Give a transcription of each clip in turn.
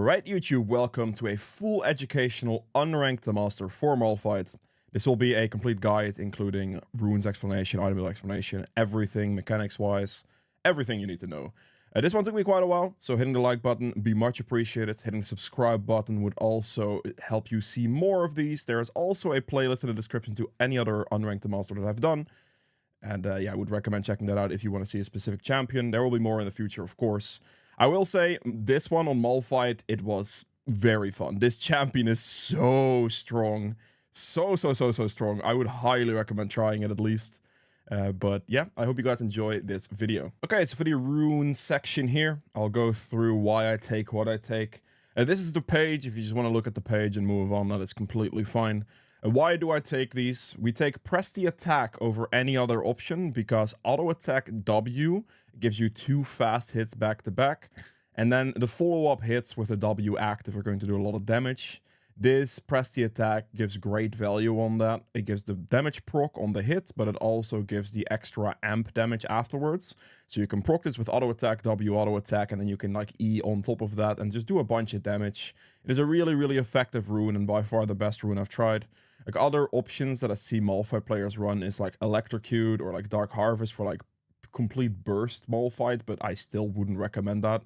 Alright YouTube, welcome to a full educational Unranked Master Malphite. This will be a complete guide including runes explanation, item build explanation, everything mechanics wise, everything you need to know. This one took me quite a while, so hitting the like button would be much appreciated. Hitting the subscribe button would also help you see more of these. There is also a playlist in the description to any other Unranked Master that I've done. And yeah, I would recommend checking that out if you want to see a specific champion. There will be more in the future, of course. I will say, this one on Malphite, it was very fun. This champion is so strong. So strong. I would highly recommend trying it at least. But yeah, I hope you guys enjoy this video. Okay, so for the runes section here, I'll go through why I take what I take. This is the page. If you just want to look at the page and move on, that is completely fine. Why do I take these? We take press the attack over any other option because auto attack W gives you 2 fast hits back to back. And then the follow-up hits with the W active are going to do a lot of damage. This press the attack gives great value on that. It gives the damage proc on the hit, but it also gives the extra amp damage afterwards. So you can proc this with auto attack, W auto attack, and then you can like E on top of that and just do a bunch of damage. It is a really effective rune and by far the best rune I've tried. Like other options that I see Malphite players run is like Electrocute or like Dark Harvest for like complete burst Malphite, but I still wouldn't recommend that.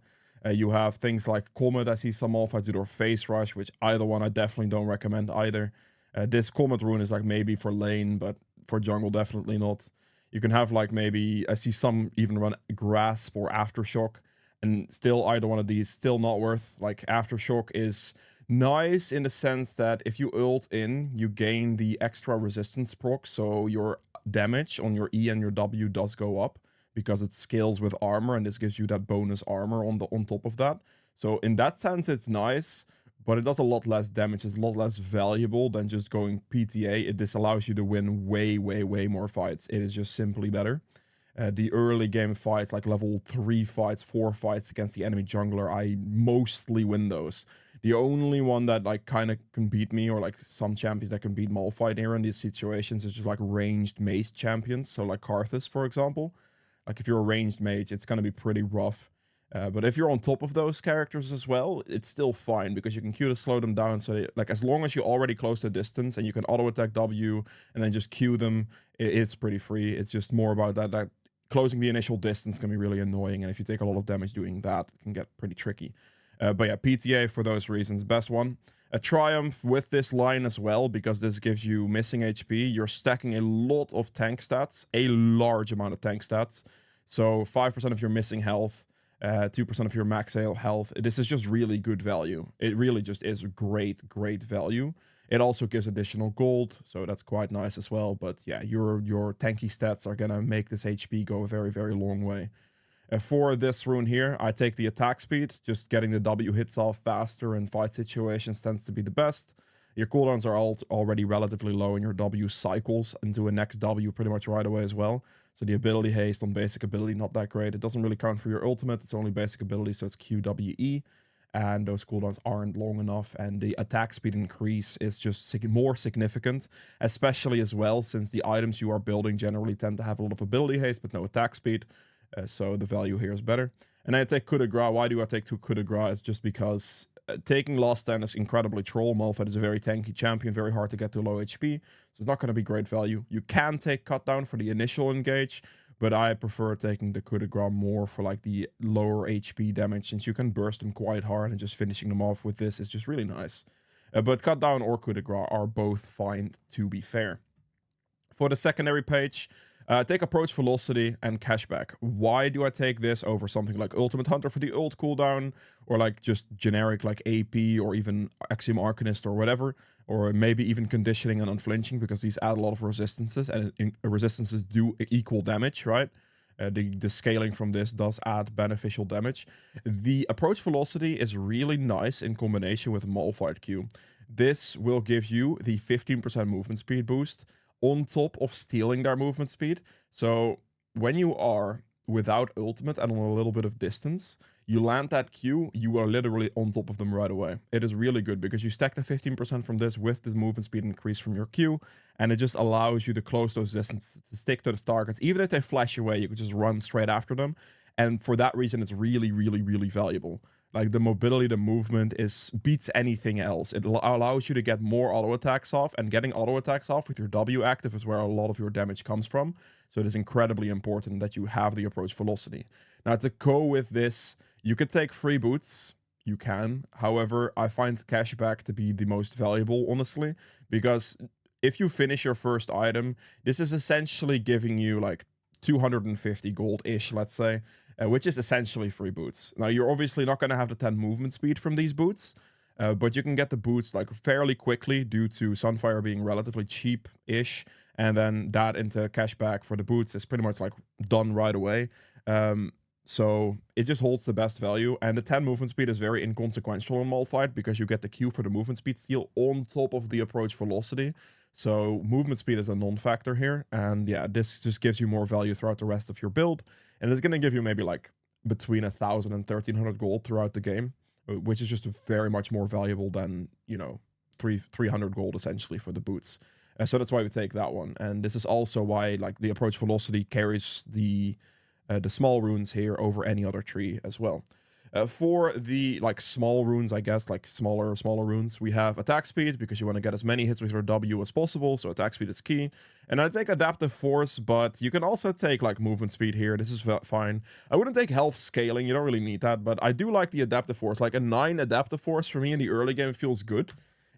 You have things like Comet, I see some Malphites do, or Phase Rush, which either one I definitely don't recommend either. This Comet rune is like maybe for lane, but for jungle definitely not. You can have like maybe, I see some even run Grasp or Aftershock, and still either one of these still not worth. Like Aftershock is nice in the sense that if you ult in, you gain the extra resistance proc, so your damage on your E and your W does go up because it scales with armor, and this gives you that bonus armor on top of that. So in that sense, it's nice, but it does a lot less damage. It's a lot less valuable than just going PTA. This allows you to win way more fights. It is just simply better. The early game fights, like level 3 fights, 4 fights against the enemy jungler, I mostly win those. The only one that like kind of can beat me, or like some champions that can beat Malphite here in these situations, is just like ranged mage champions. So like Karthus, for example. Like if you're a ranged mage, it's going to be pretty rough. But if you're on top of those characters as well, it's still fine because you can Q to slow them down. So they, like as long as you already close the distance and you can auto attack W and then just Q them, it's pretty free. It's just more about that closing the initial distance can be really annoying, and if you take a lot of damage doing that, it can get pretty tricky. But yeah, PTA for those reasons, best one. A Triumph with this line as well, because this gives you missing HP. You're stacking a lot of tank stats, a large amount of tank stats. So 5% of your missing health, 2% of your max health. This is just really good value. It really just is great value. It also gives additional gold, so that's quite nice as well. But yeah, your tanky stats are gonna make this HP go a very long way. For this rune here, I take the attack speed. Just getting the W hits off faster in fight situations tends to be the best. Your cooldowns are already relatively low, and your W cycles into a next W pretty much right away as well. So the ability haste on basic ability, not that great. It doesn't really count for your ultimate. It's only basic ability, so it's QWE. And those cooldowns aren't long enough, and the attack speed increase is just more significant, especially as well since the items you are building generally tend to have a lot of ability haste but no attack speed, so the value here is better. And I take coup de grace. Why do I take coup de grace? It's just because taking Last Stand is incredibly troll. Malphite is a very tanky champion, very hard to get to low HP, so it's not going to be great value. You can take cut down for the initial engage, but I prefer taking the coup de grace more for like the lower HP damage, since you can burst them quite hard, and just finishing them off with this is just really nice. But cut down or coup de grace are both fine, to be fair. For the secondary page, take approach velocity and cashback. Why do I take this over something like Ultimate Hunter for the ult cooldown, or like just generic like AP or even Axiom Arcanist or whatever, or maybe even conditioning and unflinching, because these add a lot of resistances, and resistances do equal damage, right? The scaling from this does add beneficial damage. The approach velocity is really nice in combination with Malphite Q. This will give you the 15% movement speed boost on top of stealing their movement speed. So when you are without ultimate and on a little bit of distance, you land that Q, you are literally on top of them right away. It is really good because you stack the 15% from this with the movement speed increase from your Q, and it just allows you to close those distances, to stick to the targets. Even if they flash away, you can just run straight after them. And for that reason, it's really valuable. Like the mobility, the movement beats anything else. It allows you to get more auto attacks off, and getting auto attacks off with your W active is where a lot of your damage comes from. So it is incredibly important that you have the approach velocity. Now to go with this, you could take free boots. You can. However, I find cashback to be the most valuable, honestly, because if you finish your first item, this is essentially giving you like 250 gold-ish, let's say, which is essentially free boots. Now, you're obviously not going to have the 10 movement speed from these boots, but you can get the boots like fairly quickly due to Sunfire being relatively cheap-ish, and then that into cashback for the boots is pretty much like done right away. So it just holds the best value, and the 10 movement speed is very inconsequential in Malphite because you get the Q for the movement speed steal on top of the approach velocity. So movement speed is a non-factor here, and yeah, this just gives you more value throughout the rest of your build, and it's going to give you maybe like between 1,000 and 1,300 gold throughout the game, which is just very much more valuable than, you know, 300 gold essentially for the boots. So that's why we take that one, and this is also why like the approach velocity carries the small runes here over any other tree as well. For the like small runes, I guess, like smaller runes, we have attack speed because you want to get as many hits with your W as possible, so attack speed is key. And I take adaptive force, but you can also take like movement speed here. This is fine. I wouldn't take health scaling, you don't really need that, but I do like the adaptive force. Like a 9 adaptive force for me in the early game feels good.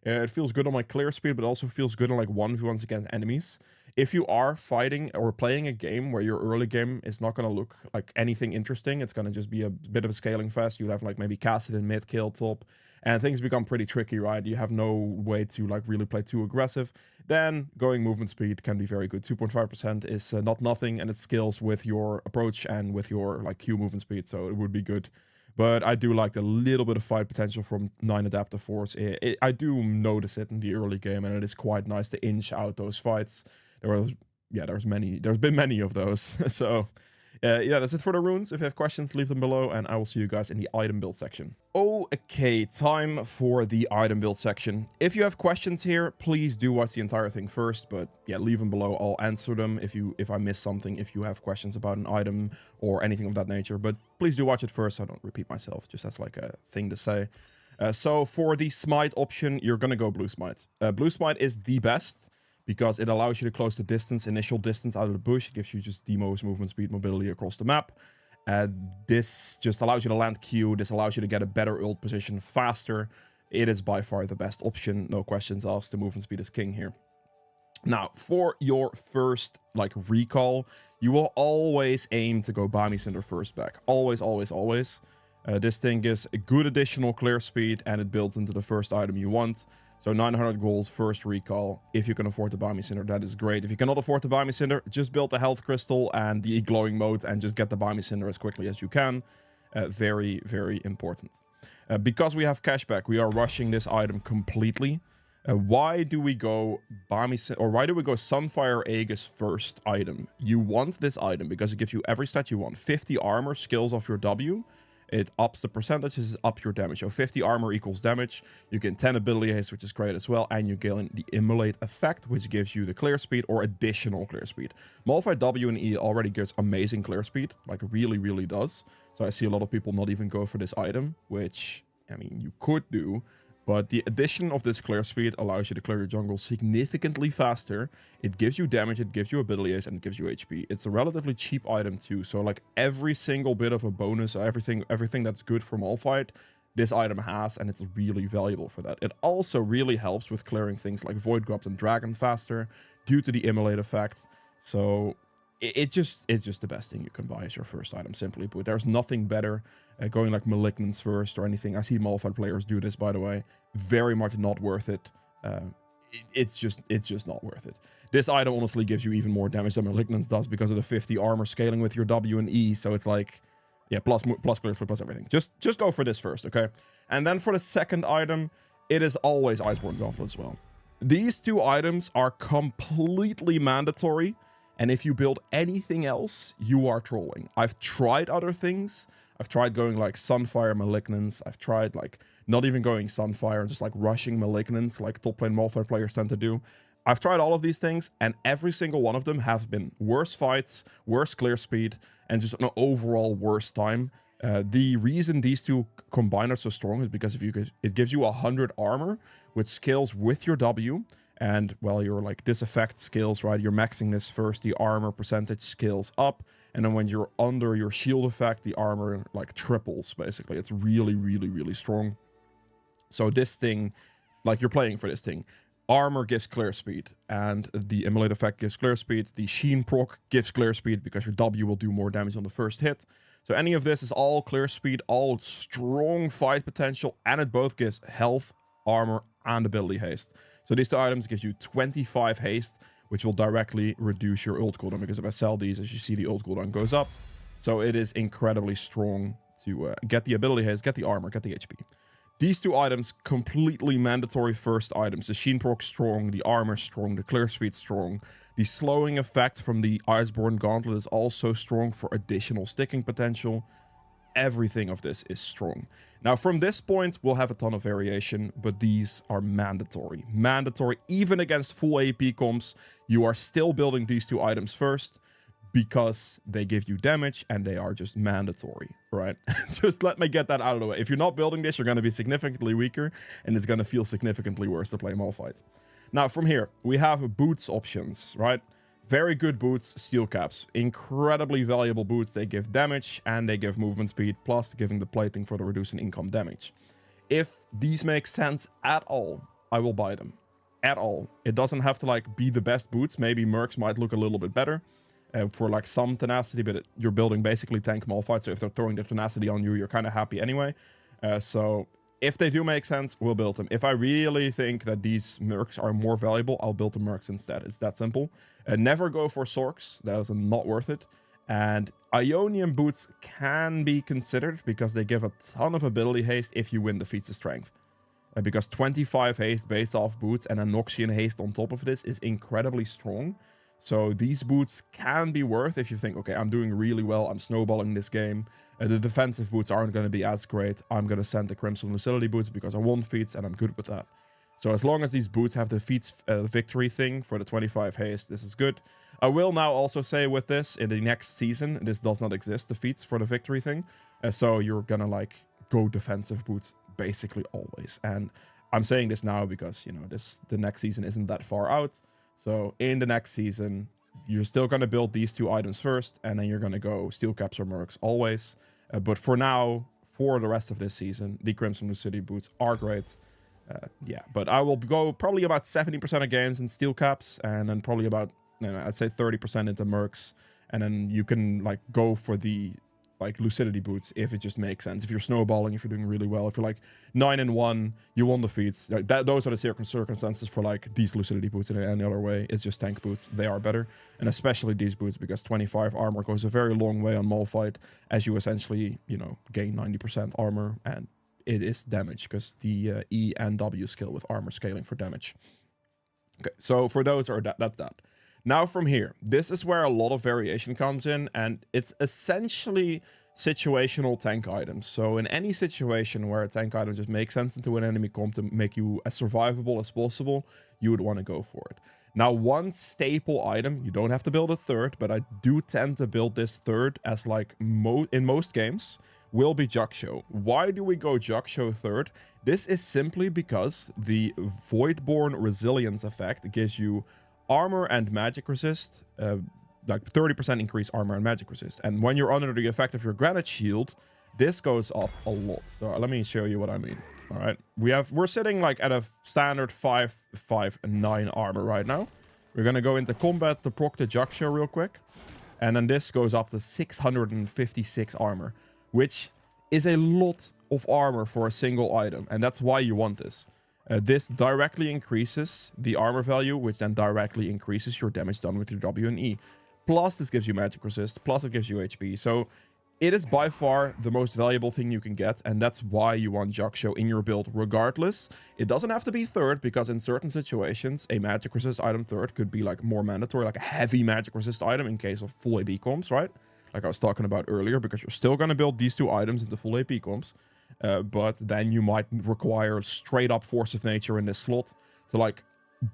It feels good on my clear speed, but also feels good on like 1v1s against enemies. If you are fighting or playing a game where your early game is not going to look like anything interesting, it's going to just be a bit of a scaling fest. You have like maybe Cassid in mid, kill top, and things become pretty tricky, right? You have no way to like really play too aggressive. Then going movement speed can be very good. 2.5% is not nothing, and it scales with your approach and with your like Q movement speed, so it would be good. But I do like the little bit of fight potential from 9 adaptive force. I do notice it in the early game, and it is quite nice to inch out those fights. There's been many of those. So yeah, that's it for the runes. If you have questions, leave them below, and I will see you guys in the item build section. Okay, time for the item build section. If you have questions here, please do watch the entire thing first, but yeah, leave them below. I'll answer them if I miss something, if you have questions about an item or anything of that nature, but please do watch it first so I don't repeat myself, just as like a thing to say. So for the smite option, you're gonna go blue smite. Blue smite is the best, because it allows you to close the distance, initial distance out of the bush. It gives you just the most movement speed, mobility across the map. This just allows you to land Q. This allows you to get a better ult position faster. It is by far the best option. No questions asked. The movement speed is king here. Now, for your first like recall, you will always aim to go Bami Cinder first back. Always, always, always. This thing gives a good additional clear speed, and it builds into the first item you want. So 900 gold first recall. If you can afford the Bami Cinder, that is great. If you cannot afford the Bami Cinder, just build the health crystal and the glowing mode and just get the Bami Cinder as quickly as you can. Very, very important. Because we have cashback, we are rushing this item completely. Why do we go Sunfire Aegis first item? You want this item because it gives you every stat you want. 50 armor, skills off your W. It ups the percentages, up your damage. So 50 armor equals damage. You get 10 ability haste, which is great as well. And you gain the immolate effect, which gives you the clear speed or additional clear speed. Malphite W and E already gives amazing clear speed. Like really, really does. So I see a lot of people not even go for this item, which, I mean, you could do. But the addition of this clear speed allows you to clear your jungle significantly faster. It gives you damage, it gives you ability haste, and it gives you HP. It's a relatively cheap item too. So like every single bit of a bonus, everything that's good for Malphite, this item has, and it's really valuable for that. It also really helps with clearing things like Void Grubs and Dragon faster due to the immolate effect. So it's just the best thing you can buy as your first item, simply put. There's nothing better going like Malignance first or anything. I see Malphite players do this, by the way. Very much not worth it. It's just not worth it. This item honestly gives you even more damage than Malignance does because of the 50 armor scaling with your W and E. So it's like, yeah, plus clear speed, plus everything. Just go for this first, okay? And then for the second item, it is always Iceborne Gauntlet as well. These two items are completely mandatory. And if you build anything else, you are trolling. I've tried other things. I've tried going like Sunfire Malignance. I've tried like not even going Sunfire and just like rushing Malignance like top lane Malphite players tend to do. I've tried all of these things, and every single one of them have been worse fights, worse clear speed, and just an overall worse time. The reason these two combined are so strong is because it gives you 100 armor, which scales with your W. And, well, your, like, this effect scales, right? You're maxing this first, the armor percentage scales up. And then when you're under your shield effect, the armor, like, triples, basically. It's really, really, really strong. So this thing, like, you're playing for this thing. Armor gives clear speed, and the immolate effect gives clear speed. The Sheen proc gives clear speed because your W will do more damage on the first hit. So any of this is all clear speed, all strong fight potential, and it both gives health, armor, and ability haste. So these two items gives you 25 haste, which will directly reduce your ult cooldown, because if I sell these, as you see, the ult cooldown goes up. So it is incredibly strong to get the ability haste, get the armor, get the HP. These two items, completely mandatory first items. The Sheen proc strong, the armor strong, the clear speed strong. The slowing effect from the Iceborne Gauntlet is also strong for additional sticking potential. Everything of this is strong. Now, from this point, we'll have a ton of variation, but these are mandatory. Mandatory, even against full AP comps, you are still building these two items first because they give you damage and they are just mandatory, right? Just let me get that out of the way. If you're not building this, you're going to be significantly weaker and it's going to feel significantly worse to play Malphite. Now, from here, we have boots options, right? Very good boots, steel caps, incredibly valuable boots. They give damage and they give movement speed, plus giving the plating for the reducing income damage. If these make sense at all, I will buy them. At all. It doesn't have to like be the best boots. Maybe Mercs might look a little bit better for like some tenacity, but you're building basically tank Malphite. So if they're throwing their tenacity on you, you're kind of happy anyway. So if they do make sense, we'll build them. If I really think that these Mercs are more valuable, I'll build the Mercs instead. It's that simple. Never go for Sorks. That is not worth it. And Ionian boots can be considered because they give a ton of ability haste if you win the feats of strength. Because 25 haste based off boots and a Noxian haste on top of this is incredibly strong. So these boots can be worth if you think, okay, I'm doing really well, I'm snowballing this game. The defensive boots aren't going to be as great. I'm going to send the Crimson Lucidity boots because I won feats and I'm good with that. So as long as these boots have the feats victory thing for the 25 haste, this is good. I will now also say with this, in the next season, this does not exist, the feats for the victory thing. So you're going to like go defensive boots basically always. And I'm saying this now because, you know, the next season isn't that far out. So in the next season, you're still going to build these two items first, and then you're going to go steel caps or mercs always. But for now, for the rest of this season, the Crimson Lucidity boots are great. Yeah, but I will go probably about 70% of games in steel caps, and then probably about, you know, I'd say 30% into mercs. And then you can like go for the like lucidity boots if it just makes sense. If you're snowballing, if you're doing really well, if you're like 9-1, you won the feats. Like those are the circumstances for like these lucidity boots. In any other way, it's just tank boots. They are better, and especially these boots because 25 armor goes a very long way on Malphite, as you essentially, you know, gain 90% armor, and it is damage because the E and W skill with armor scaling for damage. Okay, so for those that's that. Now from here, this is where a lot of variation comes in, and it's essentially situational tank items. So in any situation where a tank item just makes sense into an enemy comp to make you as survivable as possible, you would want to go for it. Now, one staple item, you don't have to build a third, but I do tend to build this third as like in most games, will be Jaksho. Why do we go Jaksho third? This is simply because the Voidborn Resilience effect gives you armor and magic resist, like 30% increase armor and magic resist. And when you're under the effect of your granite shield, this goes up a lot. So let me show you what I mean. All right, we're sitting like at a standard 5/9 armor right now. We're gonna go into combat to proc the Jaksho real quick, and then this goes up to 656 armor, which is a lot of armor for a single item, and that's why you want this. This directly increases the armor value, which then directly increases your damage done with your W and E. Plus, this gives you magic resist, plus it gives you HP. So it is by far the most valuable thing you can get, and that's why you want Jaksho in your build regardless. It doesn't have to be third, because in certain situations, a magic resist item third could be like more mandatory, like a heavy magic resist item in case of full AP comps, right? Like I was talking about earlier, because you're still going to build these two items into full AP comps. But then you might require straight up force of nature in this slot to like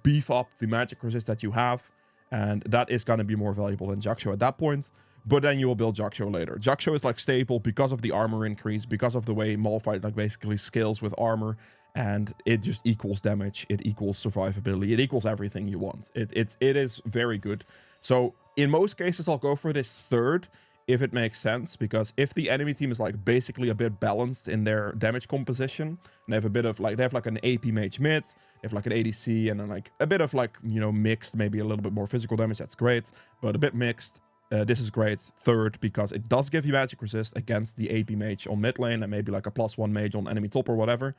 beef up the magic resist that you have, and that is going to be more valuable than Jaksho at that point. but then you will build Jaksho later. Jaksho is like staple because of the armor increase, because of the way Malphite like basically scales with armor, and it just equals damage, it equals survivability, it equals everything you want. It is very good. So in most cases, I'll go for this third if it makes sense, because if the enemy team is like basically a bit balanced in their damage composition, and they have a bit of like, they have like an AP mage mid, they have like an ADC, and then like a bit of like, you know, mixed, maybe a little bit more physical damage, that's great, but a bit mixed. This is great. Third, because it does give you magic resist against the AP mage on mid lane, and maybe like a +1 mage on enemy top or whatever,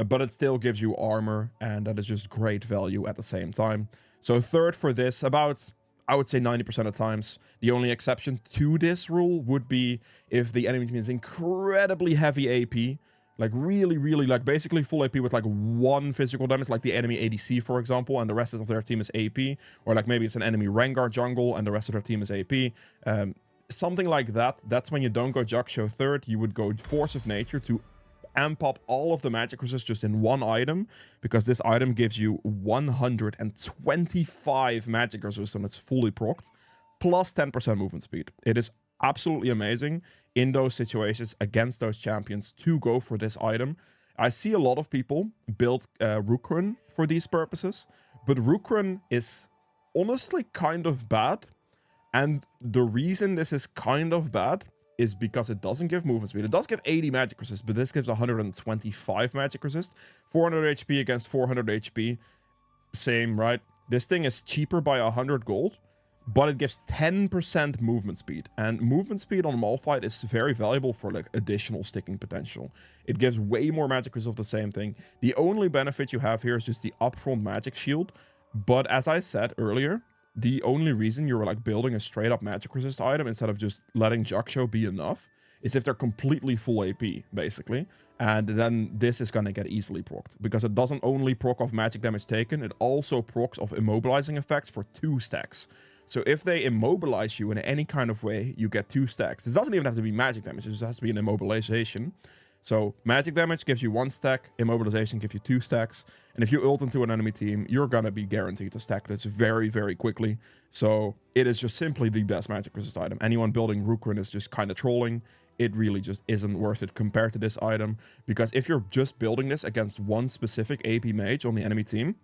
but it still gives you armor, and that is just great value at the same time. So third for this, about, I would say 90% of times. The only exception to this rule would be if the enemy team is incredibly heavy AP, like really, really, like basically full AP with like 1 physical damage, like the enemy ADC, for example, and the rest of their team is AP, or like maybe it's an enemy Rengar jungle and the rest of their team is AP. Something like that. That's when you don't go Jaksho third. You would go Force of Nature to amp up all of the magic resist just in one item, because this item gives you 125 magic resist and it's fully procced, plus 10% movement speed. It is absolutely amazing in those situations against those champions to go for this item. I see a lot of people build Rukran for these purposes, but Rukran is honestly kind of bad. And the reason this is kind of bad is because it doesn't give movement speed. It does give 80 magic resist, but this gives 125 magic resist. 400 HP against 400 HP. Same, right? This thing is cheaper by 100 gold, but it gives 10% movement speed. And movement speed on Malphite is very valuable for like additional sticking potential. It gives way more magic resist of the same thing. The only benefit you have here is just the upfront magic shield. But as I said earlier, the only reason you're like building a straight up magic resist item instead of just letting Jaksho be enough is if they're completely full AP, basically. And then this is gonna get easily procced, because it doesn't only proc off magic damage taken, it also procs off immobilizing effects for 2 stacks. So if they immobilize you in any kind of way, you get 2 stacks. This doesn't even have to be magic damage, it just has to be an immobilization. So magic damage gives you 1 stack, immobilization gives you 2 stacks, and if you ult into an enemy team, you're gonna be guaranteed to stack this very, very quickly. So it is just simply the best magic resist item. Anyone building Rukran is just kind of trolling. It really just isn't worth it compared to this item, because if you're just building this against one specific AP mage on the enemy team,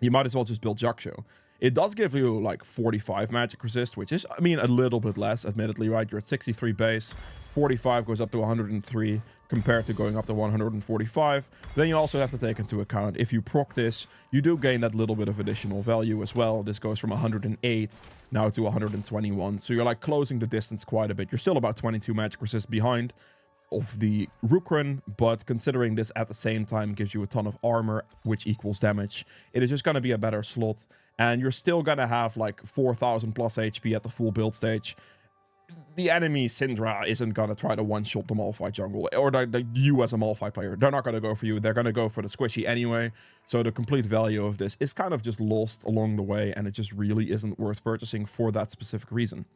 you might as well just build Jaksho. It does give you like 45 magic resist, which is, I mean, a little bit less, admittedly, right? You're at 63 base, 45 goes up to 103 compared to going up to 145. Then you also have to take into account, if you proc this, you do gain that little bit of additional value as well. This goes from 108 now to 121. So you're like closing the distance quite a bit. You're still about 22 magic resist behind of the Rukran, but considering this at the same time gives you a ton of armor, which equals damage, it is just going to be a better slot. And you're still going to have like 4,000 plus HP at the full build stage. The enemy Syndra isn't going to try to one-shot the Malphite jungle, or you as a Malphite player. They're not going to go for you. They're going to go for the squishy anyway. So the complete value of this is kind of just lost along the way, and it just really isn't worth purchasing for that specific reason.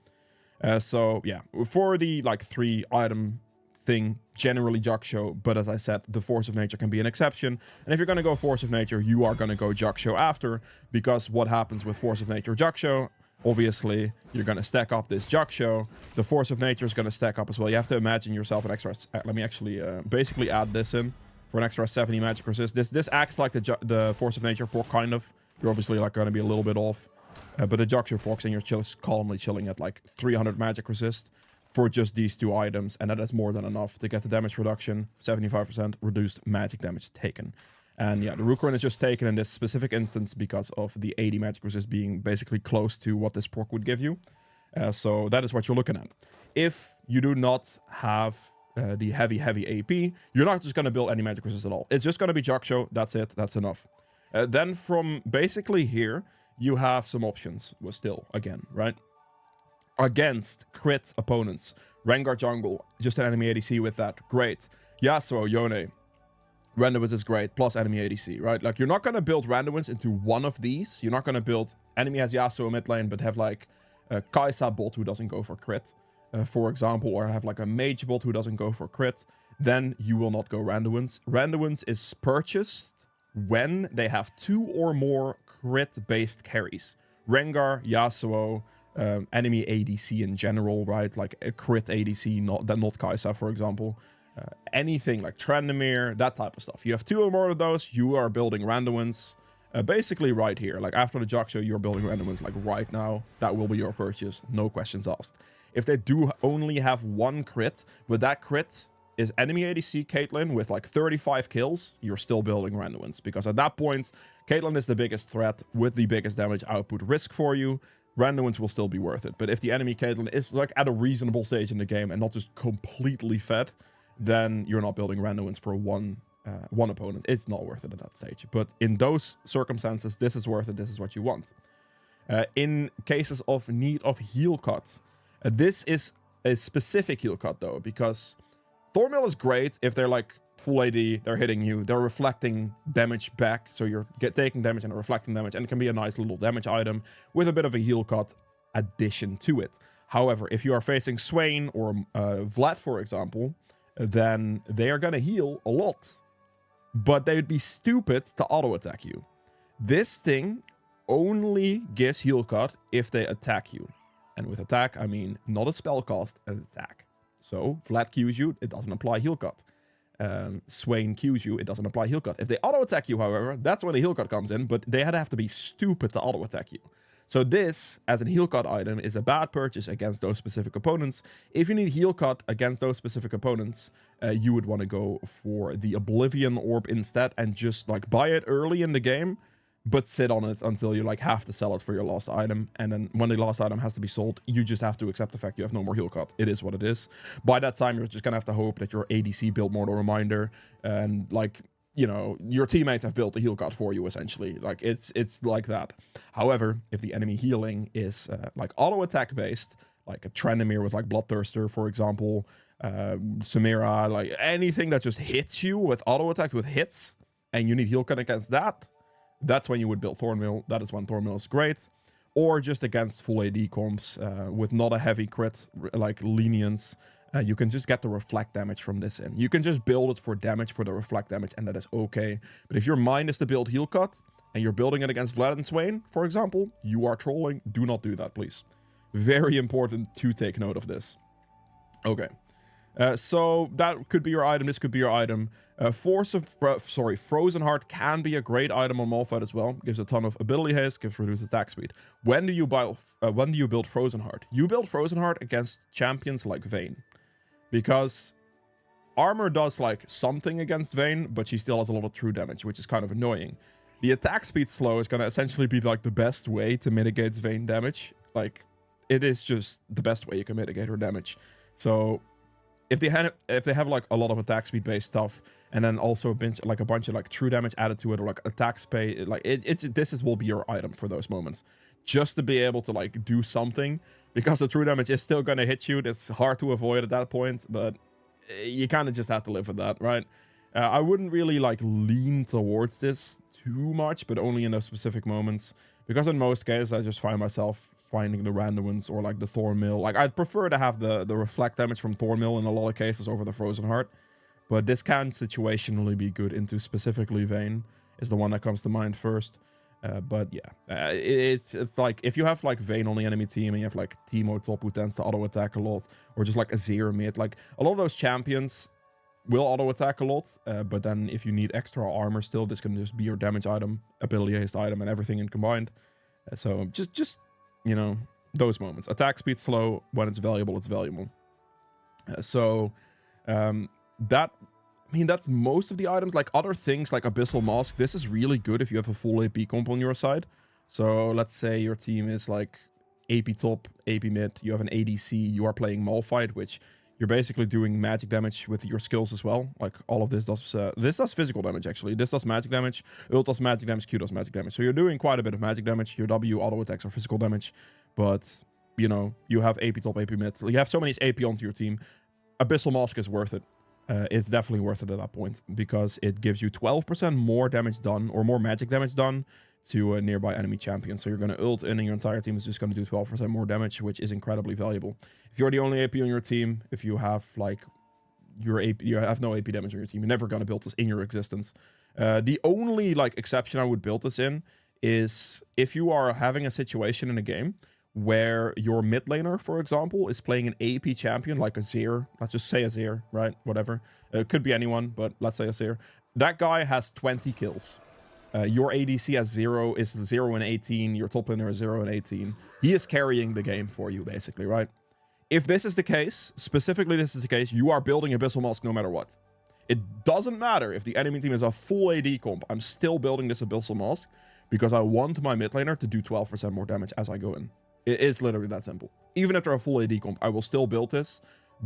So yeah, for the like 3 item thing, generally Jaksho, but as I said, the Force of Nature can be an exception. And if you're going to go Force of Nature, you are going to go Jaksho after, because what happens with Force of Nature Jaksho, obviously, you're going to stack up this Jaksho. The Force of Nature is going to stack up as well. You have to imagine yourself an extra... Let me actually basically add this in for an extra 70 magic resist. This acts like the Force of Nature proc, kind of. You're obviously like going to be a little bit off. But the Jaksho procs, and you're just calmly chilling at like 300 magic resist for just these 2 items. And that is more than enough to get the damage reduction. 75% reduced magic damage taken. And yeah, the Rukran is just taken in this specific instance because of the 80 magic resist being basically close to what this proc would give you. So that is what you're looking at. If you do not have the heavy AP, you're not just going to build any magic resist at all. It's just going to be Jaksho. That's it. That's enough. Then from basically here, you have some options. Well, still, again, right? Against crit opponents. Rengar jungle, just an enemy ADC with that. Great. Yasuo, Yone. Randomwins is great, plus enemy ADC, right? Like, you're not going to build Randomwins into one of these. You're not going to build... Enemy has Yasuo mid lane, but have, like, a Kai'Sa bot who doesn't go for crit, for example, or have, like, a mage bot who doesn't go for crit. Then you will not go Randomwins. Randomwins is purchased when they have 2 or more crit-based carries. Rengar, Yasuo, enemy ADC in general, right? Like a crit ADC, not Kai'Sa, for example. Anything like Trendemir, that type of stuff. You have 2 or more of those, you are building Randuin's. Basically right here, like after the Jog Show, you're building Randuin's like right now. That will be your purchase, no questions asked. If they do only have 1 crit, but that crit is enemy ADC Caitlyn with like 35 kills, you're still building Randuin's. Because at that point, Caitlyn is the biggest threat with the biggest damage output risk for you. Randuin's will still be worth it. But if the enemy Caitlyn is like at a reasonable stage in the game and not just completely fed, then you're not building Randuin's for one opponent. It's not worth it at that stage. But in those circumstances, this is worth it. This is what you want. In cases of need of heal cut, this is a specific heal cut though, because Thornmill is great if they're like full AD, they're hitting you, they're reflecting damage back, so you're taking damage and reflecting damage, and it can be a nice little damage item with a bit of a heal cut addition to it. However, if you are facing Swain or Vlad, for example, then they are gonna heal a lot, but they would be stupid to auto-attack you. This thing only gives heal cut if they attack you. And with attack, I mean not a spell cost, an attack. So, Vlad Qs you, it doesn't apply heal cut. Swain Qs you, it doesn't apply heal cut. If they auto-attack you, however, that's when the heal cut comes in, but they have to be stupid to auto-attack you. So this, as a heal cut item, is a bad purchase against those specific opponents. If you need heal cut against those specific opponents, you would want to go for the Oblivion Orb instead and just like buy it early in the game, but sit on it until you like have to sell it for your last item. And then when the last item has to be sold, you just have to accept the fact you have no more heal cut. It is what it is. By that time, you're just gonna have to hope that your ADC build more than a reminder, and like, you know, your teammates have built a heal cut for you, essentially. Like, it's like that. However, if the enemy healing is like auto-attack based, like a Trendemir with like Bloodthirster, for example, Samira, like anything that just hits you with auto-attack with hits, and you need heal cut against that, that's when you would build Thornmill. That is when Thornmill is great. Or just against full AD comps with not a heavy crit, like lenience. You can just get the reflect damage from this in. You can just build it for damage for the reflect damage, and that is okay. But if your mind is to build heal cut, and you're building it against Vlad and Swain, for example, you are trolling. Do not do that, please. Very important to take note of this. Okay. So that could be your item. This could be your item. Frozen Heart can be a great item on Malphite as well. Gives a ton of ability haste, gives reduced attack speed. When do you build Frozen Heart? You build Frozen Heart against champions like Vayne. Because armor does like something against Vayne, but she still has a lot of true damage, which is kind of annoying. The attack speed slow is going to essentially be like the best way to mitigate Vayne damage. Like, it is just the best way you can mitigate her damage. So if they have like a lot of attack speed based stuff, and then also a bunch of like true damage added to it, or like attack speed, like this will be your item for those moments, just to be able to like do something, because the true damage is still gonna hit you. That's hard to avoid at that point, but you kind of just have to live with that, right? I wouldn't really like lean towards this too much, but only in those specific moments, because in most cases I just find myself finding the random ones or like the Thornmill. Like, I'd prefer to have the reflect damage from Thornmill in a lot of cases over the Frozen Heart, but this can situationally be good into specifically Vayne is the one that comes to mind first. But yeah, it's like if you have like Vayne on the enemy team and you have like Teemo top who tends to auto attack a lot, or just like a Azir mid, like a lot of those champions will auto attack a lot, but then if you need extra armor still, this can just be your damage item, ability haste item, and everything in combined. So just you know, those moments. Attack speed slow, when it's valuable, it's valuable. That, I mean, that's most of the items. Like other things like Abyssal Mask, this is really good if you have a full AP comp on your side. So let's say your team is like AP top, AP mid, you have an ADC, you are playing Malphite, which you're basically doing magic damage with your skills as well. Like all of this does physical damage actually. This does magic damage, ult does magic damage, Q does magic damage. So you're doing quite a bit of magic damage. Your W auto attacks are physical damage, but you know, you have AP top, AP mid. You have so many AP onto your team. Abyssal Mask is worth it. It's definitely worth it at that point, because it gives you 12% more damage done, or more magic damage done, to a nearby enemy champion. So you're going to ult in and your entire team is just going to do 12% more damage, which is incredibly valuable. If you're the only AP on your team, if you have like your AP, you have no AP damage on your team, you're never going to build this in your existence. The only like exception I would build this in is if you are having a situation in a game where your mid laner, for example, is playing an AP champion like a Azir. Let's just say Azir, right? Whatever. It could be anyone, but let's say Azir. That guy has 20 kills. Your ADC has 0, is 0 and 18. Your top laner is 0 and 18. He is carrying the game for you, basically, right? If this is the case, specifically this is the case, you are building Abyssal Mask no matter what. It doesn't matter if the enemy team is a full AD comp. I'm still building this Abyssal Mask because I want my mid laner to do 12% more damage as I go in. It is literally that simple. Even if they're a full AD comp, I will still build this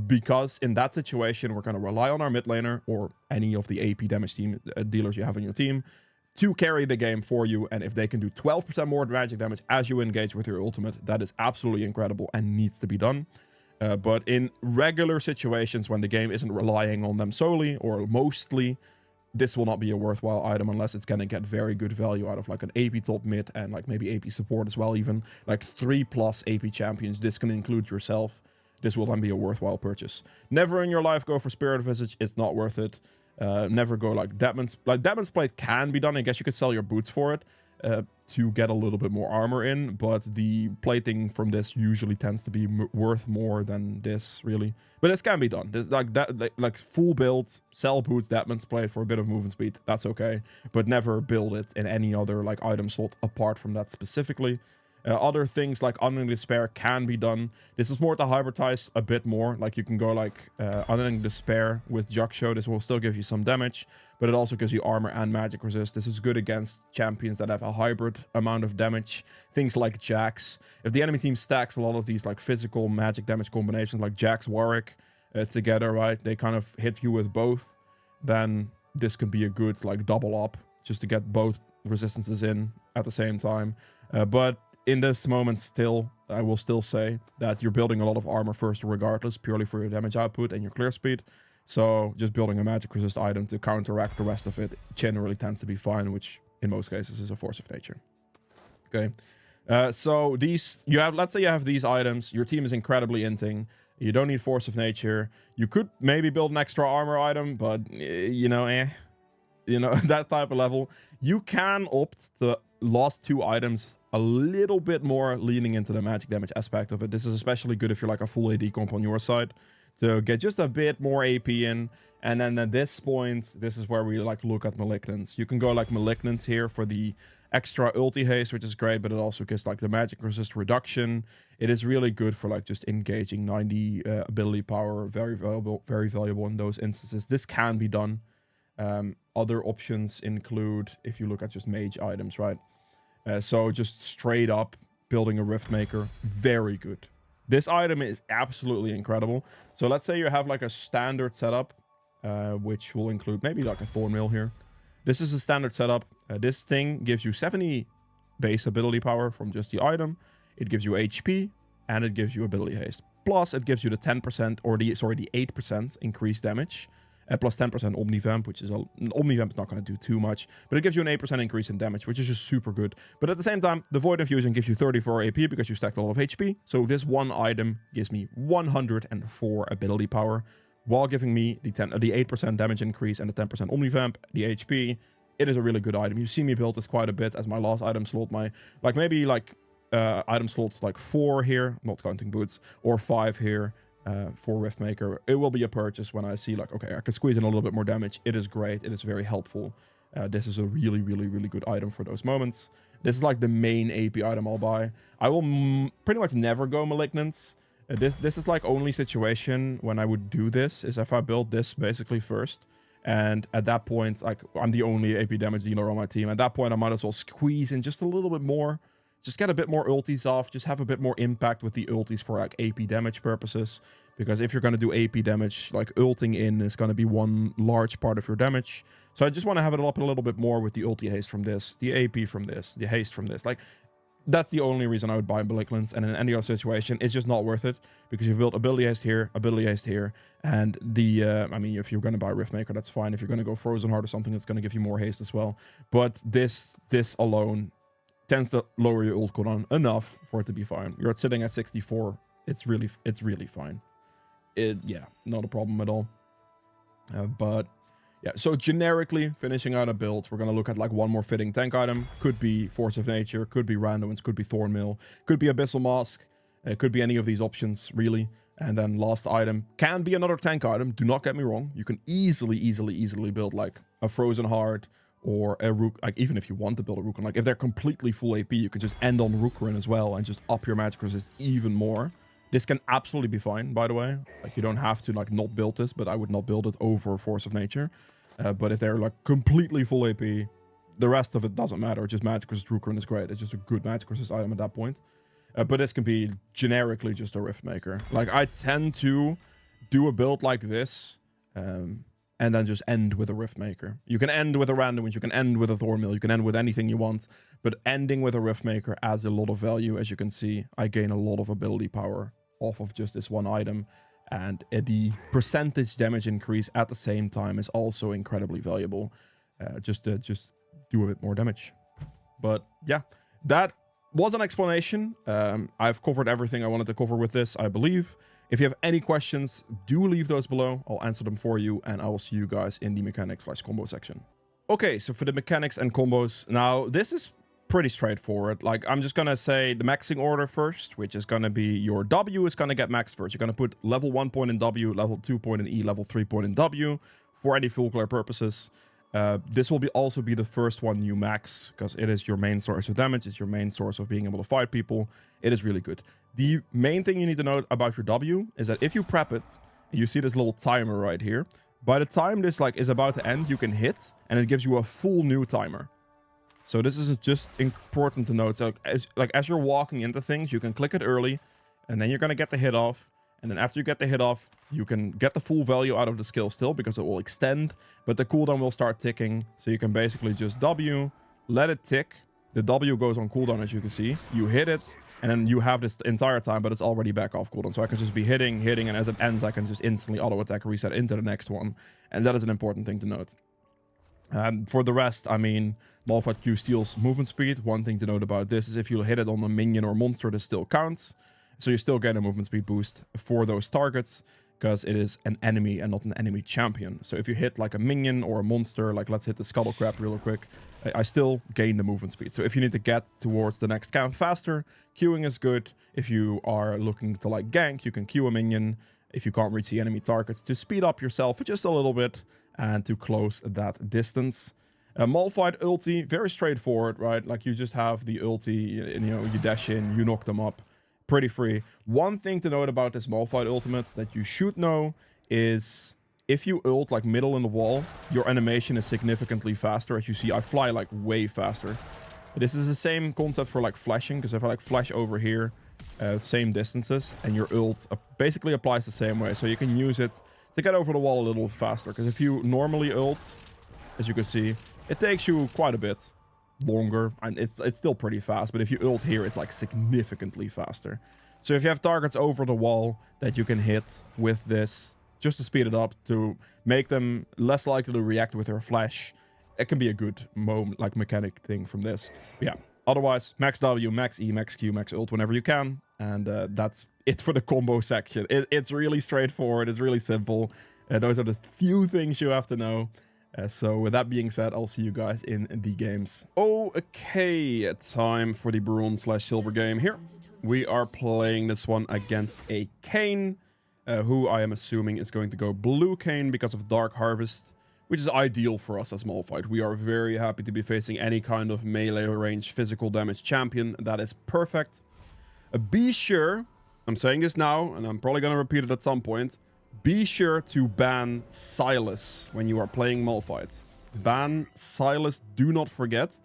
because in that situation, we're going to rely on our mid laner or any of the AP damage team dealers you have on your team to carry the game for you. And if they can do 12% more magic damage as you engage with your ultimate, that is absolutely incredible and needs to be done. But in regular situations when the game isn't relying on them solely or mostly, this will not be a worthwhile item unless it's going to get very good value out of like an AP top mid and like maybe AP support as well, even like 3+ AP champions. This can include yourself. This will then be a worthwhile purchase. Never in your life go for Spirit Visage. It's not worth it. Never go like Deadman's. Like Deadman's Plate can be done. I guess you could sell your boots for it to get a little bit more armor in, but the plating from this usually tends to be worth more than this, really. But this can be done. This like full build, sell boots, Deadman's Plate for a bit of movement speed. That's okay, but never build it in any other like item slot apart from that specifically. Other things like Unending Despair can be done. This is more to hybridize a bit more. Like you can go like Unending Despair with Jaksho. This will still give you some damage, but it also gives you armor and magic resist. This is good against champions that have a hybrid amount of damage. Things like Jax. If the enemy team stacks a lot of these like physical magic damage combinations like Jax, Warwick together, right? They kind of hit you with both. Then this could be a good like double up just to get both resistances in at the same time. But in this moment still, I will still say that you're building a lot of armor first regardless, purely for your damage output and your clear speed. So just building a magic resist item to counteract the rest of it generally tends to be fine, which in most cases is a force of nature. Okay. So these, you have, let's say you have these items, your team is incredibly inting, you don't need force of nature. You could maybe build an extra armor item, but you know, that type of level. You can opt to last 2 items a little bit more leaning into the magic damage aspect of it. This is especially good if you're like a full AD comp on your side to get just a bit more AP in. And then at this point, this is where we like look at Malignance. You can go like Malignance here for the extra ulti haste, which is great, but it also gives like the magic resist reduction. It is really good for like just engaging 90 ability power. Very valuable in those instances. This can be done. Other options include, if you look at just mage items, right? So just straight up building a Rift Maker, very good. This item is absolutely incredible. So let's say you have like a standard setup, which will include maybe like a Thornmail here. This is a standard setup. This thing gives you 70 base ability power from just the item. It gives you HP and it gives you ability haste. Plus it gives you the 10% or the 8% increased damage. Plus 10% Omnivamp, which is Omnivamp is not going to do too much, but it gives you an 8% increase in damage, which is just super good. But at the same time, the Void Infusion gives you 34 AP because you stacked a lot of HP. So this one item gives me 104 ability power, while giving me the 8% damage increase and the 10% Omnivamp, the HP. It is a really good item. You see me build this quite a bit as my last item slot. My item slots like 4 here, not counting boots, or 5 here. For Riftmaker. It will be a purchase when I see like, okay, I can squeeze in a little bit more damage. It is great. It is very helpful. This is a really good item for those moments. This is like the main AP item I'll buy. I will pretty much never go Malignance. This is like only situation when I would do this is if I build this basically first. And at that point, like I'm the only AP damage dealer on my team. At that point, I might as well squeeze in just a little bit more. Just get a bit more ultis off. Just have a bit more impact with the ultis for like AP damage purposes. Because if you're going to do AP damage, like ulting in is going to be one large part of your damage. So I just want to have it up a little bit more with the ulti haste from this, the AP from this, the haste from this. Like, that's the only reason I would buy Malignance. And in any other situation, it's just not worth it. Because you've built ability haste here, and the, I mean, if you're going to buy Riftmaker, that's fine. If you're going to go Frozen Heart or something, it's going to give you more haste as well. But this alone tends to lower your ult cooldown enough for it to be fine. You're sitting at 64. It's really fine. Yeah, not a problem at all. But Yeah, so generically finishing out a build, we're going to look at like one more fitting tank item. Could be Force of Nature, could be Randomins, could be Thornmail, could be Abyssal Mask. It could be any of these options, really. And then last item can be another tank item. Do not get me wrong. You can easily build like a Frozen Heart or a Rook. Like even if you want to build a Rookin, like if they're completely full AP, you can just end on Rookin as well and just up your magic resist even more. This can absolutely be fine, by the way. Like you don't have to like not build this, but I would not build it over Force of Nature. But if they're like completely full AP, the rest of it doesn't matter. Just magic resist Rookin is great. It's just a good magic resist item at that point. But this can be generically just a Rift Maker. Like I tend to do a build like this and then just end with a Rift Maker. You can end with a Randomins, you can end with a Thornmail, you can end with anything you want. But ending with a Rift Maker adds a lot of value. As you can see, I gain a lot of ability power off of just this one item. And the percentage damage increase at the same time is also incredibly valuable. Just to do a bit more damage. But yeah, that was an explanation. I've covered everything I wanted to cover with this, I believe. If you have any questions, do leave those below. I'll answer them for you, and I will see you guys in the mechanics/combo section. Okay, so for the mechanics and combos, now this is pretty straightforward. Like I'm just gonna say the maxing order first, which is gonna be your W is gonna get maxed first. You're gonna put level 1 point in W, level 2 point in E, level 3 point in W for any full clear purposes. This will also be the first one you max, because it is your main source of damage. It's your main source of being able to fight people. It is really good. The main thing you need to know about your W is that if you prep it, you see this little timer right here. By the time this like is about to end, you can hit, and it gives you a full new timer. So this is just important to note. So as you're walking into things, you can click it early, and then you're gonna get the hit off. And then after you get the hit off, you can get the full value out of the skill still because it will extend, but the cooldown will start ticking. So you can basically just W, let it tick. The W goes on cooldown, as you can see. You hit it, and then you have this entire time, but it's already back off cooldown. So I can just be hitting, and as it ends, I can just instantly auto-attack reset into the next one. And that is an important thing to note. For the rest, I mean, Malphite Q steals movement speed. One thing to note about this is if you hit it on a minion or monster, this still counts. So you still get a movement speed boost for those targets because it is an enemy and not an enemy champion. So if you hit like a minion or a monster, like let's hit the Scuttle Crab real quick, I still gain the movement speed. So if you need to get towards the next camp faster, queuing is good. If you are looking to like gank, you can queue a minion if you can't reach the enemy targets to speed up yourself just a little bit and to close that distance. Malphite ulti, very straightforward, right? Like you just have the ulti, and, you know, you dash in, you knock them up. Pretty free. One thing to note about this Malphite ultimate that you should know is if you ult like middle in the wall, your animation is significantly faster. As you see, I fly like way faster. This is the same concept for like flashing, because if I like flash over here, same distances, and your ult basically applies the same way. So you can use it to get over the wall a little faster, because if you normally ult, as you can see, it takes you quite a bit longer, and it's still pretty fast, but if you ult here, it's like significantly faster. So if you have targets over the wall that you can hit with this, just to speed it up, to make them less likely to react with their flash, it can be a good like mechanic thing from this. But yeah, otherwise, max W, max E, max Q, max ult whenever you can, and that's it for the combo section. It's really straightforward, it's really simple. Those are the few things you have to know. So with that being said, I'll see you guys in the games. Okay, time for the bronze/silver game here. We are playing this one against a Kayn, who I am assuming is going to go blue Kayn because of Dark Harvest, which is ideal for us as Malphite. We are very happy to be facing any kind of melee range physical damage champion. That is perfect. Be sure, I'm saying this now, and I'm probably going to repeat it at some point, be sure to ban Silas when you are playing Malphite. Ban Silas, do not forget.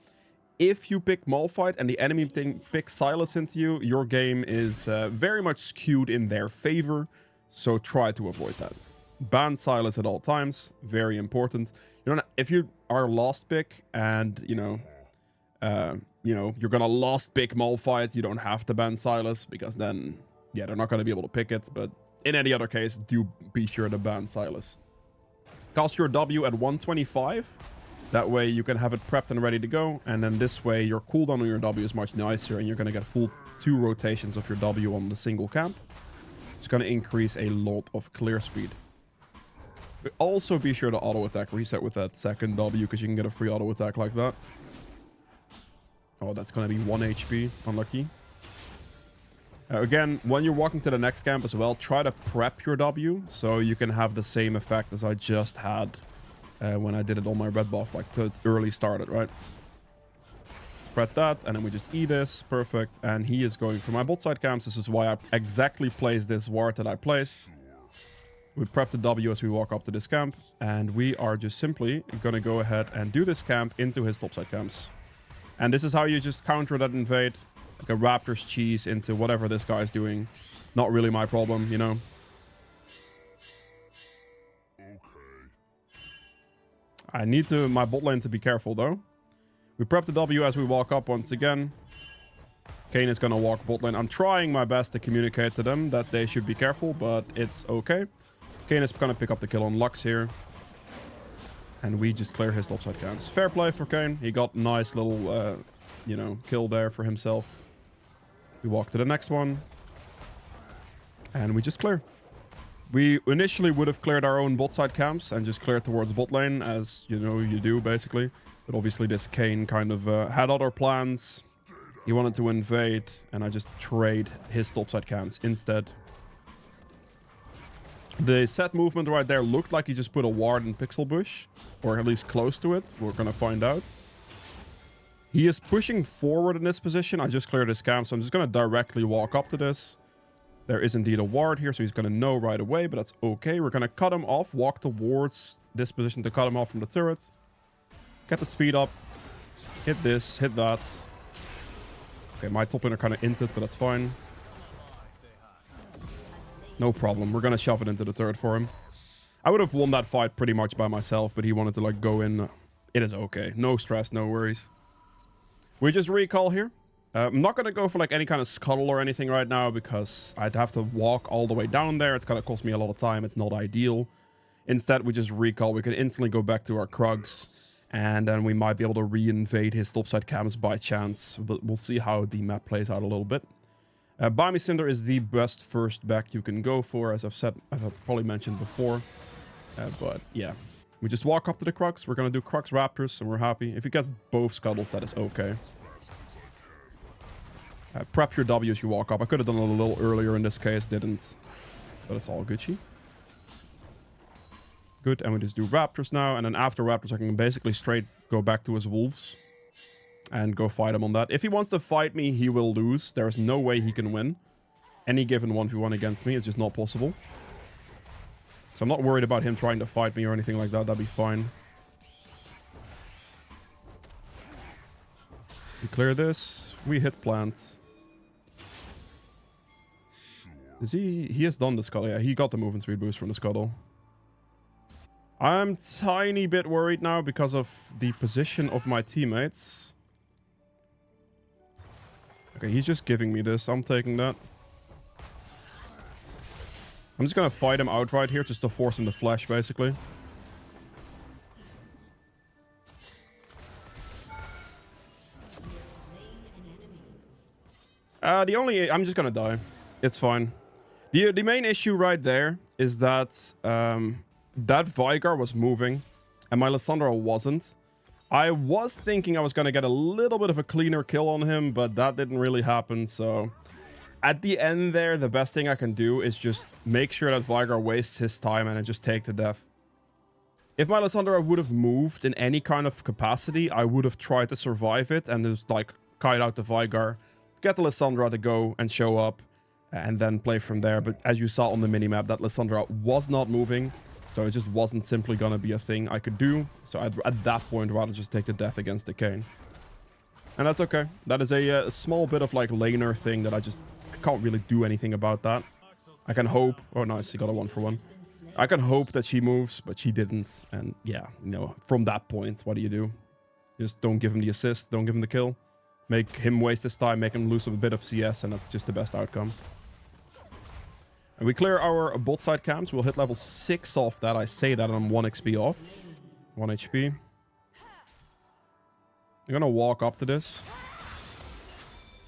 If you pick Malphite and the enemy picks Silas into you, your game is very much skewed in their favor, so try to avoid that. Ban Silas at all times, very important. You know, if you are last pick and you're gonna last pick Malphite, you don't have to ban Silas, because then, yeah, they're not gonna be able to pick it, but in any other case, do be sure to ban Silas. Cast your W at 125. That way you can have it prepped and ready to go. And then this way your cooldown on your W is much nicer, and you're going to get full 2 rotations of your W on the single camp. It's going to increase a lot of clear speed. Also be sure to auto attack reset with that second W, because you can get a free auto attack like that. Oh, that's gonna be 1 HP. Unlucky. Again, when you're walking to the next camp as well, try to prep your W so you can have the same effect as I just had when I did it on my red buff, like to early started, right? Spread that, and then we just E this. Perfect. And he is going for my bot side camps. This is why I exactly placed this ward that I placed. We prep the W as we walk up to this camp, and we are just simply gonna go ahead and do this camp into his topside camps. And this is how you just counter that invade, like a Raptor's cheese into whatever this guy is doing. Not really my problem, you know. I need my bot lane to be careful though. We prep the W as we walk up once again. Kayn is gonna walk bot lane. I'm trying my best to communicate to them that they should be careful, but it's okay. Kayn is gonna pick up the kill on Lux here. And we just clear his topside camps. Fair play for Kayn. He got nice little, you know, kill there for himself. We walk to the next one. And we just clear. We initially would have cleared our own bot side camps and just cleared towards bot lane, as you know you do basically. But obviously this Kayn kind of had other plans. He wanted to invade, and I just trade his topside camps instead. The set movement right there looked like he just put a ward in Pixel Bush, or at least close to it. We're gonna find out. He is pushing forward in this position. I just cleared his camp, so I'm just gonna directly walk up to this. There is indeed a ward here, so he's gonna know right away, but that's okay. We're gonna cut him off, walk towards this position to cut him off from the turret. Get the speed up. Hit this, hit that. Okay, my top laner kind of inted, but that's fine. No problem. We're gonna shove it into the turret for him. I would have won that fight pretty much by myself, but he wanted to like go in. It is okay. No stress, no worries. We just recall here. I'm not gonna go for like any kind of scuttle or anything right now, because I'd have to walk all the way down there. It's gonna cost me a lot of time. It's not ideal. Instead, we just recall. We can instantly go back to our Krugs, and then we might be able to re-invade his topside camps by chance. But we'll see how the map plays out a little bit. Buy Me Cinder is the best first back you can go for, as I've probably mentioned before. But yeah, we just walk up to the Krugs. We're gonna do Krugs Raptors, and we're happy. If he gets both scuttles, that is okay. Prep your W as you walk up. I could have done it a little earlier in this case, didn't. But it's all Gucci. Good, and we just do Raptors now. And then after Raptors, I can basically straight go back to his Wolves. And go fight him on that. If he wants to fight me, he will lose. There is no way he can win. Any given 1v1 against me is just not possible. So I'm not worried about him trying to fight me or anything like that. That'd be fine. We clear this. We hit plant. Is he has done the scuttle. Yeah, he got the movement speed boost from the scuttle. I'm tiny bit worried now because of the position of my teammates. Okay, he's just giving me this. I'm taking that. I'm just gonna fight him outright here, just to force him to flash, basically. I'm just gonna die. It's fine. The main issue right there is that that Veigar was moving, and my Lissandra wasn't. I was thinking I was gonna get a little bit of a cleaner kill on him, but that didn't really happen, so... At the end there, the best thing I can do is just make sure that Veigar wastes his time and then just take the death. If my Lissandra would have moved in any kind of capacity, I would have tried to survive it and just like kite out the Veigar, get the Lissandra to go and show up, and then play from there. But as you saw on the minimap, that Lissandra was not moving, so it just wasn't simply gonna be a thing I could do. So I'd at that point rather just take the death against the Kayn. And that's okay. That is a small bit of like laner thing that I can't really do anything about that. I can hope. Oh, nice. He got a 1-for-1. I can hope that she moves, but she didn't. And yeah, you know, from that point, what do? You just don't give him the assist. Don't give him the kill. Make him waste his time. Make him lose a bit of CS, and that's just the best outcome. And we clear our bot side camps. We'll hit level 6 off that. I say that, and I'm 1 XP off. 1 HP. I'm gonna walk up to this.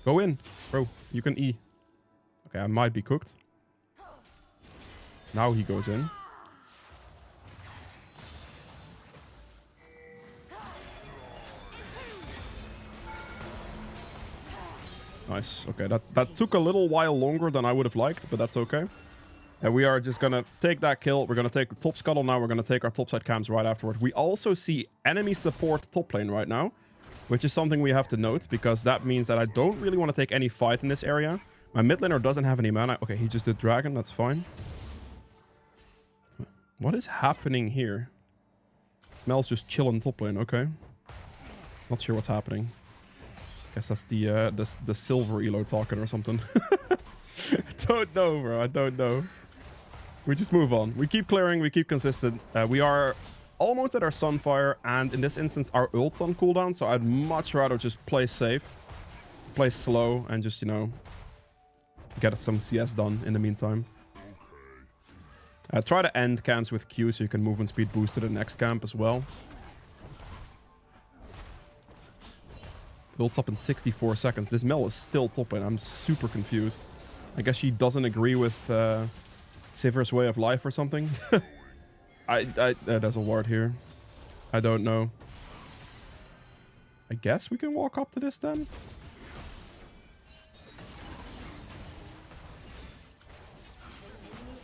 Go in, bro. You can E. Okay, I might be cooked. Now he goes in. Nice. Okay, that took a little while longer than I would have liked, but that's okay. And we are just gonna take that kill. We're gonna take the top scuttle now. We're gonna take our topside camps right afterward. We also see enemy support top lane right now, which is something we have to note, because that means that I don't really want to take any fight in this area. My mid laner doesn't have any mana. Okay, he just did dragon. That's fine. What is happening here? Smells just chilling top lane. Okay. Not sure what's happening. Guess that's the silver elo talking or something. I don't know, bro. I don't know. We just move on. We keep clearing. We keep consistent. We are almost at our Sunfire, and in this instance, our ult's on cooldown, so I'd much rather just play safe, play slow, and just, you know, get some CS done in the meantime. Try to end camps with Q so you can movement speed boost to the next camp as well. Ult's up in 64 seconds. This Mel is still top lane. I'm super confused. I guess she doesn't agree with Sivir's way of life or something. There's a ward here. I don't know. I guess we can walk up to this then?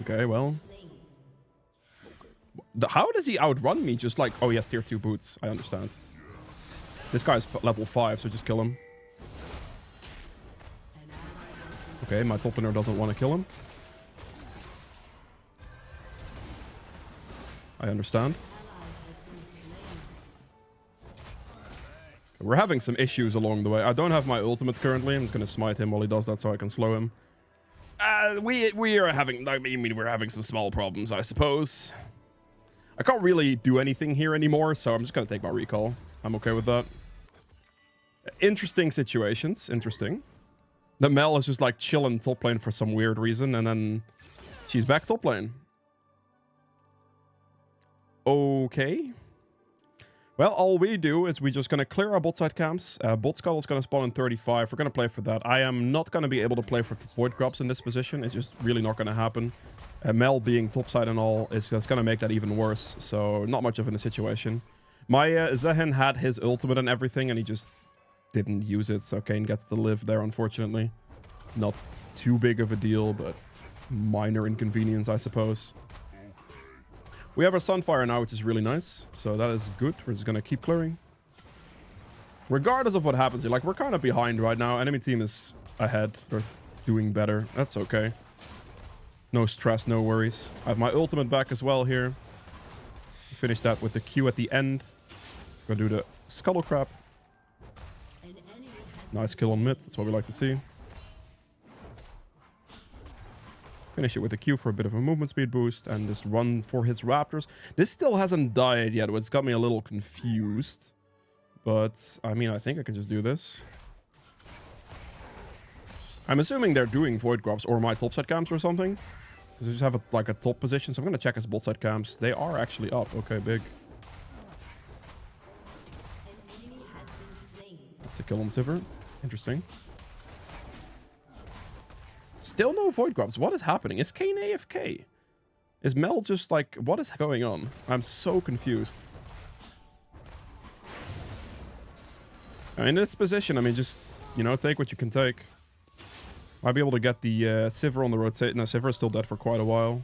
Okay, well. How does he outrun me? Just like, oh, he has tier 2 boots. I understand. This guy's level 5, so just kill him. Okay, my top laner doesn't want to kill him. I understand. We're having some issues along the way. I don't have my ultimate currently. I'm just going to smite him while he does that so I can slow him. We are having, I mean, we're having some small problems, I suppose. I can't really do anything here anymore, so I'm just going to take my recall. I'm okay with that. Interesting situations. Interesting. The Mel is just like chilling top lane for some weird reason, and then she's back top lane. Okay. Well, all we do is we're just going to clear our bot side camps. Bot scuttle is going to spawn in 35. We're going to play for that. I am not going to be able to play for void grubs in this position. It's just really not going to happen. Mel being topside and all is going to make that even worse. So not much of in a situation. My Zehen had his ultimate and everything, and he just didn't use it. So Kayn gets to live there, unfortunately. Not too big of a deal, but minor inconvenience, I suppose. We have our Sunfire now, which is really nice. So that is good. We're just going to keep clearing. Regardless of what happens here, like, we're kind of behind right now. Enemy team is ahead. They're doing better. That's okay. No stress, no worries. I have my ultimate back as well here. Finish that with the Q at the end. Gonna do the Scuttle Crab. Nice kill on mid. That's what we like to see. Finish it with the Q for a bit of a movement speed boost and just run for his raptors. This still hasn't died yet, which got me a little confused. But, I mean, I think I can just do this. I'm assuming they're doing void grubs or my topside camps or something. Because they just have like a top position. So I'm going to check his bot side camps. They are actually up. Okay, big. That's a kill on Sivir. Interesting. Still no void grubs. What is happening? Is Kayn AFK? Is Mel just like... What is going on? I'm so confused. In this position, I mean, just, you know, take what you can take. Might be able to get the Sivir on the rotate. No, Sivir is still dead for quite a while.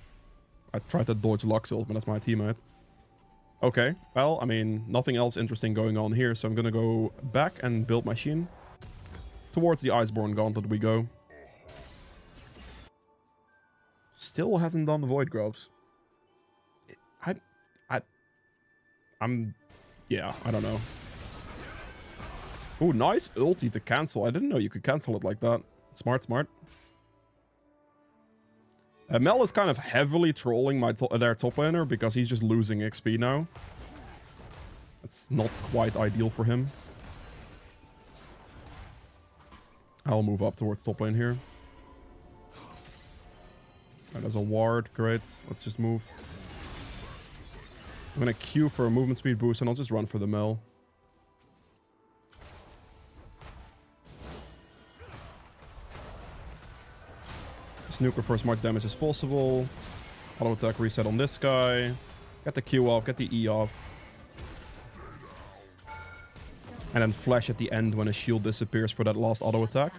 I tried to dodge Lux ult, but that's my teammate. Okay, well, I mean, nothing else interesting going on here, so I'm gonna go back and build my Sheen. Towards the Iceborne Gauntlet we go. Still hasn't done the Void Grubs. Yeah, I don't know. Oh, nice ulti to cancel. I didn't know you could cancel it like that. Smart, smart. Mel is kind of heavily trolling their top laner because he's just losing XP now. That's not quite ideal for him. I'll move up towards top lane here. And there's a ward. Great. Let's just move. I'm going to queue for a movement speed boost and I'll just run for the Mel. Nuke her for as much damage as possible. Auto attack reset on this guy. Get the Q off, get the E off. And then flash at the end when his shield disappears for that last auto attack.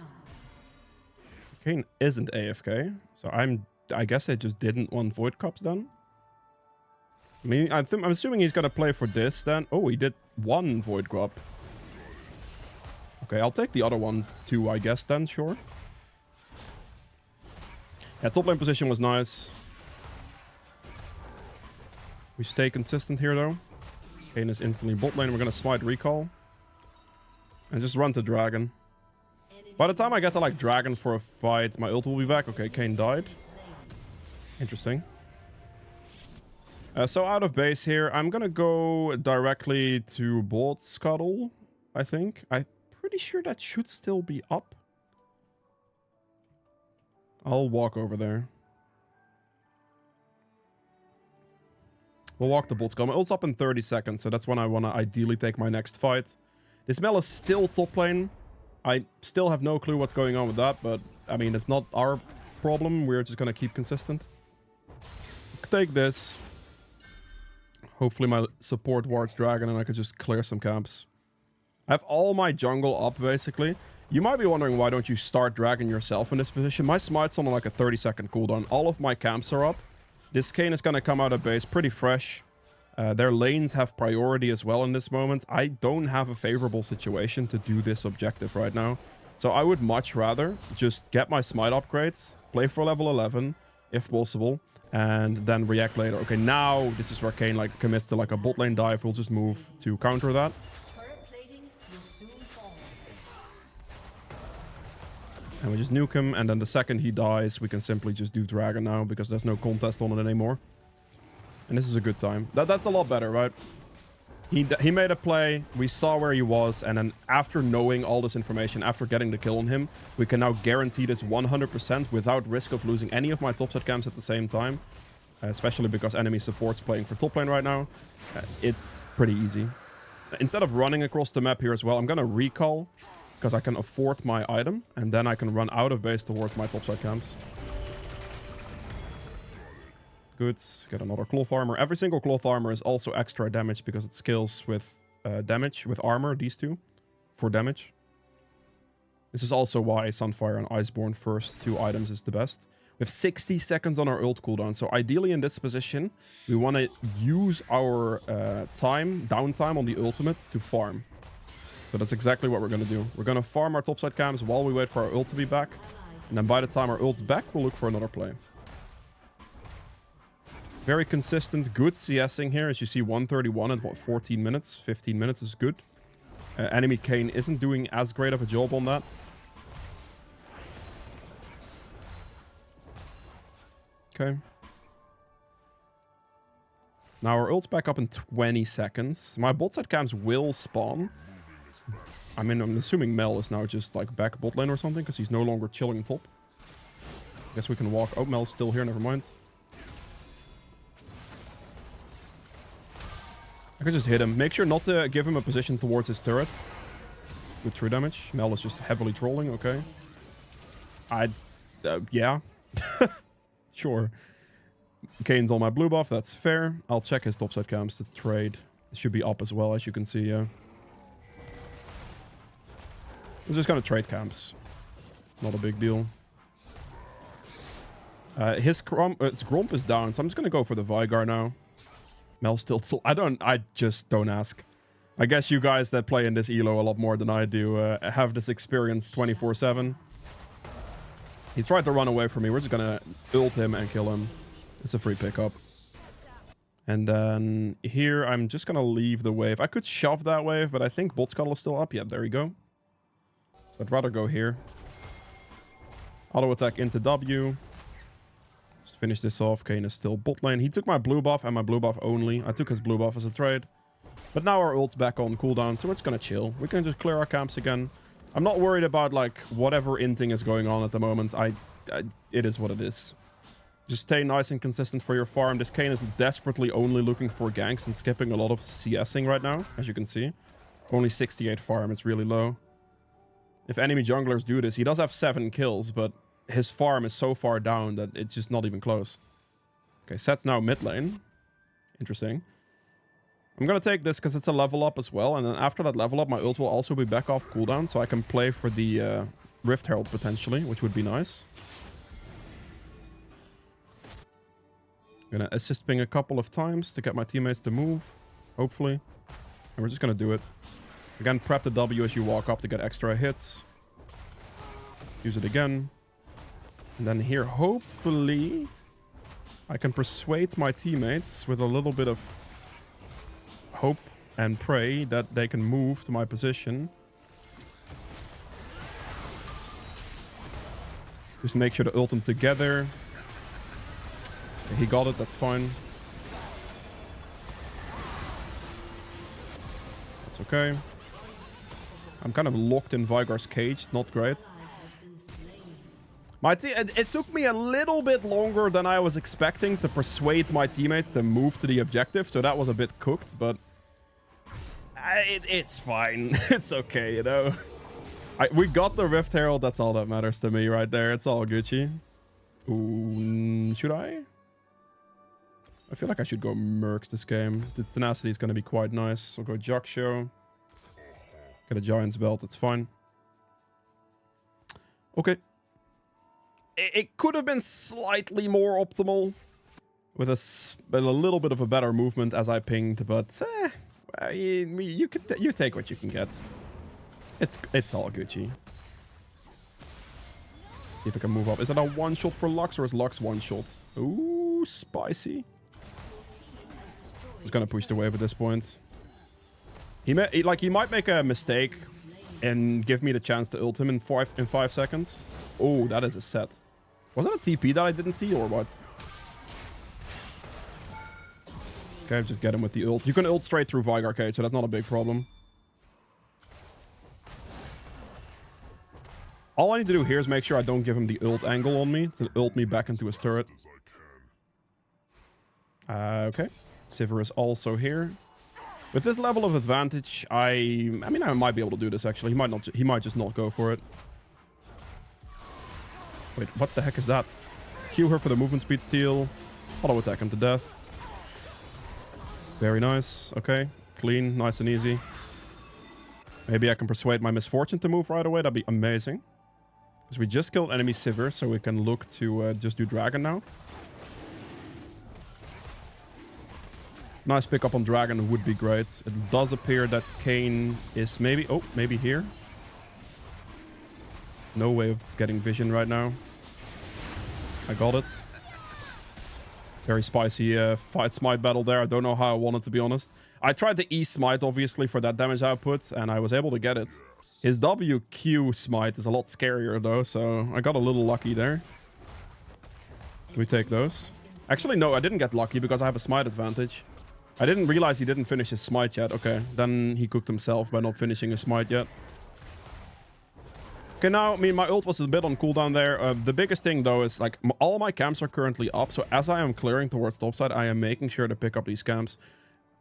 Kayn isn't AFK, so I guess I just didn't want Void Cups then. I mean, I'm assuming he's gonna play for this then. Oh, he did one Void Cup. Okay, I'll take the other one too, I guess then, sure. Yeah, top lane position was nice. We stay consistent here though. Kayn is instantly bot lane. We're gonna smite recall. And just run to dragon. By the time I get to like dragon for a fight, my ult will be back. Okay, Kayn died. Interesting. So out of base here, I'm gonna go directly to bot scuttle, I think. I'm pretty sure that should still be up. I'll walk over there. We'll walk the bot scuttle. My ult's up in 30 seconds, so that's when I want to ideally take my next fight. This Mel is still top lane. I still have no clue what's going on with that, but I mean, it's not our problem. We're just gonna keep consistent. Take this. Hopefully my support wards dragon and I could just clear some camps. I have all my jungle up, basically. You might be wondering, why don't you start dragon yourself in this position? My smite's on like a 30-second cooldown. All of my camps are up. This Kayn is gonna come out of base pretty fresh. Their lanes have priority as well in this moment. I don't have a favorable situation to do this objective right now. So I would much rather just get my smite upgrades, play for level 11, if possible, and then react later. Okay, now this is where Kayn like commits to like a bot lane dive. We'll just move to counter that. And we just nuke him, and then the second he dies, we can simply just do dragon now, because there's no contest on it anymore. And this is a good time. That's a lot better, right? He made a play, we saw where he was, and then after knowing all this information, after getting the kill on him, we can now guarantee this 100% without risk of losing any of my topside camps at the same time. Especially because enemy support's playing for top lane right now. It's pretty easy. Instead of running across the map here as well, I'm gonna recall, because I can afford my item, and then I can run out of base towards my topside camps. Good. Get another cloth armor. Every single cloth armor is also extra damage because it scales with damage, with armor, these two, for damage. This is also why Sunfire and Iceborne first two items is the best. We have 60 seconds on our ult cooldown, so ideally in this position, we want to use our downtime on the ultimate to farm. So that's exactly what we're going to do. We're going to farm our topside camps while we wait for our ult to be back. And then by the time our ult's back, we'll look for another play. Very consistent, good CSing here. As you see, 131 in what, 14 minutes? 15 minutes is good. Enemy Kayn isn't doing as great of a job on that. Okay. Now our ult's back up in 20 seconds. My bot side camps will spawn. I mean, I'm assuming Mel is now just like back bot lane or something, because he's no longer chilling top. Guess we can walk. Oh, Mel's still here, never mind. I can just hit him. Make sure not to give him a position towards his turret. Good true damage. Mel is just heavily trolling, okay. Yeah. Sure. Kayn's on my blue buff, that's fair. I'll check his topside camps to trade. It should be up as well, as you can see, yeah. I'm just gonna trade camps. Not a big deal. His Gromp is down, so I'm just gonna go for the Vigar now. Mel still... I just don't ask. I guess you guys that play in this ELO a lot more than I do have this experience 24/7. He's tried to run away from me. We're just gonna ult him and kill him. It's a free pickup. And then here, I'm just gonna leave the wave. I could shove that wave, but I think bot scuttle is still up. Yeah, there we go. So I'd rather go here. Auto attack into W. Just finish this off. Kayn is still bot lane. He took my blue buff and my blue buff only. I took his blue buff as a trade. But now our ult's back on cooldown, so we're just gonna chill. We can just clear our camps again. I'm not worried about, like, whatever inting is going on at the moment. It is what it is. Just stay nice and consistent for your farm. This Kayn is desperately only looking for ganks and skipping a lot of CSing right now, as you can see. Only 68 farm, it's really low. If enemy junglers do this, he does have 7 kills, but his farm is so far down that it's just not even close. Okay, Set's now mid lane. Interesting. I'm gonna take this because it's a level up as well, and then after that level up, my ult will also be back off cooldown, so I can play for the Rift Herald potentially, which would be nice. I'm gonna assist ping a couple of times to get my teammates to move, hopefully. And we're just gonna do it. Again, prep the W as you walk up to get extra hits. Use it again. And then here, hopefully, I can persuade my teammates with a little bit of hope and pray that they can move to my position. Just make sure to ult them together. Okay, he got it, that's fine. That's okay. I'm kind of locked in Vigar's cage, not great. It took me a little bit longer than I was expecting to persuade my teammates to move to the objective, so that was a bit cooked, but it's fine. It's okay, you know. We got the Rift Herald, that's all that matters to me right there. It's all Gucci. Ooh, should I? I feel like I should go Mercs this game. The tenacity is going to be quite nice. I'll go Jaksho. Get a Giant's Belt, it's fine. Okay. It could have been slightly more optimal with a little bit of a better movement as I pinged, but you take what you can get. It's all Gucci. See if I can move up. Is that a one shot for Lux or is Lux one shot? Ooh, spicy. Just gonna push the wave at this point. He might make a mistake and give me the chance to ult him in 5 seconds. Oh, that is a set. Was that a TP that I didn't see or what? Okay, just get him with the ult. You can ult straight through Vigar cage, so that's not a big problem. All I need to do here is make sure I don't give him the ult angle on me to ult me back into his turret. Okay. Sivir is also here. With this level of advantage, I mean, I might be able to do this actually. He might just not go for it. Wait, what the heck is that? Q her for the movement speed steal. Auto attack him to death. Very nice. Okay. Clean. Nice and easy. Maybe I can persuade my Misfortune to move right away. That'd be amazing. Because we just killed enemy Sivir, so we can look to just do Dragon now. Nice pickup on Dragon would be great. It does appear that Kayn is maybe... Oh, maybe here. No way of getting vision right now. I got it. Very spicy fight smite battle there. I don't know how I won it, to be honest. I tried the E smite, obviously, for that damage output, and I was able to get it. His WQ smite is a lot scarier, though, so I got a little lucky there. We take those. Actually, no, I didn't get lucky because I have a smite advantage. I didn't realize he didn't finish his smite yet. Okay, then he cooked himself by not finishing his smite yet. Okay, now, I mean, my ult was a bit on cooldown there. The biggest thing, though, is, like, all my camps are currently up. So as I am clearing towards topside, I am making sure to pick up these camps.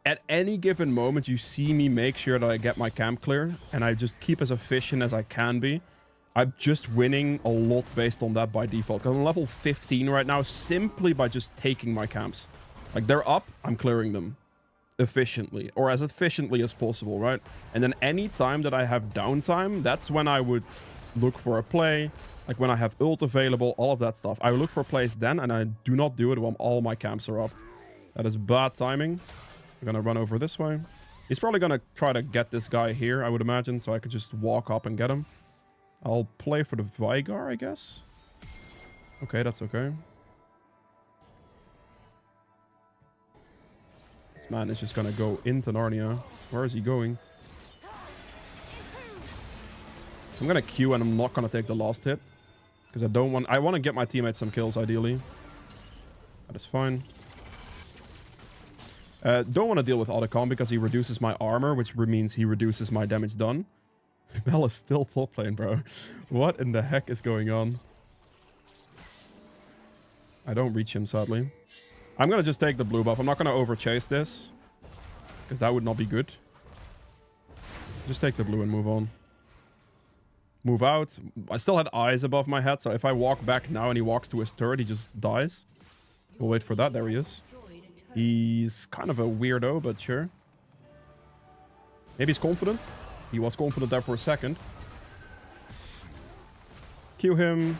At any given moment, you see me make sure that I get my camp clear. And I just keep as efficient as I can be. I'm just winning a lot based on that by default. Because I'm level 15 right now simply by just taking my camps. Like, they're up, I'm clearing them. Efficiently, or as efficiently as possible, right? And then any time that I have downtime, that's when I would look for a play. Like when I have ult available, all of that stuff. I look for plays then, and I do not do it when all my camps are up. That is bad timing. I'm gonna run over this way. He's probably gonna try to get this guy here, I would imagine, so I could just walk up and get him. I'll play for the Vigar, I guess. Okay, that's okay. This man is just gonna go into Narnia. Where is he going? I'm gonna Q and I'm not gonna take the last hit. Because I want to get my teammates some kills, ideally. That is fine. Don't want to deal with Otacon because he reduces my armor, which means he reduces my damage done. Bell is still top lane, bro. What in the heck is going on? I don't reach him, sadly. I'm going to just take the blue buff. I'm not going to over-chase this. Because that would not be good. Just take the blue and move on. Move out. I still had eyes above my head, so if I walk back now and he walks to his turret, he just dies. We'll wait for that. There he is. He's kind of a weirdo, but sure. Maybe he's confident. He was confident there for a second. Q him.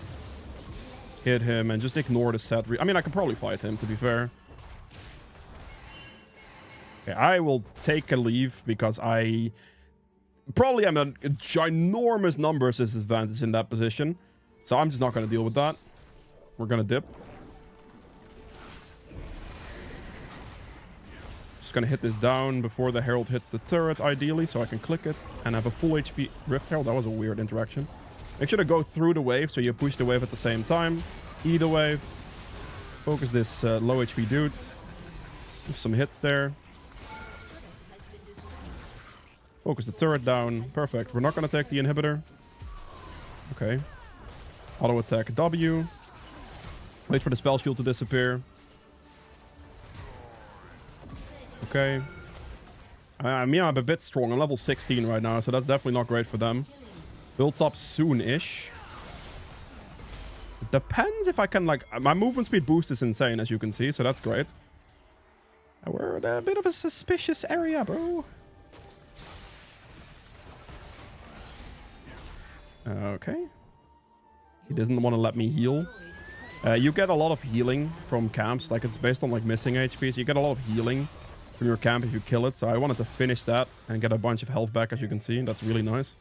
Hit him and just ignore the set. I mean, I could probably fight him, to be fair. Okay, I will take a leave because I probably am a ginormous numbers disadvantage in that position. So I'm just not going to deal with that. We're going to dip. Just going to hit this down before the Herald hits the turret, ideally, so I can click it and have a full HP Rift Herald. That was a weird interaction. Make sure to go through the wave, so you push the wave at the same time. E the wave. Focus this low HP dude. Do some hits there. Focus the turret down. Perfect. We're not going to take the inhibitor. Okay. Auto attack W. Wait for the spell shield to disappear. Okay. I mean, I'm a bit strong. I'm level 16 right now, so that's definitely not great for them. Builds up soon-ish. It depends if I can, like... My movement speed boost is insane, as you can see, so that's great. We're in a bit of a suspicious area, bro. Okay. He doesn't want to let me heal. You get a lot of healing from camps. Like, it's based on, like, missing HP, so you get a lot of healing from your camp if you kill it. So I wanted to finish that and get a bunch of health back, as you can see. That's really nice.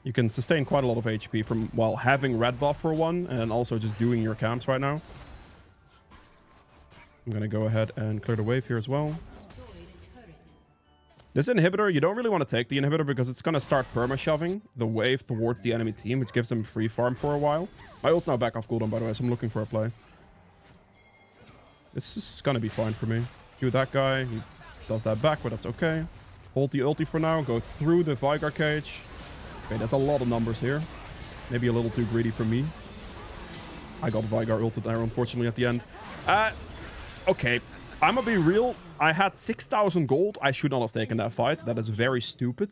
You can sustain quite a lot of HP from, while having red buff for one, and also just doing your camps right now. I'm going to go ahead and clear the wave here as well. This inhibitor, you don't really want to take the inhibitor because it's going to start perma-shoving the wave towards the enemy team, which gives them free farm for a while. My ult's now back off cooldown, by the way, so I'm looking for a play. This is going to be fine for me. Q that guy. He does that back, but that's okay. Hold the ulti for now. Go through the Vigar cage. Okay, that's a lot of numbers here. Maybe a little too greedy for me. I got Vigar ulted there, unfortunately, at the end. Okay, I'm gonna be real. I had 6,000 gold. I should not have taken that fight. That is very stupid.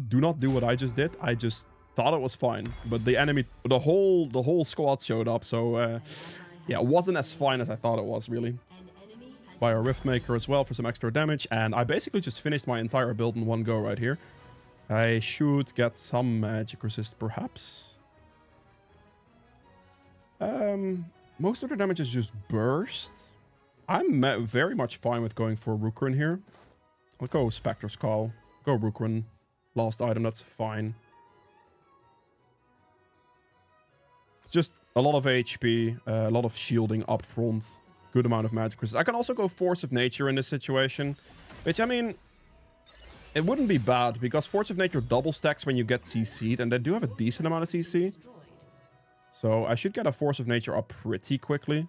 Do not do what I just did. I just thought it was fine. But the enemy, the whole squad showed up. So, yeah, it wasn't as fine as I thought it was, really. Buy a Riftmaker as well for some extra damage. And I basically just finished my entire build in one go right here. I should get some magic resist, perhaps. Most of the damage is just burst. I'm very much fine with going for Rukrin here. I'll go Spectre's Call. Go Rukrin. Last item, that's fine. Just a lot of HP, a lot of shielding up front. Good amount of magic resist. I can also go Force of Nature in this situation. Which, I mean... It wouldn't be bad, because Force of Nature double stacks when you get CC'd, and they do have a decent amount of CC. So I should get a Force of Nature up pretty quickly.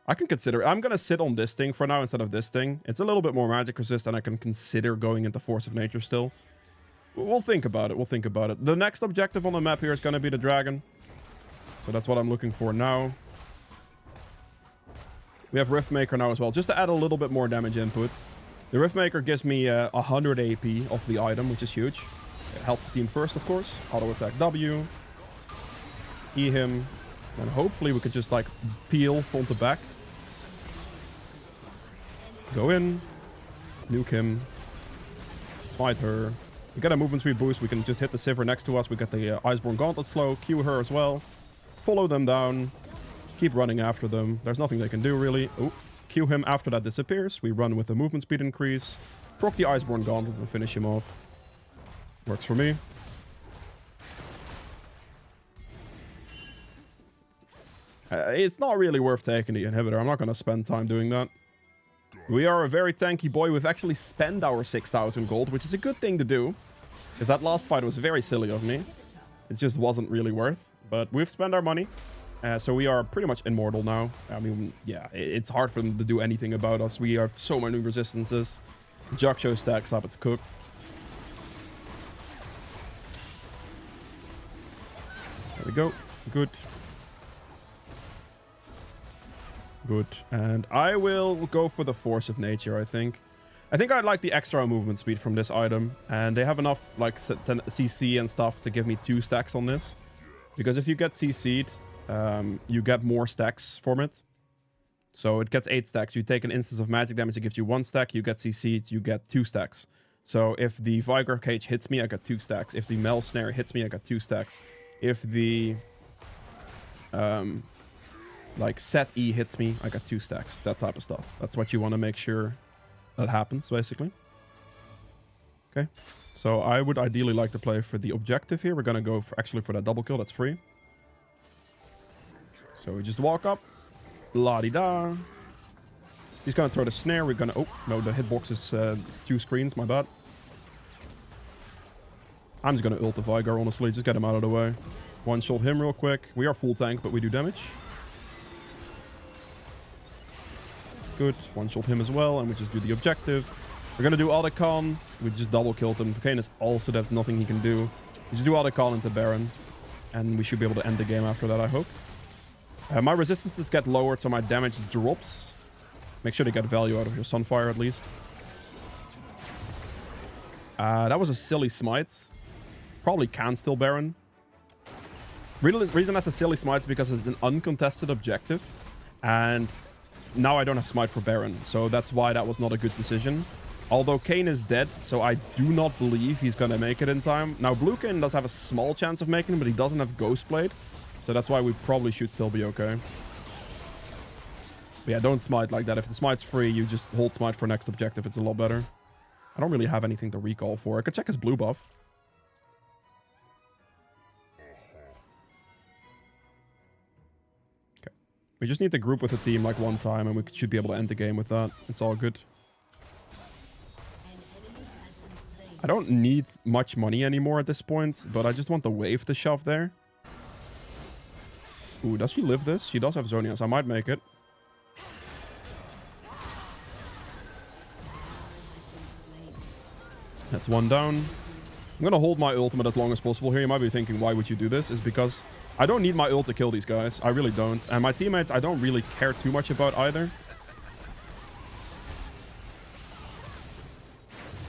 I can consider... I'm going to sit on this thing for now instead of this thing. It's a little bit more magic resist, and I can consider going into Force of Nature still. We'll think about it. We'll think about it. The next objective on the map here is going to be the dragon. So that's what I'm looking for now. We have Riftmaker now as well, just to add a little bit more damage input. The Riftmaker gives me 100 AP of the item, which is huge. Help the team first, of course. Auto attack W. E him. And hopefully we could just, like, peel front to back. Go in. Nuke him. Fight her. We get a movement speed boost. We can just hit the Sivir next to us. We get the Iceborne Gauntlet slow. Q her as well. Follow them down. Keep running after them. There's nothing they can do, really. Oh. Q him after that disappears. We run with the movement speed increase. Proc the Iceborne Gauntlet and finish him off. Works for me. It's not really worth taking the inhibitor. I'm not going to spend time doing that. We are a very tanky boy. We've actually spent our 6,000 gold, which is a good thing to do. Because that last fight was very silly of me. It just wasn't really worth. But we've spent our money. So we are pretty much immortal now. I mean, yeah, it's hard for them to do anything about us. We have so many resistances. Jaksho stacks up, it's cooked. There we go. Good. Good. And I will go for the Force of Nature, I think. I think I'd like the extra movement speed from this item. And they have enough, like, CC and stuff to give me 2 stacks on this. Because if you get CC'd, you get more stacks from it. So it gets 8 stacks. You take an instance of magic damage, it gives you 1 stack. You get CC'd, you get 2 stacks. So if the Vigar Cage hits me, I get 2 stacks. If the Mel Snare hits me, I get 2 stacks. If the Like set E hits me, I got 2 stacks, that type of stuff. That's what you want to make sure that happens, basically. Okay, so I would ideally like to play for the objective here. We're gonna go for actually for that double kill, that's free. So we just walk up, la-di-da. He's gonna throw the snare, we're gonna, oh, no, the hitbox is 2 screens, my bad. I'm just gonna ult the Vigar, honestly, just get him out of the way. One-shot him real quick. We are full tank, but we do damage. Good. One-shot him as well, and we just do the objective. We're gonna do Otacon. We just double killed him. Canis also, that's nothing he can do. We just do Otacon into Baron, and we should be able to end the game after that, I hope. My resistances get lowered, so my damage drops. Make sure to get value out of your Sunfire, at least. That was a silly smite. Probably can still Baron. Reason that's a silly smite is because it's an uncontested objective. And now I don't have smite for Baron. So that's why that was not a good decision. Although Kayn is dead, so I do not believe he's going to make it in time. Now, Blue Kayn does have a small chance of making it, but he doesn't have Ghostblade. So that's why we probably should still be okay. But yeah, don't smite like that. If the smite's free, you just hold smite for next objective. It's a lot better. I don't really have anything to recall for. I could check his blue buff. Okay. We just need to group with the team like one time, and we should be able to end the game with that. It's all good. I don't need much money anymore at this point, but I just want the wave to shove there. Ooh, does she live this? She does have Zhonya, so I might make it. That's one down. I'm gonna hold my ultimate as long as possible here. You might be thinking, why would you do this? Is because I don't need my ult to kill these guys. I really don't. And my teammates, I don't really care too much about either.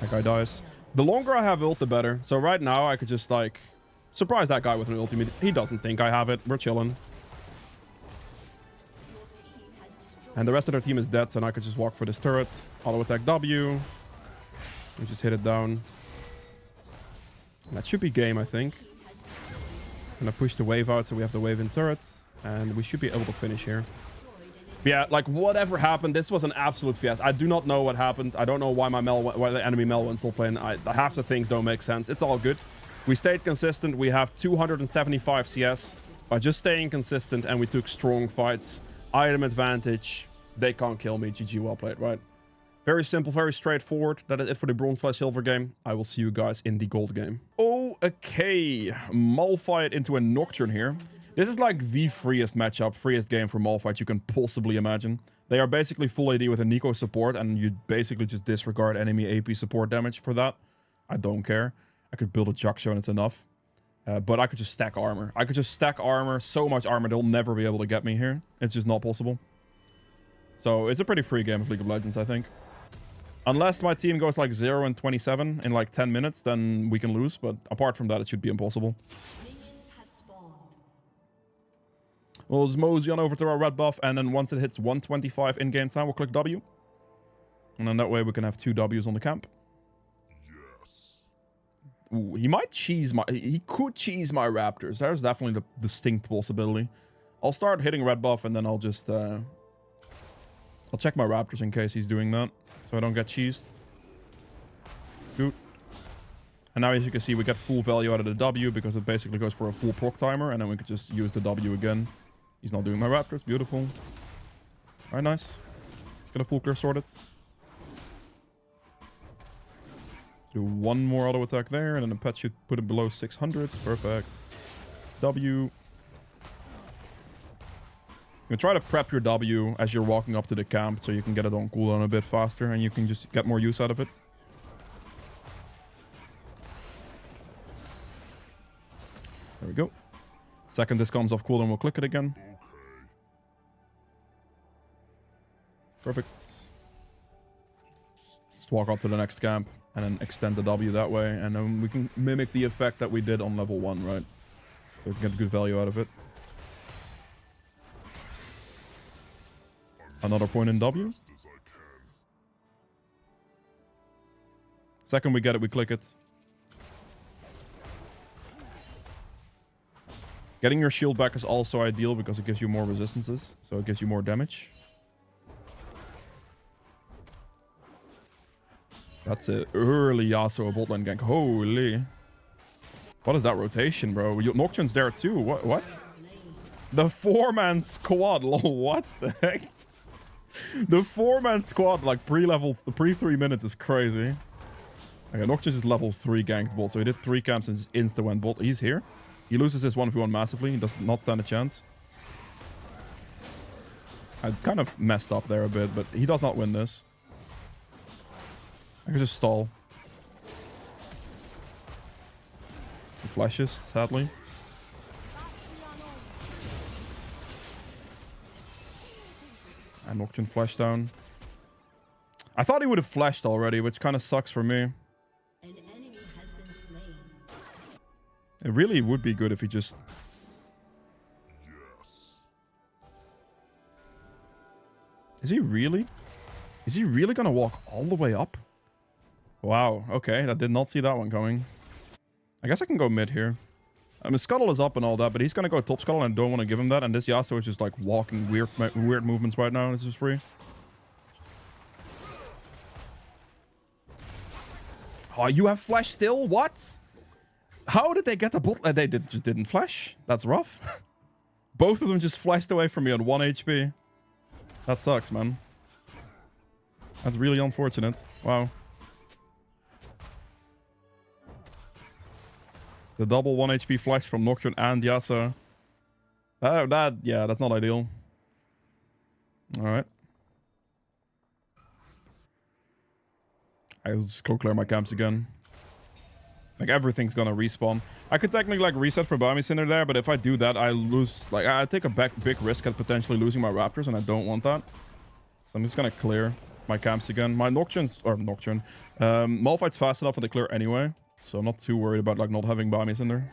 That guy dies. The longer I have ult, the better. So right now, I could just, like, surprise that guy with an ultimate. He doesn't think I have it. We're chilling. And the rest of their team is dead, so now I could just walk for this turret. Auto attack W. And just hit it down. And that should be game, I think. Gonna push the wave out so we have the wave in turret. And we should be able to finish here. But yeah, like whatever happened, this was an absolute fiasco. I do not know what happened. I don't know why why the enemy Mel went full plane. Half the things don't make sense. It's all good. We stayed consistent. We have 275 CS by just staying consistent, and we took strong fights. Item advantage. They can't kill me. GG, well played, right? Very simple, very straightforward. That is it for the bronze/silver game. I will see you guys in the gold game. Okay, Malphite into a Nocturne here. This is like the freest matchup, freest game for Malphite you can possibly imagine. They are basically full AD with a Nico support, and you basically just disregard enemy AP support damage for that. I don't care. I could build a Jaxo and it's enough. But I could just stack armor. I could just stack armor, so much armor, they'll never be able to get me here. It's just not possible. So it's a pretty free game of League of Legends, I think. Unless my team goes like 0-27 in like 10 minutes, then we can lose. But apart from that, it should be impossible. We'll just mosey on over to our red buff, and then once it hits 125 in-game time, we'll click W. And then that way we can have 2 Ws on the camp. Yes. Ooh, he might cheese my... He could cheese my Raptors. There's definitely the distinct possibility. I'll start hitting red buff, and then I'll just... I'll check my Raptors in case he's doing that, so I don't get cheesed. Good. And now, as you can see, we get full value out of the W because it basically goes for a full proc timer, and then we could just use the W again. He's not doing my Raptors. Beautiful. All right, nice. Let's get a full clear sorted. Do one more auto attack there, and then the pet should put it below 600. Perfect. W. You try to prep your W as you're walking up to the camp so you can get it on cooldown a bit faster, and you can just get more use out of it. There we go. Second this comes off cooldown, we'll click it again. Perfect. Just walk up to the next camp and then extend the W that way, and then we can mimic the effect that we did on level 1, right? So we can get good value out of it. Another point in W. Second we get it, we click it. Getting your shield back is also ideal because it gives you more resistances. So it gives you more damage. That's it. Early Yasuo bot lane gank. Holy. What is that rotation, bro? Nocturne's there too. What? The 4-man squad. Lol, what the heck? The 4-man squad, like pre 3 minutes is crazy. Okay, Nocturne is level 3 ganked bot. So he did 3 camps and just insta went bot. He's here. He loses his 1v1 massively. He does not stand a chance. I kind of messed up there a bit, but he does not win this. I can just stall. He flashes, sadly. And Nocturne flash down. I thought he would have flashed already, which kind of sucks for me. It really would be good if he just... Is he really? Is he really gonna walk all the way up? Wow, okay, I did not see that one coming. I guess I can go mid here. I mean, Scuttle is up and all that, but he's gonna go top Scuttle and I don't want to give him that. And this Yasuo is just like walking weird movements right now. This is free. Oh, you have flash still? What? How did they get the bot? Just didn't flash. That's rough. Both of them just flashed away from me on 1 HP. That sucks, man. That's really unfortunate. Wow. The double 1 HP flash from Nocturne and Yasuo. Yeah, that's not ideal. Alright. I'll just go clear my camps again. Like, everything's gonna respawn. I could technically, like, reset for Bami Cinder there, but if I do that, I lose... Like, I take a big risk at potentially losing my Raptors, and I don't want that. So I'm just gonna clear my camps again. My Nocturne's... Or, Nocturne. Malphite's fast enough for the clear anyway. So I'm not too worried about, like, not having Bami Cinder.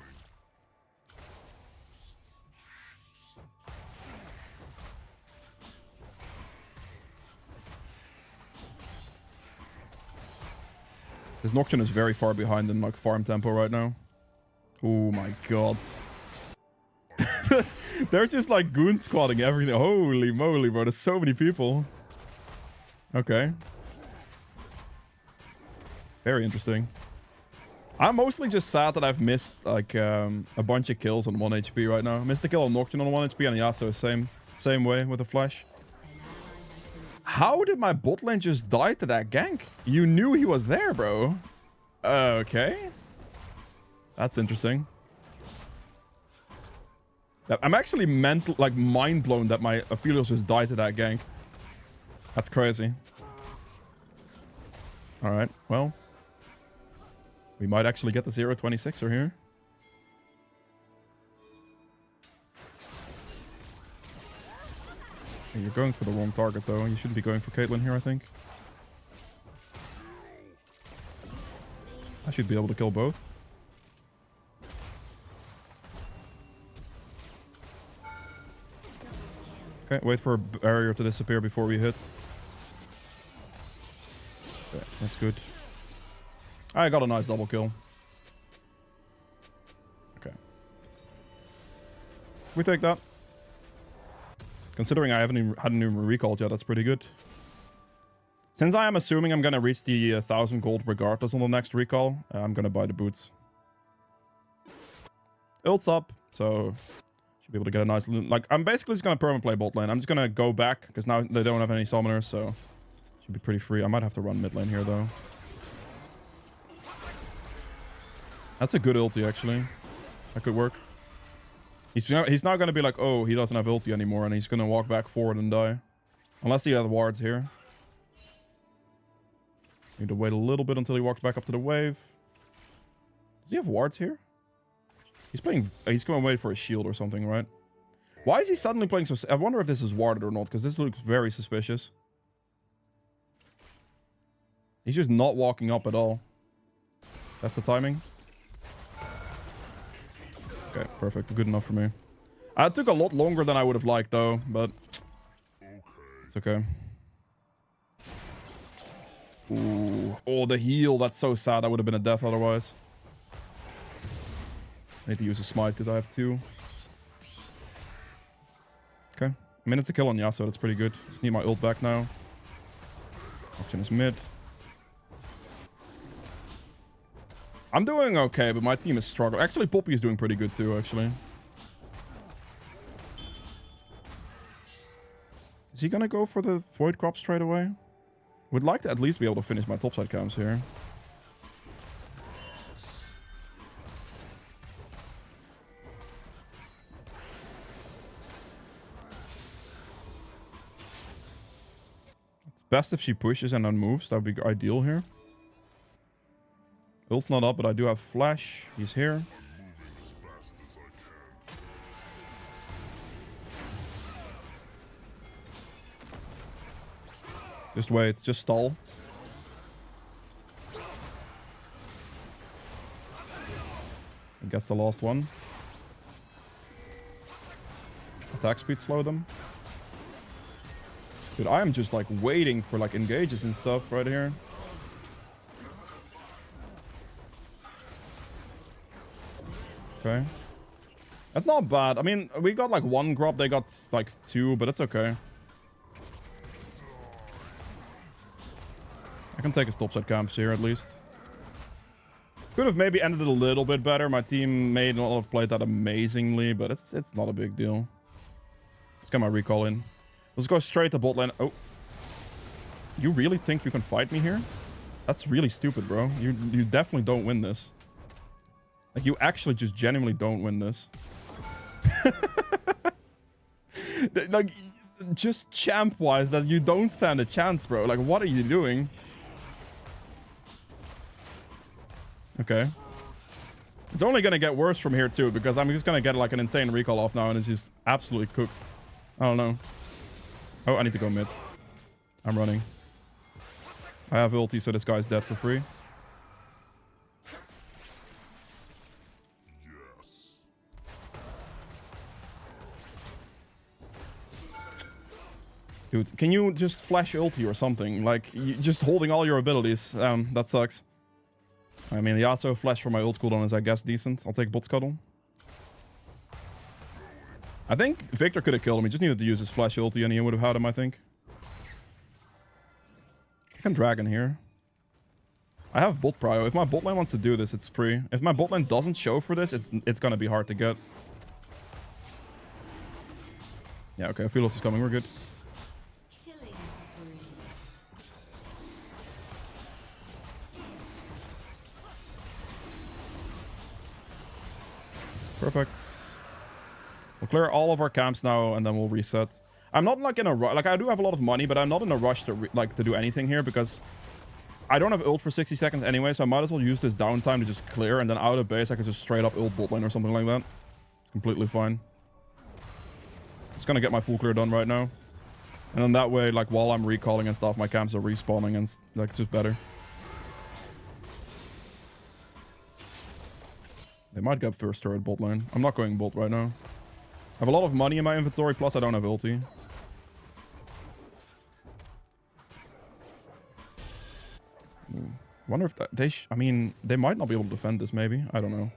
This Nocturne is very far behind in, like, farm tempo right now. Oh my god. They're just, like, goon squatting everything. Holy moly, bro. There's so many people. Okay. Very interesting. I'm mostly just sad that I've missed, like, a bunch of kills on 1 HP right now. Missed a kill on Nocturne on 1 HP and Yasuo same way with a flash. How did my bot lane just die to that gank? You knew he was there, bro. Okay. That's interesting. I'm actually mind blown that my Aphelios just died to that gank. That's crazy. Alright, well. We might actually get the 0-26er here. You're going for the wrong target, though. You shouldn't be going for Caitlyn here, I think. I should be able to kill both. Okay, wait for a barrier to disappear before we hit. Okay, that's good. I got a nice double kill. Okay. We take that. Considering I hadn't even recalled yet, that's pretty good. Since I am assuming I'm gonna reach the 1,000 gold regardless on the next recall, I'm gonna buy the boots. Ult's up, so should be able to get a nice loot. Like, I'm basically just gonna perma-play bot lane. I'm just gonna go back, because now they don't have any summoners, so should be pretty free. I might have to run mid lane here, though. That's a good ulti, actually. That could work. He's not going to be like, oh, he doesn't have ulti anymore, and he's going to walk back forward and die. Unless he has wards here. Need to wait a little bit until he walks back up to the wave. Does he have wards here? He's going to wait for a shield or something, right? Why is he suddenly playing so... I wonder if this is warded or not, because this looks very suspicious. He's just not walking up at all. That's the timing. Okay, perfect. Good enough for me. It took a lot longer than I would have liked, though, but it's okay. Ooh. Oh, the heal. That's so sad. That would have been a death otherwise. I need to use a smite because I have 2. I mean, it's a kill on Yasuo. That's pretty good. Just need my ult back now. Option is mid. I'm doing okay, but my team is struggling. Actually, Poppy is doing pretty good too, actually. Is he gonna go for the Void Crop straight away? Would like to at least be able to finish my topside camps here. It's best if she pushes and then moves. That would be ideal here. Ult's not up, but I do have flash. He's here. Just wait. Just stall. He gets the last one. Attack speed slow them. Dude, I am just like waiting for like engages and stuff right here. Okay. That's not bad. I mean, we got like 1 grub. They got like 2, but it's okay. I can take his topside camps here at least. Could have maybe ended it a little bit better. My team may not have played that amazingly, but it's not a big deal. Let's get my recall in. Let's go straight to bot lane. Oh. You really think you can fight me here? That's really stupid, bro. You definitely don't win this. Like, you actually just genuinely don't win this. Like, just champ-wise, that you don't stand a chance, bro. Like, what are you doing? Okay. It's only gonna get worse from here, too, because I'm just gonna get, like, an insane recall off now, and it's just absolutely cooked. I don't know. Oh, I need to go mid. I'm running. I have ulti, so this guy's dead for free. Dude, can you just flash ulti or something? Like, just holding all your abilities. That sucks. I mean, Yasuo flash for my ult cooldown is, I guess, decent. I'll take bot scuttle. I think Victor could have killed him. He just needed to use his flash ulti and he would have had him, I think. I can dragon here. I have bot prio. If my bot lane wants to do this, it's free. If my bot lane doesn't show for this, it's gonna be hard to get. Yeah, okay. Philos is coming. We're good. Perfect. We'll clear all of our camps now, and then we'll reset. I'm not like in a rush. Like, I do have a lot of money, but I'm not in a rush to to do anything here because I don't have ult for 60 seconds anyway, so I might as well use this downtime to just clear, and then out of base I can just straight up ult bot lane or something like that. It's completely fine. Just gonna get my full clear done right now, and then that way, like, while I'm recalling and stuff, my camps are respawning, and like, it's just better. They might get first turret bot lane. I'm not going bot right now. I have a lot of money in my inventory, plus I don't have ulti. Wonder if they I mean, they might not be able to defend this, maybe. I don't know.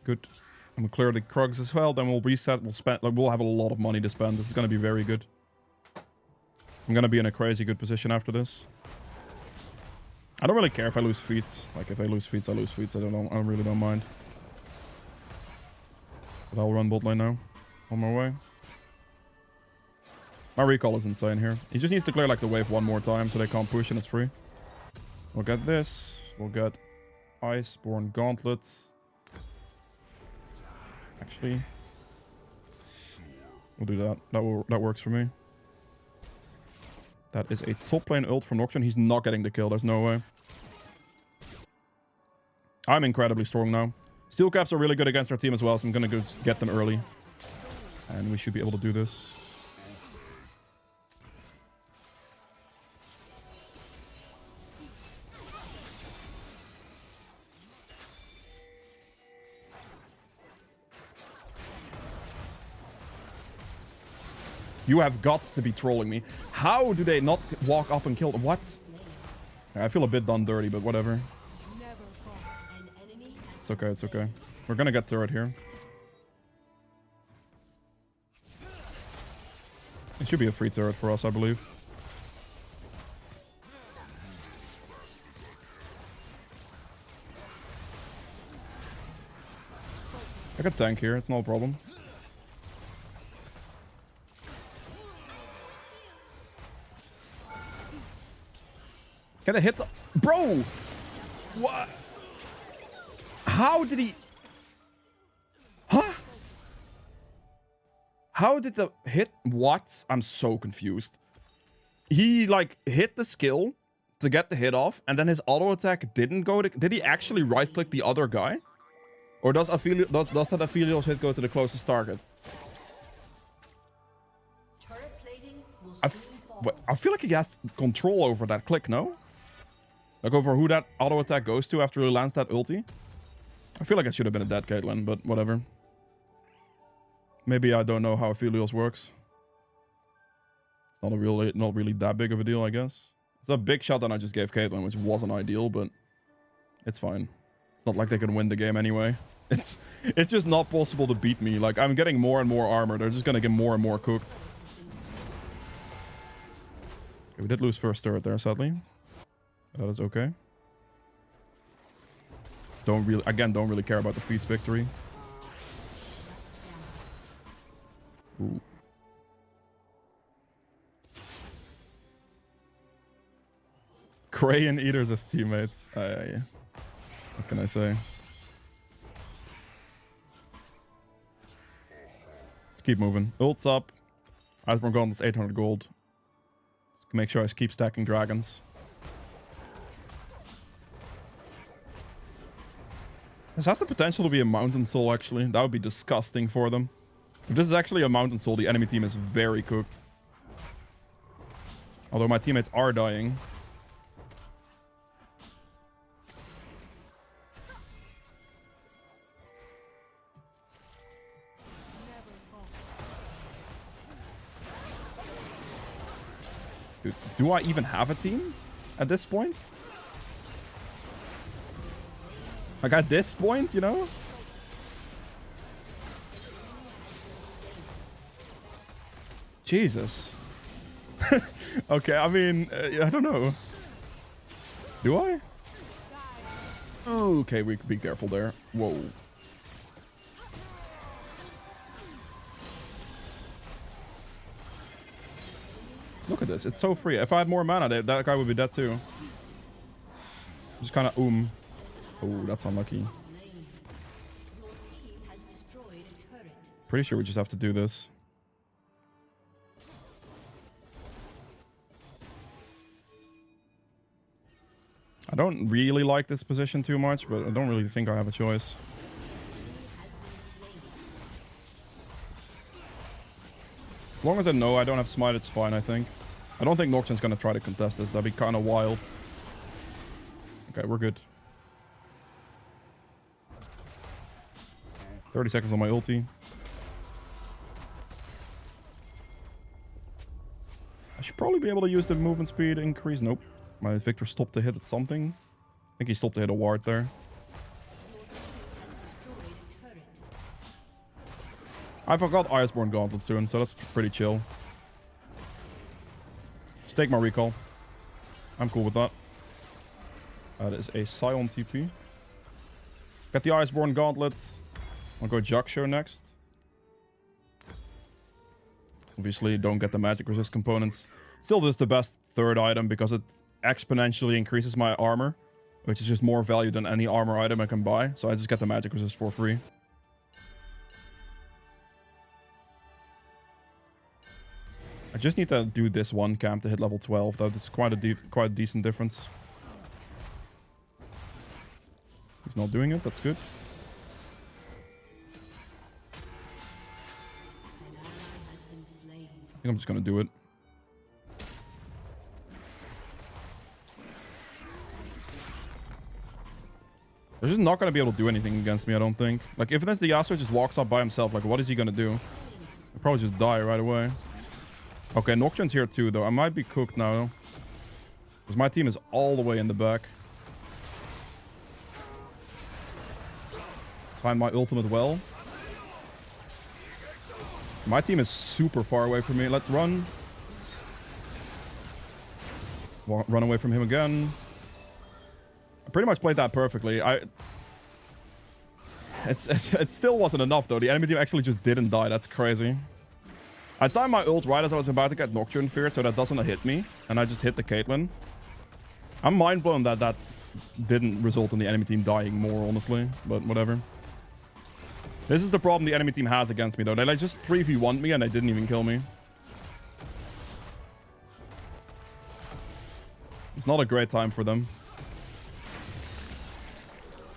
Good. And we'll clear the Krugs as well. Then we'll reset. We'll spend. Like, we'll have a lot of money to spend. This is going to be very good. I'm going to be in a crazy good position after this. I don't really care if I lose feats. Like, if I lose feats, I lose feats. I really don't mind. But I'll run bot lane now. On my way. My recall is insane here. He just needs to clear like the wave one more time so they can't push and it's free. We'll get this. We'll get Iceborne Gauntlets. Actually, we'll do that. That works for me. That is a top lane ult from Nocturne. He's not getting the kill. There's no way. I'm incredibly strong now. Steel caps are really good against our team as well, so I'm gonna go get them early. And we should be able to do this. You have got to be trolling me. How do they not walk up and kill them? What? I feel a bit done dirty, but whatever. It's okay, it's okay. We're gonna get turret here. It should be a free turret for us, I believe. I can tank here, it's no problem. Get a hit. Bro! What? How did he... Huh? How did the hit... What? I'm so confused. He, like, hit the skill to get the hit off, and then his auto attack didn't go to... Did he actually right-click the other guy? Or does that Aphelios hit go to the closest target? I feel like he has control over that click, no? Like over who that auto attack goes to after he lands that ulti. I feel like it should have been a dead Caitlyn, but whatever. Maybe I don't know how Aphelios works. It's not really that big of a deal, I guess. It's a big shot that I just gave Caitlyn, which wasn't ideal, but it's fine. It's not like they can win the game anyway. It's just not possible to beat me. Like, I'm getting more and more armor. They're just gonna get more and more cooked. Okay, we did lose first turret there, sadly. That is okay. Don't really care about the feats victory. Ooh. Cray and Eaters as teammates. Yeah. What can I say? Let's keep moving. Ult's up. Iceborne Gauntlet's 800 gold. Let's make sure I keep stacking dragons. This has the potential to be a Mountain Soul, actually. That would be disgusting for them. If this is actually a Mountain Soul, the enemy team is very cooked. Although my teammates are dying. Dude, do I even have a team at this point? Like at this point, you know? Jesus. Okay, I mean, I don't know. Do I? Okay, we could be careful there. Whoa. Look at this. It's so free. If I had more mana, that guy would be dead too. Just kind of Oh, that's unlucky. Pretty sure we just have to do this. I don't really like this position too much, but I don't really think I have a choice. As long as I know I don't have smite, it's fine, I think. I don't think Nocturne's gonna try to contest this. That'd be kind of wild. Okay, we're good. 30 seconds on my ulti. I should probably be able to use the movement speed increase. Nope. My Victor stopped to hit at something. I think he stopped to hit a ward there. I forgot Iceborne Gauntlet soon, so that's pretty chill. Just take my recall. I'm cool with that. That is a Scion TP. Got the Iceborne Gauntlet. I'll go Jaksho next. Obviously, don't get the magic resist components. Still, this is the best third item because it exponentially increases my armor, which is just more value than any armor item I can buy. So I just get the magic resist for free. I just need to do this one camp to hit level 12. That is quite a decent difference. He's not doing it. That's good. I think I'm just gonna do it. They're just not gonna be able to do anything against me, I don't think. Like, if this the Yasuo just walks up by himself, like, what is he gonna do? He'll probably just die right away. Okay, Nocturne's here too, though. I might be cooked now. Because my team is all the way in the back. Find my ultimate well. My team is super far away from me. Let's run. Run away from him again. I pretty much played that perfectly. It still wasn't enough though. The enemy team actually just didn't die. That's crazy. I timed my ult right as I was about to get Nocturne feared so that doesn't hit me. And I just hit the Caitlyn. I'm mind blown that that didn't result in the enemy team dying more, honestly. But whatever. This is the problem the enemy team has against me though. They like just 3v1'd me and they didn't even kill me. It's not a great time for them.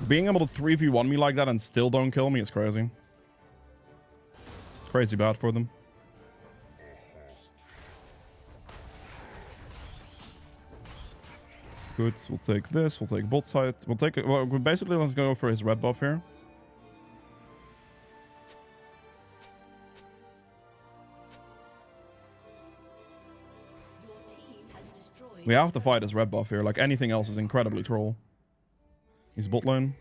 Being able to 3v1 me like that and still don't kill me is crazy. It's crazy bad for them. Good, we'll take this, we'll take bot side. We'll take it. Well, basically, let's go for his red buff here. We have to fight his red buff here. Like anything else is incredibly troll. He's bot lane.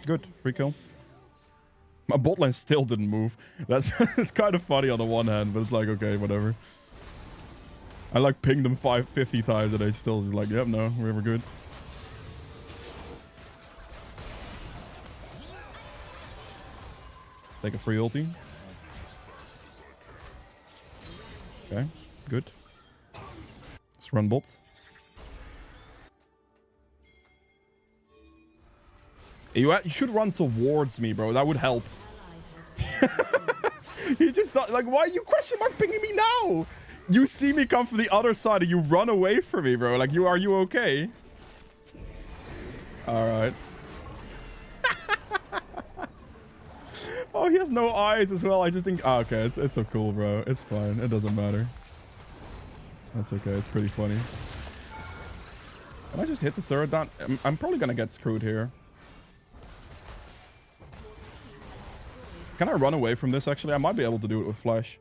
Good, free kill. My bot lane still didn't move. That's it's kind of funny on the one hand, but it's like, okay, whatever. I like pinged them 50 times and they still just like, yep, no, we're good. Take a free ulti. Okay, good. Let's run bot. You should run towards me, bro. That would help. He just like, why are you question mark pinging me now? You see me come from the other side and you run away from me, bro. Like, are you okay? All right. Oh, he has no eyes as well. I just think, oh, okay, it's so cool, bro. It's fine. It doesn't matter. That's okay. It's pretty funny. Can I just hit the turret down? I'm probably gonna get screwed here. Can I run away from this, actually? I might be able to do it with flash.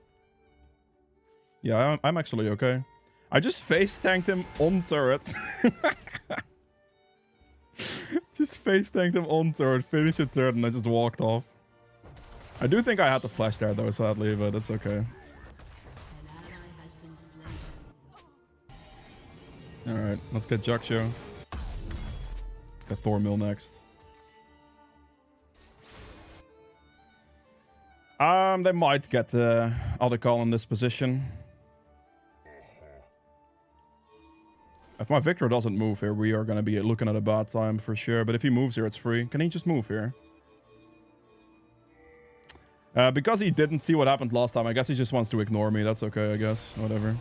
Yeah, I'm actually okay. I just face tanked him on turret. Just face tanked him on turret, finished the turret, and I just walked off. I do think I had to flash there, though, sadly, but it's okay. Alright, let's get Jaksho. Let's get Thormill next. They might get the other call in this position. If my Victor doesn't move here, we are going to be looking at a bad time for sure. But if he moves here, it's free. Can he just move here? Because he didn't see what happened last time, I guess he just wants to ignore me. That's okay, I guess. Whatever.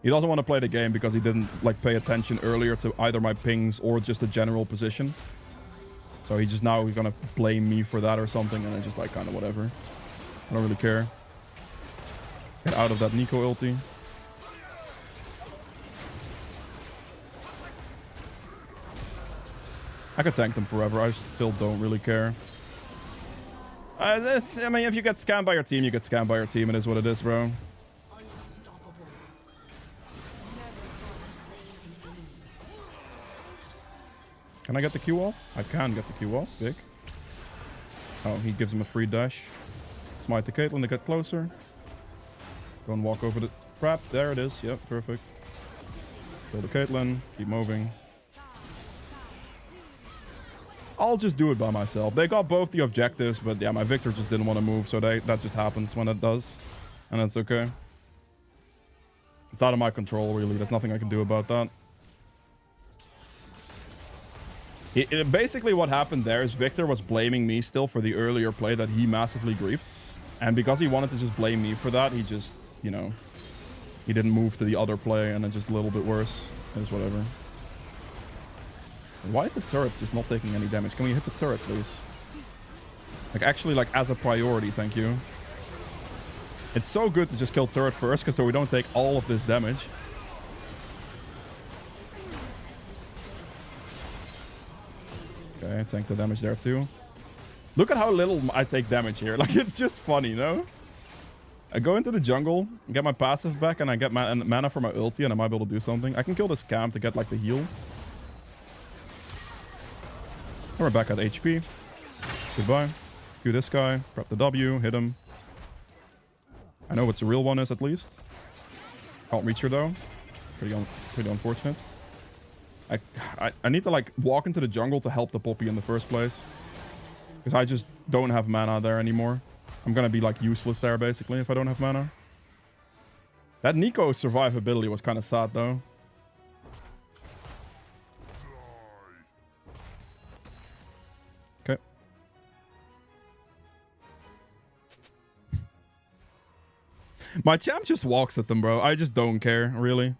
He doesn't want to play the game because he didn't like pay attention earlier to either my pings or just the general position. So he just now he's gonna blame me for that or something, and I just like kind of whatever. I don't really care. Get out of that Nico ulti. I could tank them forever. I still don't really care. I mean, if you get scammed by your team, you get scammed by your team. It is what it is, bro. Can I get the Q off? I can get the Q off. Big. Oh, he gives him a free dash. Smite the Caitlyn to get closer. Go and walk over the trap. There it is. Yep, perfect. Kill the Caitlyn. Keep moving. I'll just do it by myself. They got both the objectives, but yeah, my Victor just didn't want to move, so that just happens when it does. And that's okay. It's out of my control, really. There's nothing I can do about that. Basically what happened there is Victor was blaming me still for the earlier play that he massively griefed. And because he wanted to just blame me for that, he just, you know, he didn't move to the other play, and it's just a little bit worse. It's whatever. Why is the turret just not taking any damage? Can we hit the turret, please? Like, actually, like, as a priority, thank you. It's so good to just kill turret first, because so we don't take all of this damage. Okay, tank the damage there too. Look at how little I take damage here. Like, it's just funny, no? I go into the jungle, get my passive back, and I get mana for my ulti, and I might be able to do something. I can kill this camp to get, like, the heal. And we're back at HP. Goodbye. Q this guy. Grab the W. Hit him. I know what the real one is, at least. Can't reach her, though. Pretty unfortunate. I need to, like, walk into the jungle to help the Poppy in the first place. Because I just don't have mana there anymore. I'm gonna be, like, useless there, basically, if I don't have mana. That Nico survivability was kind of sad, though. Okay. My champ just walks at them, bro. I just don't care, really.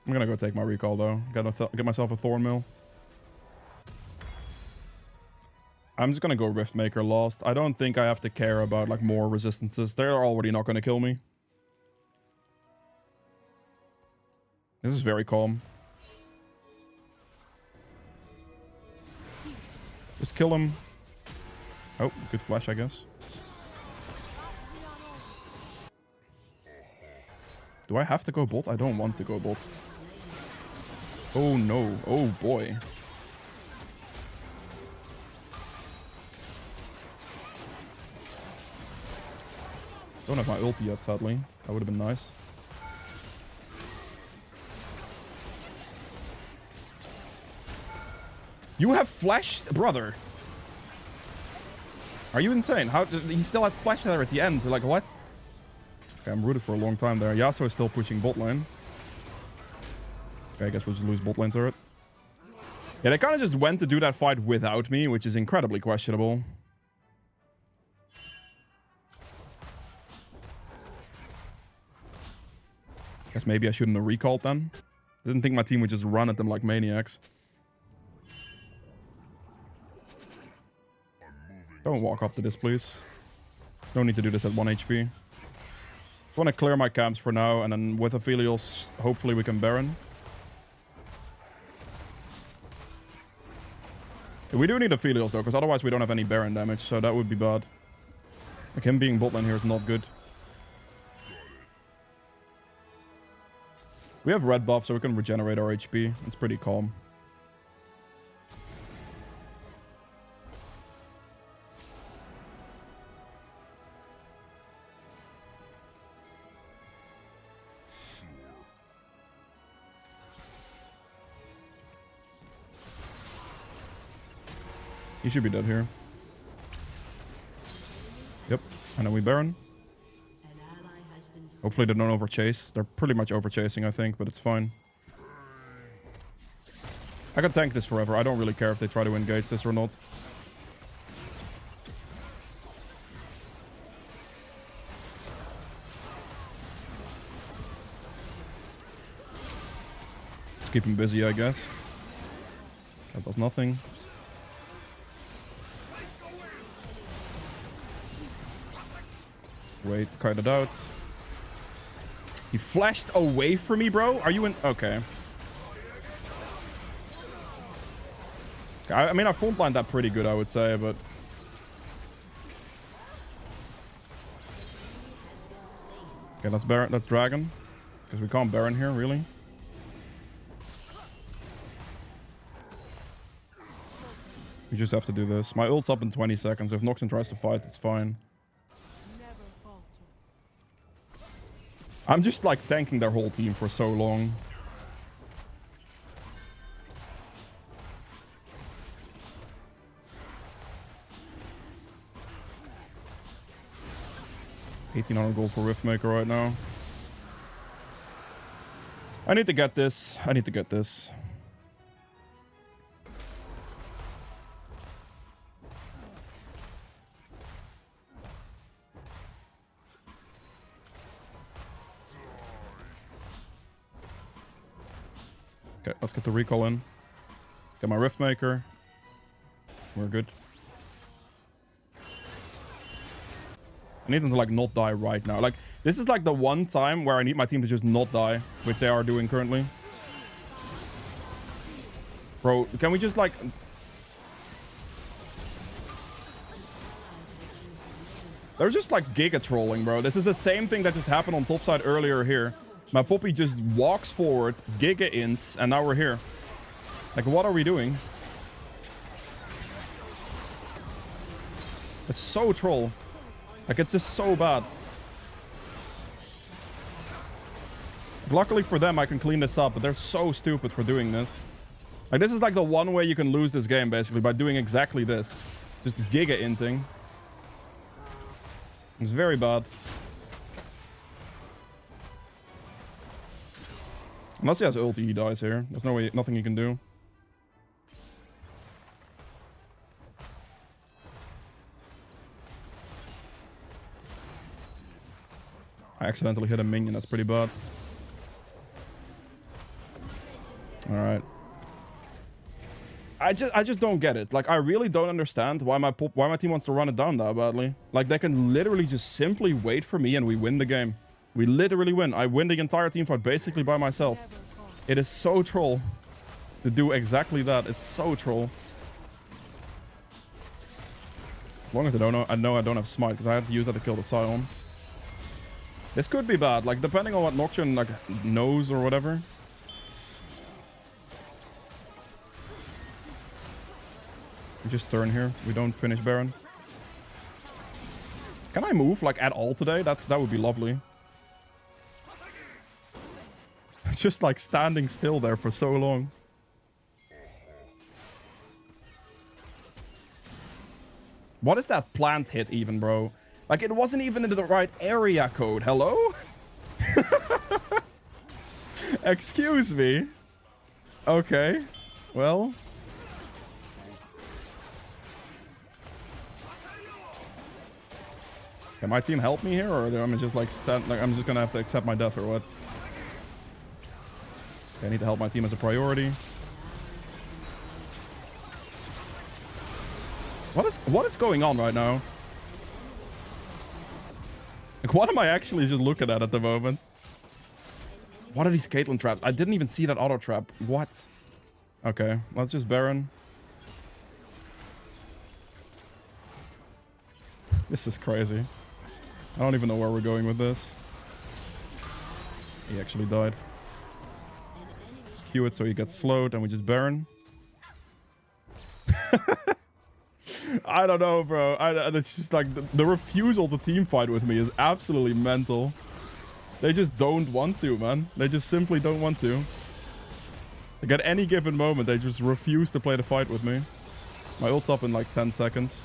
I'm gonna go take my recall, though. Gotta get myself a Thorn Mill. I'm just gonna go Riftmaker Lost. I don't think I have to care about, like, more resistances. They're already not gonna kill me. This is very calm. Just kill him. Oh, good flash, I guess. Do I have to go bot? I don't want to go bot. Oh no. Oh boy. Don't have my ulti yet, sadly. That would have been nice. You have flash, brother. Are you insane? How he still had flash there at the end? Like, what? Okay, I'm rooted for a long time there. Yasuo is still pushing bot lane. Okay, I guess we'll just lose bot lane turret. Yeah, they kind of just went to do that fight without me, which is incredibly questionable. Guess maybe I shouldn't have recalled then. Didn't think my team would just run at them like maniacs. Don't walk up to this, please. There's no need to do this at 1 HP. I want to clear my camps for now, and then with Aphelios, hopefully we can Baron. We do need Aphelios though, because otherwise we don't have any Baron damage, so that would be bad. Like, him being bot lane here is not good. We have red buff, so we can regenerate our HP. It's pretty calm. He should be dead here. Yep. I know we Baron. Hopefully they don't overchase. They're pretty much overchasing, I think, but it's fine. I can tank this forever. I don't really care if they try to engage this or not. Just keep him busy, I guess. That does nothing. Wait, kite it out. He flashed away from me, bro. Are you in? Okay. I mean, I frontlined that pretty good, I would say, but... Okay, let's Baron. Let's Dragon. Because we can't Baron here, really. We just have to do this. My ult's up in 20 seconds. If Noxon tries to fight, it's fine. I'm just, like, tanking their whole team for so long. $1,800 gold for Riftmaker right now. I need to get this. I need to get this. Okay, let's get the recall in. Get my Riftmaker. We're good. I need them to, like, not die right now. Like, this is, like, the one time where I need my team to just not die, which they are doing currently. Bro, can we just, like... They're just like giga trolling, bro. This is the same thing that just happened on top side earlier here. My Poppy just walks forward, giga ints, and now we're here. Like, what are we doing? It's so troll. Like, it's just so bad. Luckily for them, I can clean this up, but they're so stupid for doing this. Like, this is like the one way you can lose this game, basically, by doing exactly this. Just giga inting. It's very bad. Unless he has ulti, he dies here. There's no way, nothing he can do. I accidentally hit a minion. That's pretty bad. All right. I just don't get it. Like, I really don't understand why my team wants to run it down that badly. Like, they can literally just simply wait for me and we win the game. We literally win. I win the entire team fight basically by myself. It is so troll to do exactly that. It's so troll. As long as I know I don't have smite, because I have to use that to kill the Scion. This could be bad, like, depending on what Nocturne, like, knows or whatever. We just turn here. We don't finish Baron. Can I move, like, at all today? That would be lovely. It's just, like, standing still there for so long. What is that plant hit even, bro? Like, it wasn't even in the right area code. Hello? Excuse me. Okay. Well. Can my team help me here, or am I just like I'm just gonna have to accept my death, or what? Okay, I need to help my team as a priority. What is going on right now? Like, what am I actually just looking at the moment? What are these Caitlyn traps? I didn't even see that auto trap. What? Okay, let's just Baron. This is crazy. I don't even know where we're going with this. He actually died. Let's Q it so he gets slowed and we just Baron. I don't know, bro. It's just like the refusal to team fight with me is absolutely mental. They just don't want to, man. They just simply don't want to. Like, at any given moment, they just refuse to play the fight with me. My ult's up in like 10 seconds.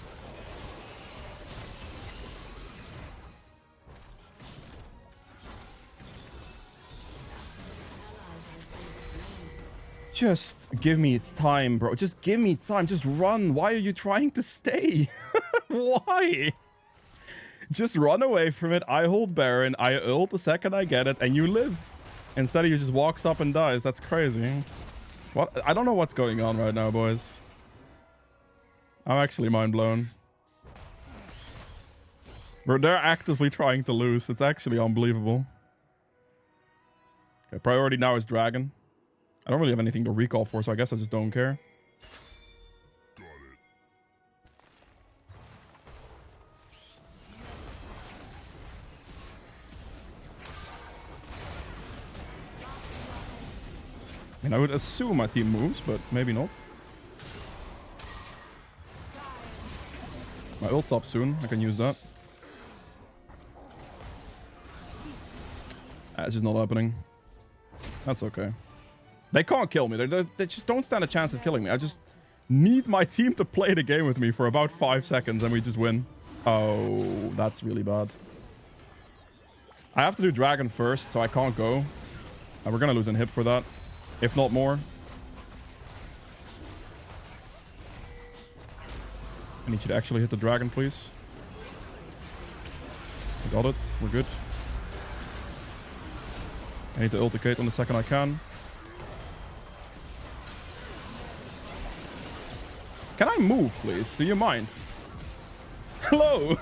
Just give me time, bro. Just give me time. Just run. Why are you trying to stay? Why? Just run away from it. I hold Baron. I ult the second I get it, and you live. Instead, he just walks up and dies. That's crazy. What? I don't know what's going on right now, boys. I'm actually mind blown. Bro, they're actively trying to lose. It's actually unbelievable. Okay, priority now is Dragon. I don't really have anything to recall for, so I guess I just don't care. I mean, I would assume my team moves, but maybe not. My ult's up soon. I can use that. It's just not happening. That's okay. They can't kill me. They just don't stand a chance of killing me. I just need my team to play the game with me for about 5 seconds and we just win. Oh, that's really bad. I have to do Dragon first, so I can't go. And we're going to lose an hip for that. If not more. I need you to actually hit the Dragon, please. I got it. We're good. I need to ulticate on the second I can. Can I move, please? Do you mind? Hello?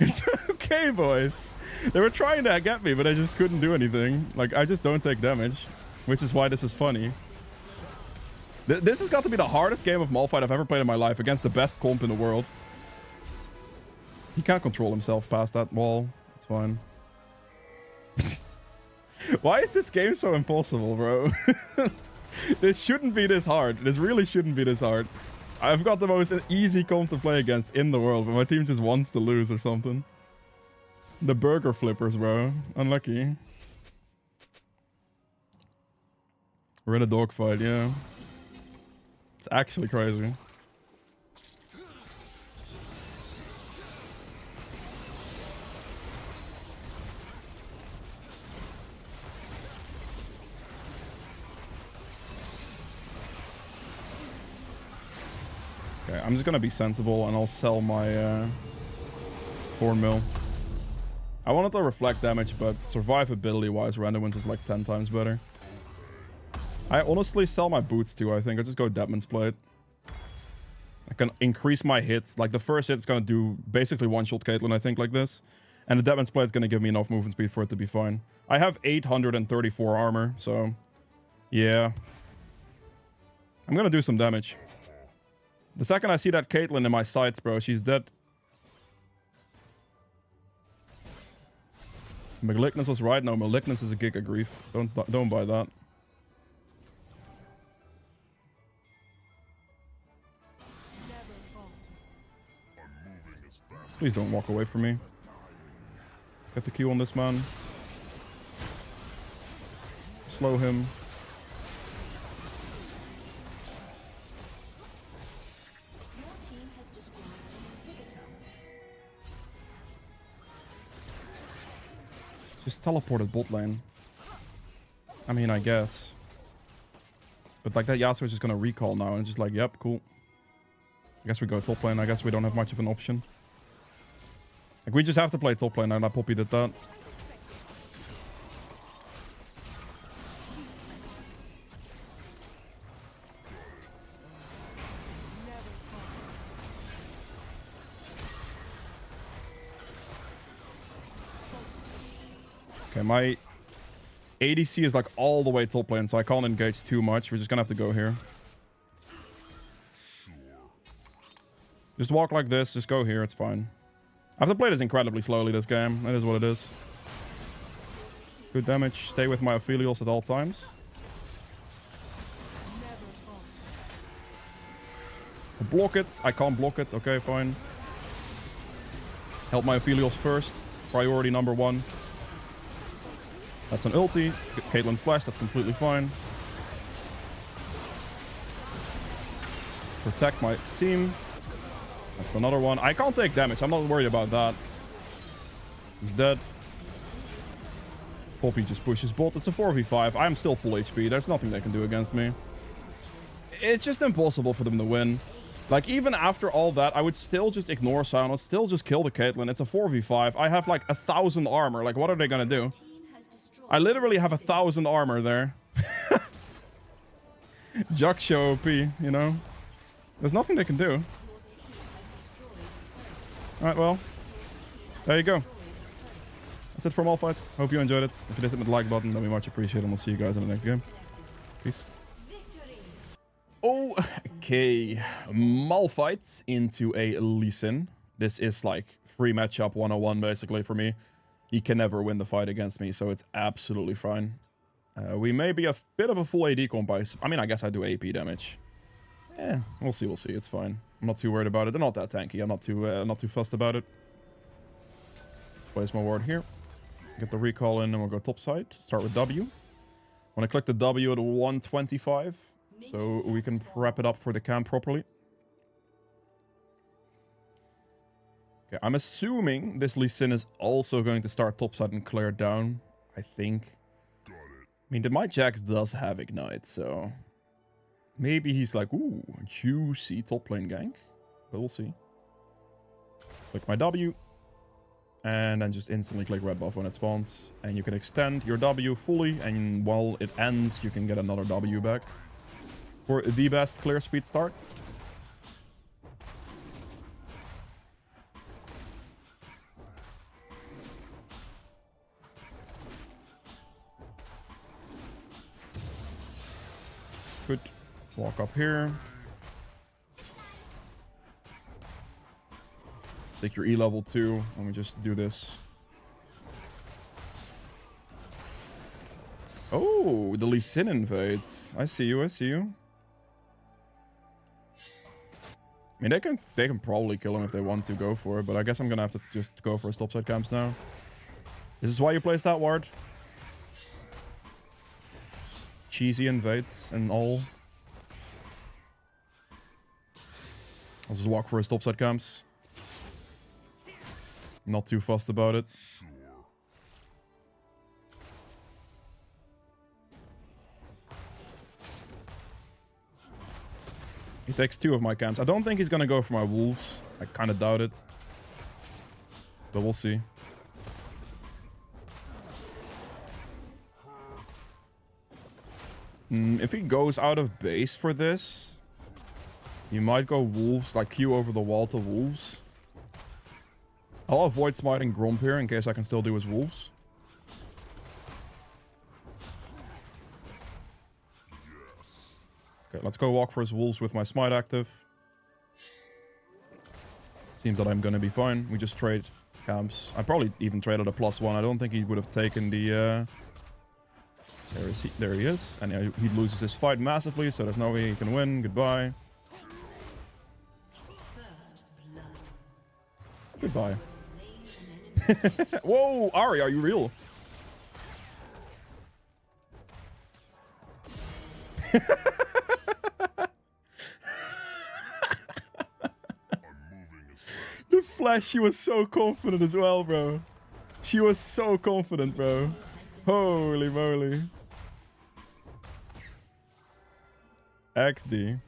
It's okay, boys. They were trying to get me, but I just couldn't do anything. Like, I just don't take damage. Which is why this is funny. This has got to be the hardest game of Malphite I've ever played in my life against the best comp in the world. He can't control himself past that wall. It's fine. Why is this game so impossible, bro? This shouldn't be this hard. This really shouldn't be this hard. I've got the most easy comp to play against in the world, but my team just wants to lose or something. The burger flippers, bro. Unlucky. We're in a dogfight, yeah. It's actually crazy. Okay, I'm just gonna be sensible and I'll sell my corn mill. I wanted to reflect damage, but survivability-wise, random wins is like 10 times better. I honestly sell my boots too, I think. I just go Deadman's Blade. I can increase my hits. Like, the first hit's gonna do basically one-shot Caitlyn, I think, like this. And the Deadman's Blade is gonna give me enough movement speed for it to be fine. I have 834 armor, so... yeah. I'm gonna do some damage. The second I see that Caitlyn in my sights, bro, she's dead. Malignance was right. No, Malignance is a Giga Grief. Don't buy that. Please don't walk away from me. Let's get the Q on this man. Slow him. Just teleported bot lane. I mean, I guess. But like that Yasuo is just gonna recall now and it's just like, yep, cool. I guess we go top lane. I guess we don't have much of an option. Like, we just have to play top lane now. That Poppy did that. Okay, my ADC is like all the way top lane, so I can't engage too much. We're just gonna have to go here. Just walk like this. Just go here. It's fine. I have to play this incredibly slowly, this game. That is what it is. Good damage. Stay with my Aphelios at all times. Block it. I can't block it. Okay, fine. Help my Aphelios first. Priority number 1. That's an ulti. Caitlyn flash. That's completely fine. Protect my team. That's another one. I can't take damage. I'm not worried about that. He's dead. Poppy just pushes bot. It's a 4v5. I'm still full HP. There's nothing they can do against me. It's just impossible for them to win. Like, even after all that, I would still just ignore Silence. Still just kill the Caitlyn. It's a 4v5. I have like 1,000 armor. Like, what are they gonna do? I literally have 1,000 armor there. Juck show OP, you know? There's nothing they can do. Alright, well. There you go. That's it for Malphite. Hope you enjoyed it. If you did, hit the like button. Then we much appreciate it. And we'll see you guys in the next game. Peace. Okay. Malphite into a Lee Sin. This is like free matchup 101 basically for me. He can never win the fight against me, so it's absolutely fine. We may be a bit of a full AD comp. I mean, I guess I do AP damage. Yeah, we'll see. We'll see. It's fine. I'm not too worried about it. They're not that tanky. I'm not too fussed about it. Let's place my ward here. Get the recall in, and we'll go top side. Start with W. When I click the W at 125, so we can prep it up for the camp properly. Okay, I'm assuming this Lee Sin is also going to start topside and clear down. I think. I mean, my Jax does have Ignite, so... maybe he's like, ooh, juicy top lane gank. But we'll see. Click my W. And then just instantly click red buff when it spawns. And you can extend your W fully. And while it ends, you can get another W back. For the best clear speed start. Good. Walk up here. Take your E level 2. Let me just do this. Oh, the Lee Sin invades. I see you, I see you. I mean, they can probably kill him if they want to go for it, but I guess I'm gonna have to just go for his topside camps now. This is why you place that ward. Cheesy invades and all. I'll just walk for his topside camps. Not too fussed about it. He takes 2 of my camps. I don't think he's gonna go for my wolves. I kind of doubt it. But we'll see. If he goes out of base for this, he might go wolves, like Q over the wall to wolves. I'll avoid smiting Gromp here in case I can still do his wolves. Okay, let's go walk for his wolves with my smite active. Seems that I'm gonna be fine. We just trade camps. I probably even traded a +1. I don't think he would have taken the... There he is. And he loses his fight massively, so there's no way he can win. Goodbye. Goodbye. Whoa, Ari, are you real? The Flash, she was so confident as well, bro. She was so confident, bro. Holy moly. XD.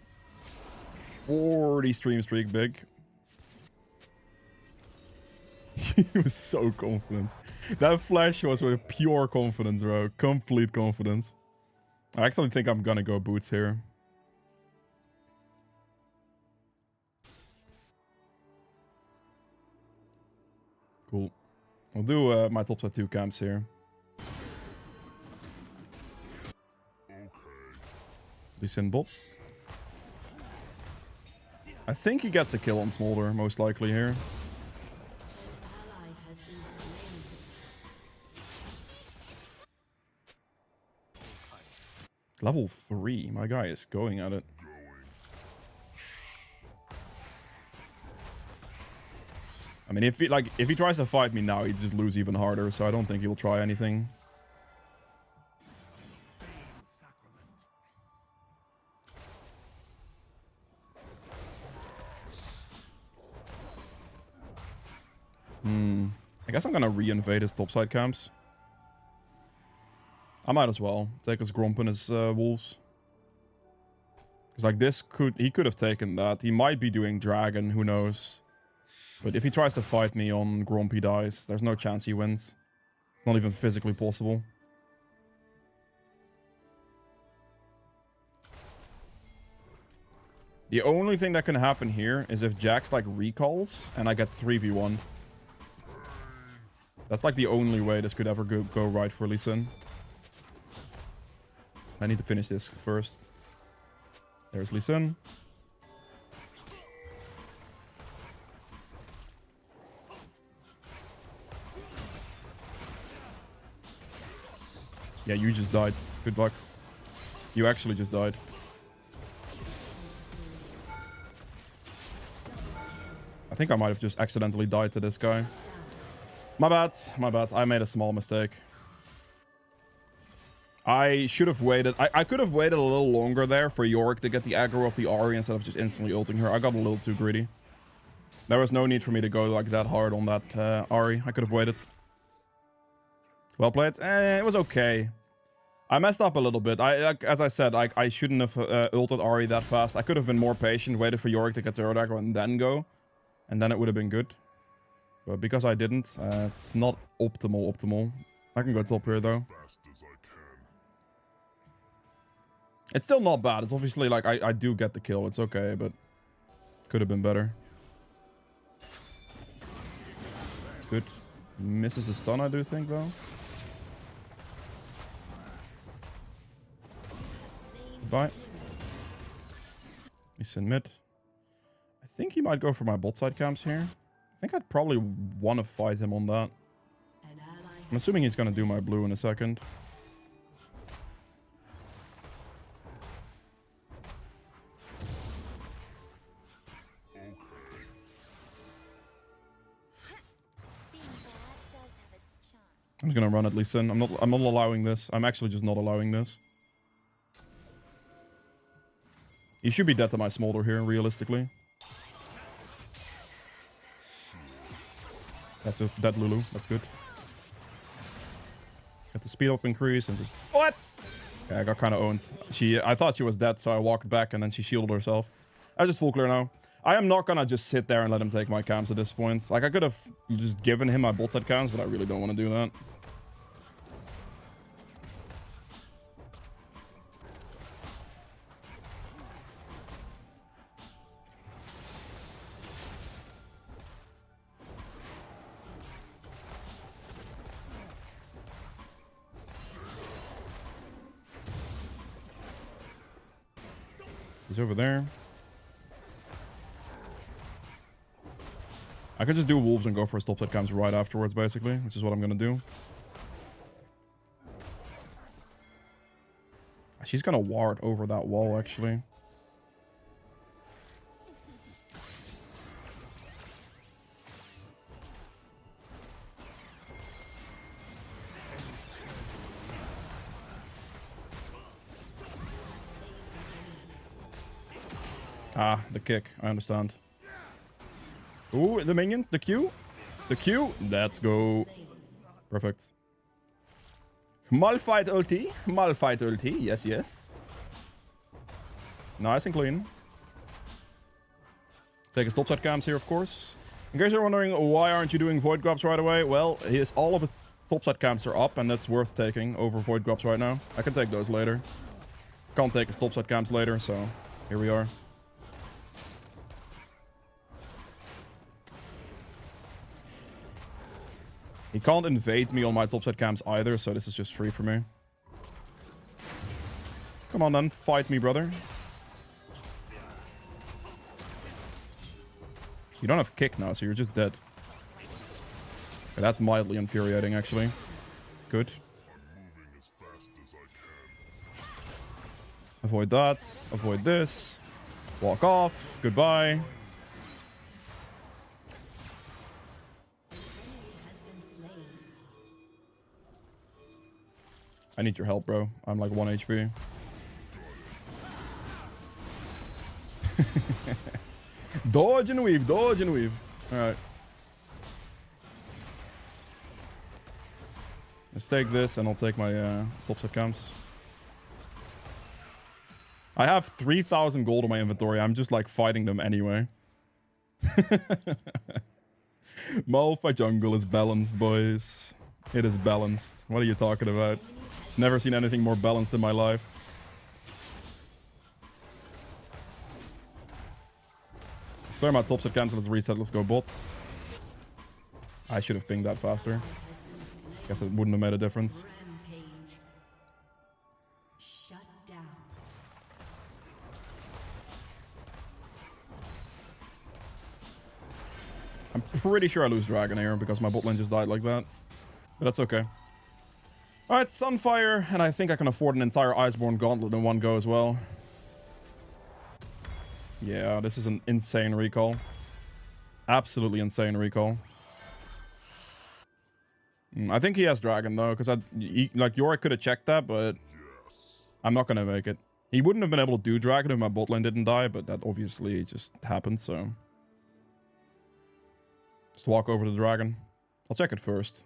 40 stream streak big. He was so confident. That Flash was with pure confidence, bro. Complete confidence. I actually think I'm gonna go boots here. Cool. I'll do my topside 2 camps here. Lee Sin bot. I think he gets a kill on Smolder, most likely here. Level 3. My guy is going at it. I mean, if he tries to fight me now, he'd just lose even harder, so I don't think he'll try anything. I guess I'm gonna re-invade his topside camps. I might as well take his Gromp and his wolves. Because like this he could have taken that. He might be doing dragon, who knows. But if he tries to fight me on Gromp, he dies. There's no chance he wins. It's not even physically possible. The only thing that can happen here is if Jax like recalls and I get 3v1. That's like the only way this could ever go right for Lee Sin. I need to finish this first. There's Lee Sin. Yeah, you just died. Good luck. You actually just died. I think I might have just accidentally died to this guy. My bad. My bad. I made a small mistake. I should have waited. I could have waited a little longer there for Yorick to get the aggro of the Ahri instead of just instantly ulting her. I got a little too greedy. There was no need for me to go like that hard on that Ahri. I could have waited. Well played. It was okay. I messed up a little bit. As I said, I shouldn't have ulted Ahri that fast. I could have been more patient, waited for Yorick to get the Earth aggro and then go. And then it would have been good. But because I didn't, it's not optimal. I can go top here though. It's still not bad. It's obviously like I do get the kill. It's okay, but could have been better. It's good. Misses the stun, I do think though. Goodbye. He's in mid. I think he might go for my bot side camps here. I think I'd probably want to fight him on that. I'm assuming he's going to do my blue in a second. I'm just going to run at least in. I'm not allowing this. I'm actually just not allowing this. He should be dead to my smolder here, realistically. That's a dead Lulu. That's good. Get the speed up increase and just... What? Yeah, I got kind of owned. I thought she was dead, so I walked back and then she shielded herself. I just full clear now. I am not gonna just sit there and let him take my camps at this point. Like, I could have just given him my bot side camps, but I really don't want to do that. He's over there. I could just do wolves and go for a stop set camps right afterwards, basically, which is what I'm gonna do. She's gonna ward over that wall, actually. Ah, the kick. I understand. Ooh, the minions. The Q. The Q. Let's go. Perfect. Malphite ulti. Malphite ulti. Yes, yes. Nice and clean. Take a stop set camps here, of course. In case you're wondering, why aren't you doing void grabs right away? Well, all of his top set camps are up, and that's worth taking over void grabs right now. I can take those later. Can't take his top set camps later, so here we are. He can't invade me on my topside camps either, so this is just free for me. Come on then, fight me, brother. You don't have kick now, so you're just dead. Okay, that's mildly infuriating, actually. Good. Avoid that. Avoid this. Walk off. Goodbye. I need your help, bro. I'm like 1 HP. Dodge and weave, dodge and weave. Alright. Let's take this and I'll take my top set camps. I have 3,000 gold in my inventory. I'm just like fighting them anyway. Malphite Jungle is balanced, boys. It is balanced. What are you talking about? Never seen anything more balanced in my life. Let's clear my top set camps. Let's reset. Let's go bot. I should have pinged that faster. Guess it wouldn't have made a difference. I'm pretty sure I lose Dragon here because my bot lane just died like that. But that's okay. Alright, Sunfire, and I think I can afford an entire Iceborne Gauntlet in one go as well. Yeah, this is an insane recall. Absolutely insane recall. I think he has Dragon, though, because like, Yorick could have checked that, but I'm not going to make it. He wouldn't have been able to do Dragon if my bot lane didn't die, but that obviously just happened, so... Just walk over to the Dragon. I'll check it first,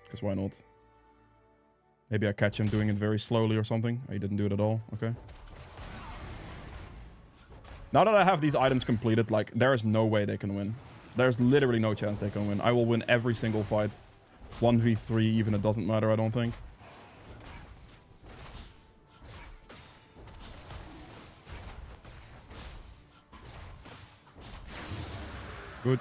because why not? Maybe I catch him doing it very slowly or something. Oh, he didn't do it at all. Okay. Now that I have these items completed, like, there is no way they can win. There's literally no chance they can win. I will win every single fight. 1v3, even it doesn't matter, I don't think. Good.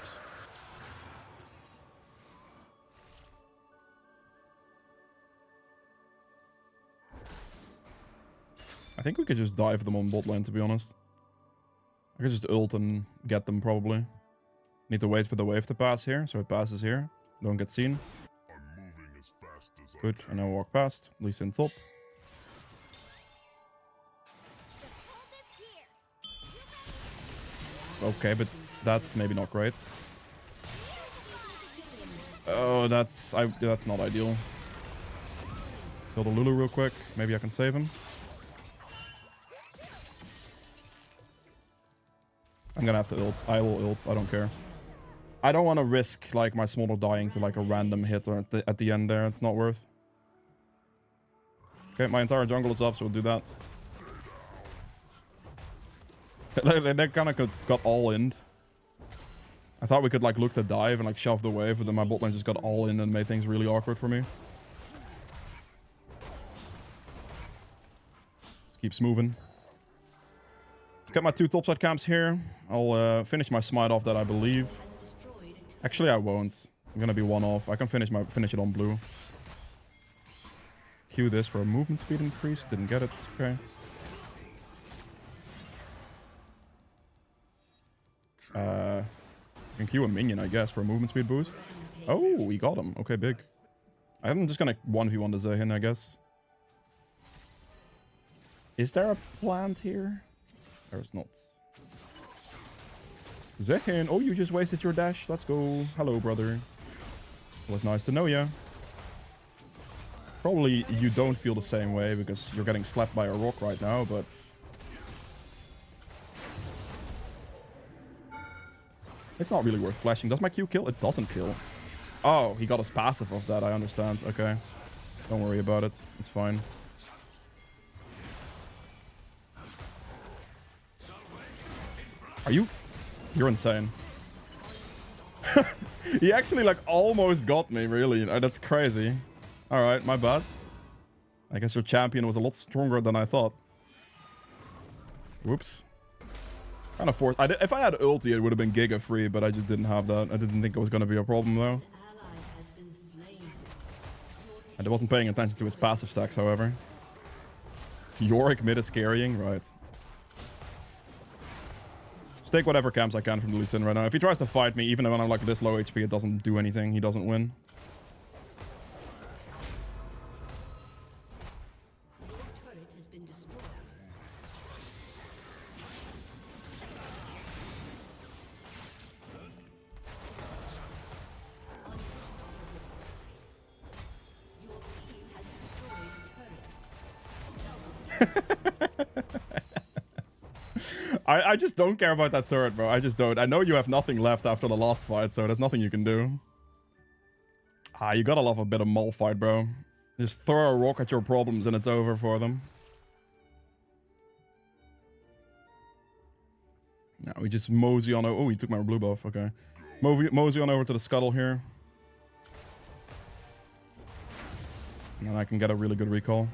I think we could just dive them on bot lane, to be honest. I could just ult and get them, probably. Need to wait for the wave to pass here, so it passes here. Don't get seen. Good, and now walk past. Lee Sin top. Okay, but that's maybe not great. Oh, that's not ideal. Kill the Lulu real quick. Maybe I can save him. I'm gonna have to ult. I will ult. I don't care. I don't want to risk like my Smolder dying to like a random hit or at the end there. It's not worth. Okay, my entire jungle is up, so we'll do that. They kind of got all in. I thought we could like look to dive and like shove the wave, but then my bot lane just got all in and made things really awkward for me. Just keeps moving. Let's get my 2 topside camps here. I'll finish my smite off that, I believe. Actually, I won't. I'm gonna be 1 off. I can finish it on blue. Q this for a movement speed increase. Didn't get it. Okay. You can Q a minion, I guess, for a movement speed boost. Oh, we got him. Okay, big. I'm just gonna 1v1 the Zehin, I guess. Is there a plant here? There's not. Zehin, oh, you just wasted your dash. Let's go. Hello, brother. It was nice to know ya. Probably you don't feel the same way because you're getting slapped by a rock right now, but... It's not really worth flashing. Does my Q kill? It doesn't kill. Oh, he got his passive off that. I understand. Okay. Don't worry about it. It's fine. Are you... You're insane. He actually like almost got me, really. That's crazy. Alright, my bad. I guess your champion was a lot stronger than I thought. Whoops. Kind of forced. If I had ulti, it would have been Giga free, but I just didn't have that. I didn't think it was going to be a problem, though. I wasn't paying attention to his passive stacks, however. Yorick mid is carrying, right. Just take whatever camps I can from the Lee Sin right now. If he tries to fight me, even when I'm like this low HP, it doesn't do anything. He doesn't win. I just don't care about that turret, bro. I just don't. I know you have nothing left after the last fight, so there's nothing you can do. Ah, you gotta love a bit of Malphite, bro. Just throw a rock at your problems and it's over for them. Now we just mosey on over. Oh, he took my blue buff. Okay. Mosey on over to the scuttle here. And then I can get a really good recall.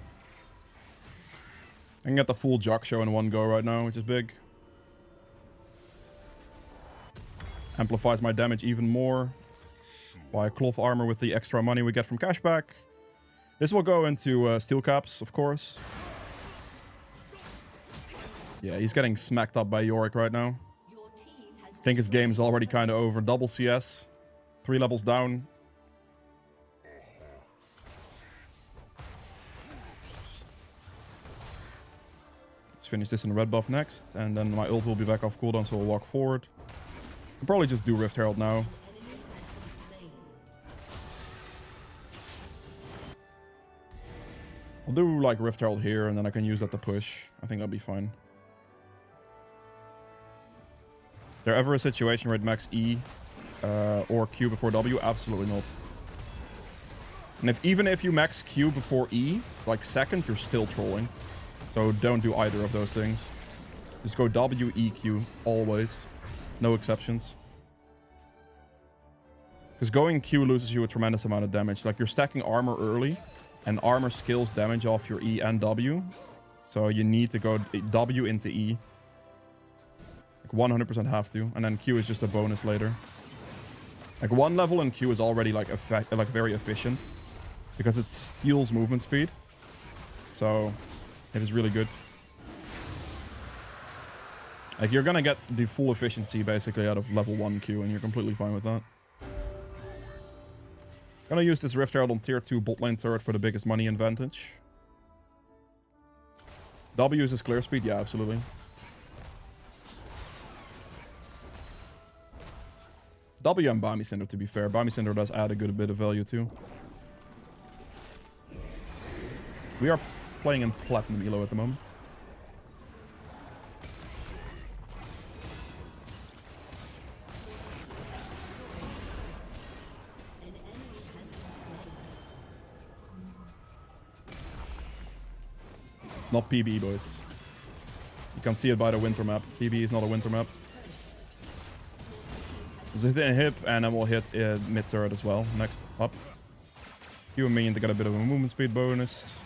I can get the full Jock show in one go right now, which is big. Amplifies my damage even more. Buy cloth armor with the extra money we get from cashback. This will go into steel caps, of course. Yeah, he's getting smacked up by Yorick right now. I think his game is already kind of over. Double CS. 3 levels down. Let's finish this in red buff next. And then my ult will be back off cooldown, so we'll walk forward. I'll probably just do Rift Herald now. I'll do like Rift Herald here, and then I can use that to push. I think that'll be fine. Is there ever a situation where it max E or Q before W? Absolutely not. And even if you max Q before E, like second, you're still trolling. So don't do either of those things. Just go W, E, Q, always. No exceptions. Because going Q loses you a tremendous amount of damage. Like, you're stacking armor early, and armor skills damage off your E and W. So you need to go W into E. Like 100% have to. And then Q is just a bonus later. Like, 1 level in Q is already like very efficient. Because it steals movement speed. So it is really good. Like, you're gonna get the full efficiency basically out of level 1 Q, and you're completely fine with that. Gonna use this Rift Herald on tier 2 bot lane turret for the biggest money advantage. W is his clear speed? Yeah, absolutely. W and Bami Cinder, to be fair. Bami Cinder does add a good bit of value too. We are playing in Platinum ELO at the moment. Not PB, boys. You can see it by the winter map. PB is not a winter map. So hit a hip, and then we'll hit mid turret as well. Next up. You and minion to get a bit of a movement speed bonus.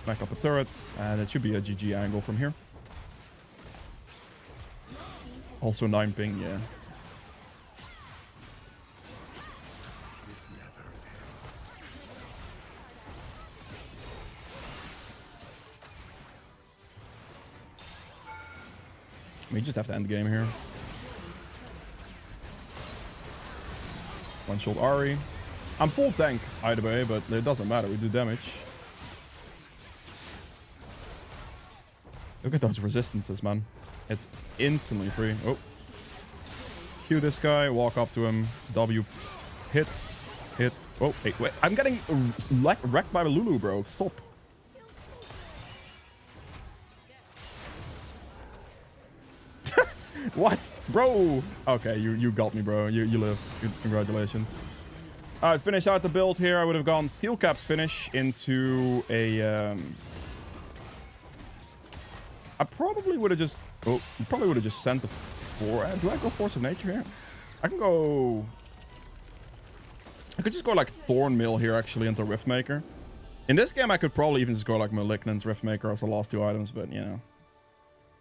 Back up a turret, and it should be a GG angle from here. Also 9 ping, yeah. We just have to end the game here. One shot Ari. I'm full tank either way, but it doesn't matter. We do damage. Look at those resistances, man. It's instantly free. Oh. Q this guy, walk up to him. W hits. Hits. Oh, hey, wait. I'm getting wrecked by Lulu, bro. Stop. What? Bro! Okay, you got me, bro. You live. Congratulations. Alright, finish out the build here. I would have gone Steel Caps finish into a... I probably would have just... Oh, you probably would have just sent the... Do I go Force of Nature here? I can go... I could just go like Thornmill here, actually, into Riftmaker. In this game, I could probably even just go like Malignance, Riftmaker as the last 2 items, but, you know.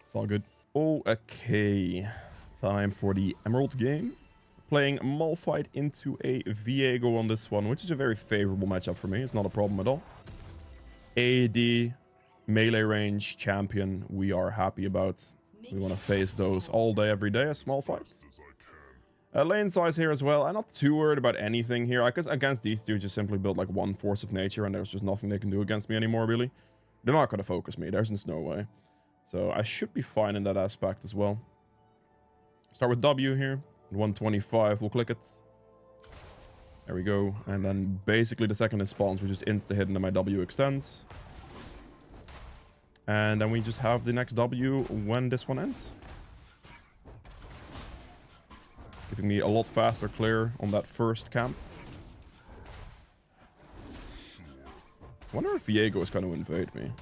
It's all good. Oh, okay. Time for the Emerald game. Playing Malphite into a Viego on this one, which is a very favorable matchup for me. It's not a problem at all. AD, melee range, champion, we are happy about. We want to face those all day, every day as Malphite. Lane size here as well. I'm not too worried about anything here. Because against these two, just simply build like 1 Force of Nature, and there's just nothing they can do against me anymore, really. They're not going to focus me. There's just no way. So I should be fine in that aspect as well. Start with W here. 125, we'll click it. There we go. And then basically the second it spawns, we just insta-hit and then my W extends. And then we just have the next W when this one ends. Giving me a lot faster clear on that first camp. I wonder if Viego is going to invade me.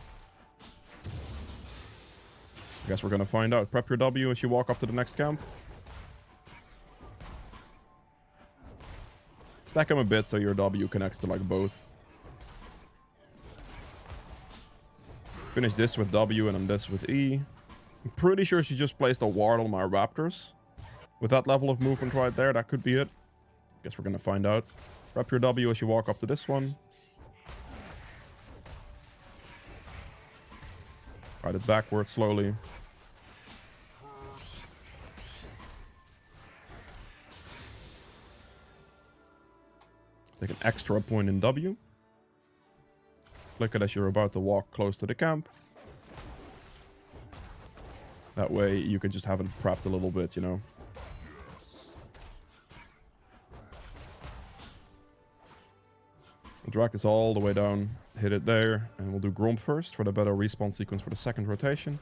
I guess we're going to find out. Prep your W as you walk up to the next camp. Stack him a bit so your W connects to like both. Finish this with W and then this with E. I'm pretty sure she just placed a ward on my Raptors. With that level of movement right there, that could be it. Guess we're going to find out. Prep your W as you walk up to this one. Ride it backwards slowly. Take an extra point in W. Click it as you're about to walk close to the camp. That way you can just have it prepped a little bit, you know. We'll drag this all the way down, hit it there, and we'll do Gromp first for the better respawn sequence for the second rotation.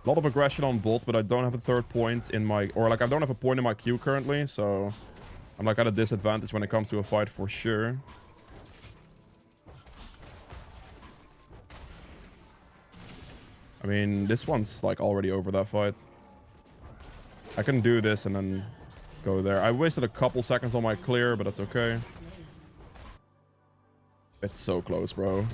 A lot of aggression on bot, but I don't have a third point in my... Or like I don't have a point in my queue currently, so... I'm like at a disadvantage when it comes to a fight for sure. I mean, this one's like already over that fight. I can do this and then go there. I wasted a couple seconds on my clear, but that's okay. It's so close, bro.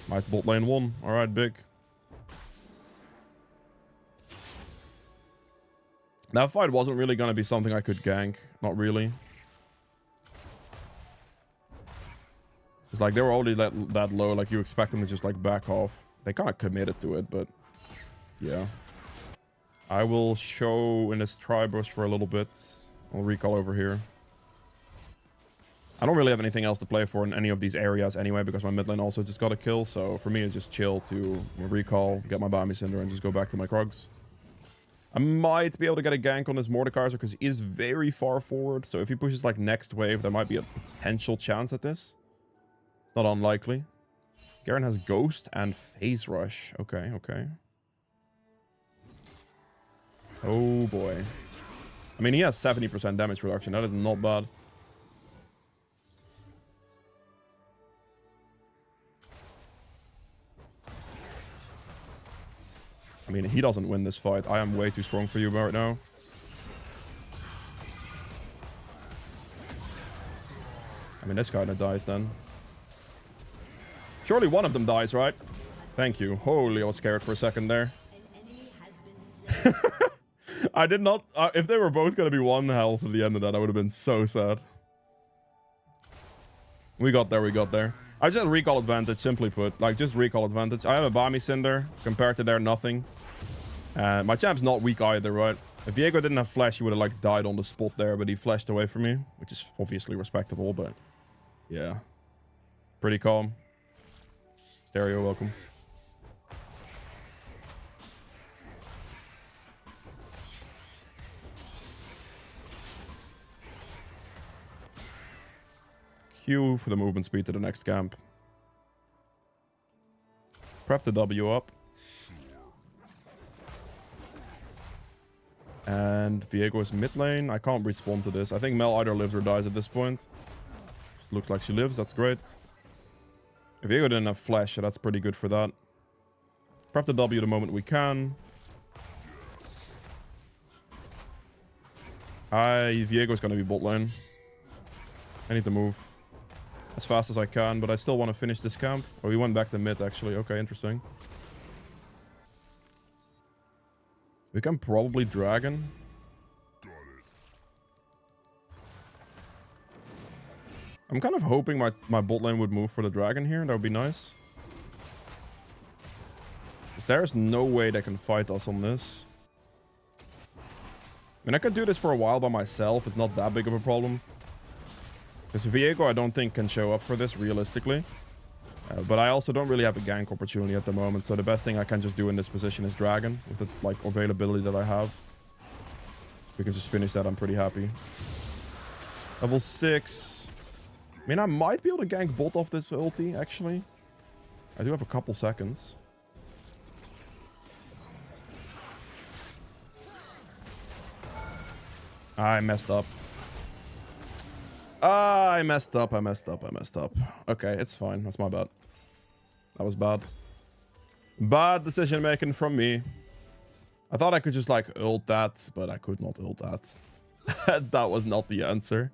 Might bot lane 1. Alright, big. That fight wasn't really going to be something I could gank. Not really. It's like they were already that low. Like you expect them to just like back off. They kind of committed to it, but yeah. I will show in this tri-burst for a little bit. I'll recall over here. I don't really have anything else to play for in any of these areas anyway, because my mid lane also just got a kill. So for me, it's just chill to recall, get my Bami Cinder, and just go back to my Krugs. I might be able to get a gank on this Mordekaiser because he is very far forward. So if he pushes like next wave, there might be a potential chance at this. It's not unlikely. Garen has Ghost and Phase Rush. Okay, okay. Oh boy. I mean, he has 70% damage reduction. That is not bad. I mean, he doesn't win this fight. I am way too strong for you right now. I mean, this guy that dies then. Surely one of them dies, right? Thank you. Holy, I was scared for a second there. I did not... if they were both going to be 1 health at the end of that, I would have been so sad. We got there, we got there. I just recall advantage, simply put. Like, just recall advantage. I have a Bami Cinder. Compared to their nothing. My champ's not weak either, right? If Viego didn't have flash, he would have, like, died on the spot there. But he flashed away from me. Which is obviously respectable, but... yeah. Pretty calm. Stereo, welcome. Q for the movement speed to the next camp. Prep the W up. And Viego is mid lane. I can't respond to this. I think Mel either lives or dies at this point. Looks like she lives. That's great. If Viego didn't have flash, so that's pretty good for that. Prep the W the moment we can. Viego's gonna be bot lane. I need to move as fast as I can, but I still want to finish this camp. Oh, we went back to mid, actually. Okay, interesting. We can probably Dragon. I'm kind of hoping my bot lane would move for the Dragon here. That would be nice. Because there's no way they can fight us on this. I mean, I could do this for a while by myself. It's not that big of a problem. Because Viego, I don't think, can show up for this, realistically. But I also don't really have a gank opportunity at the moment. So the best thing I can just do in this position is Dragon. With the, like, availability that I have. We can just finish that. I'm pretty happy. Level 6. I mean, I might be able to gank bot off this ulti, actually. I do have a couple seconds. I messed up. I messed up. Okay, it's fine. That's my bad. That was bad. Bad decision making from me. I thought I could just like ult that, but I could not ult that. That was not the answer.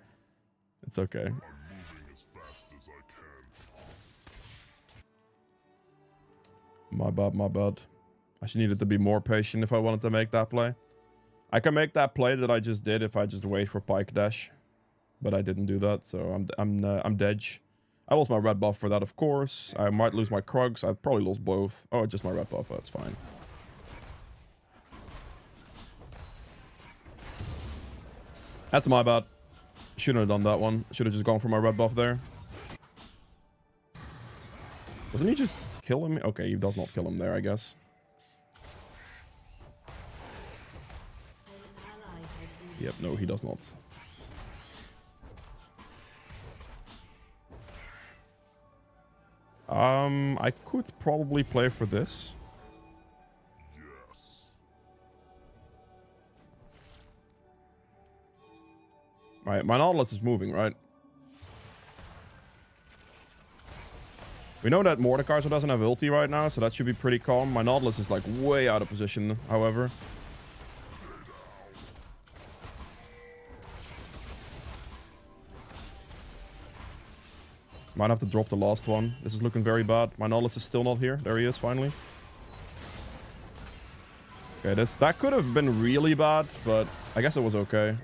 It's okay. My bad, my bad. I should needed to be more patient if I wanted to make that play. I can make that play that I just did if I just wait for Pike Dash. But I didn't do that, so I'm dead. I lost my red buff for that, of course. I might lose my Krugs. I probably lost both. Oh, just my red buff. That's fine. That's my bad. Shouldn't have done that one. Should have just gone for my red buff there. Doesn't he just kill him? Okay, he does not kill him there, I guess. Yep, no, he does not. I could probably play for this. Yes. My Nautilus is moving, right? We know that Mordekaiser doesn't have ulti right now, so that should be pretty calm. My Nautilus is like way out of position, however. Might have to drop the last one. This is looking very bad. My Nautilus is still not here. There he is, finally. Okay, that could have been really bad, but I guess it was okay.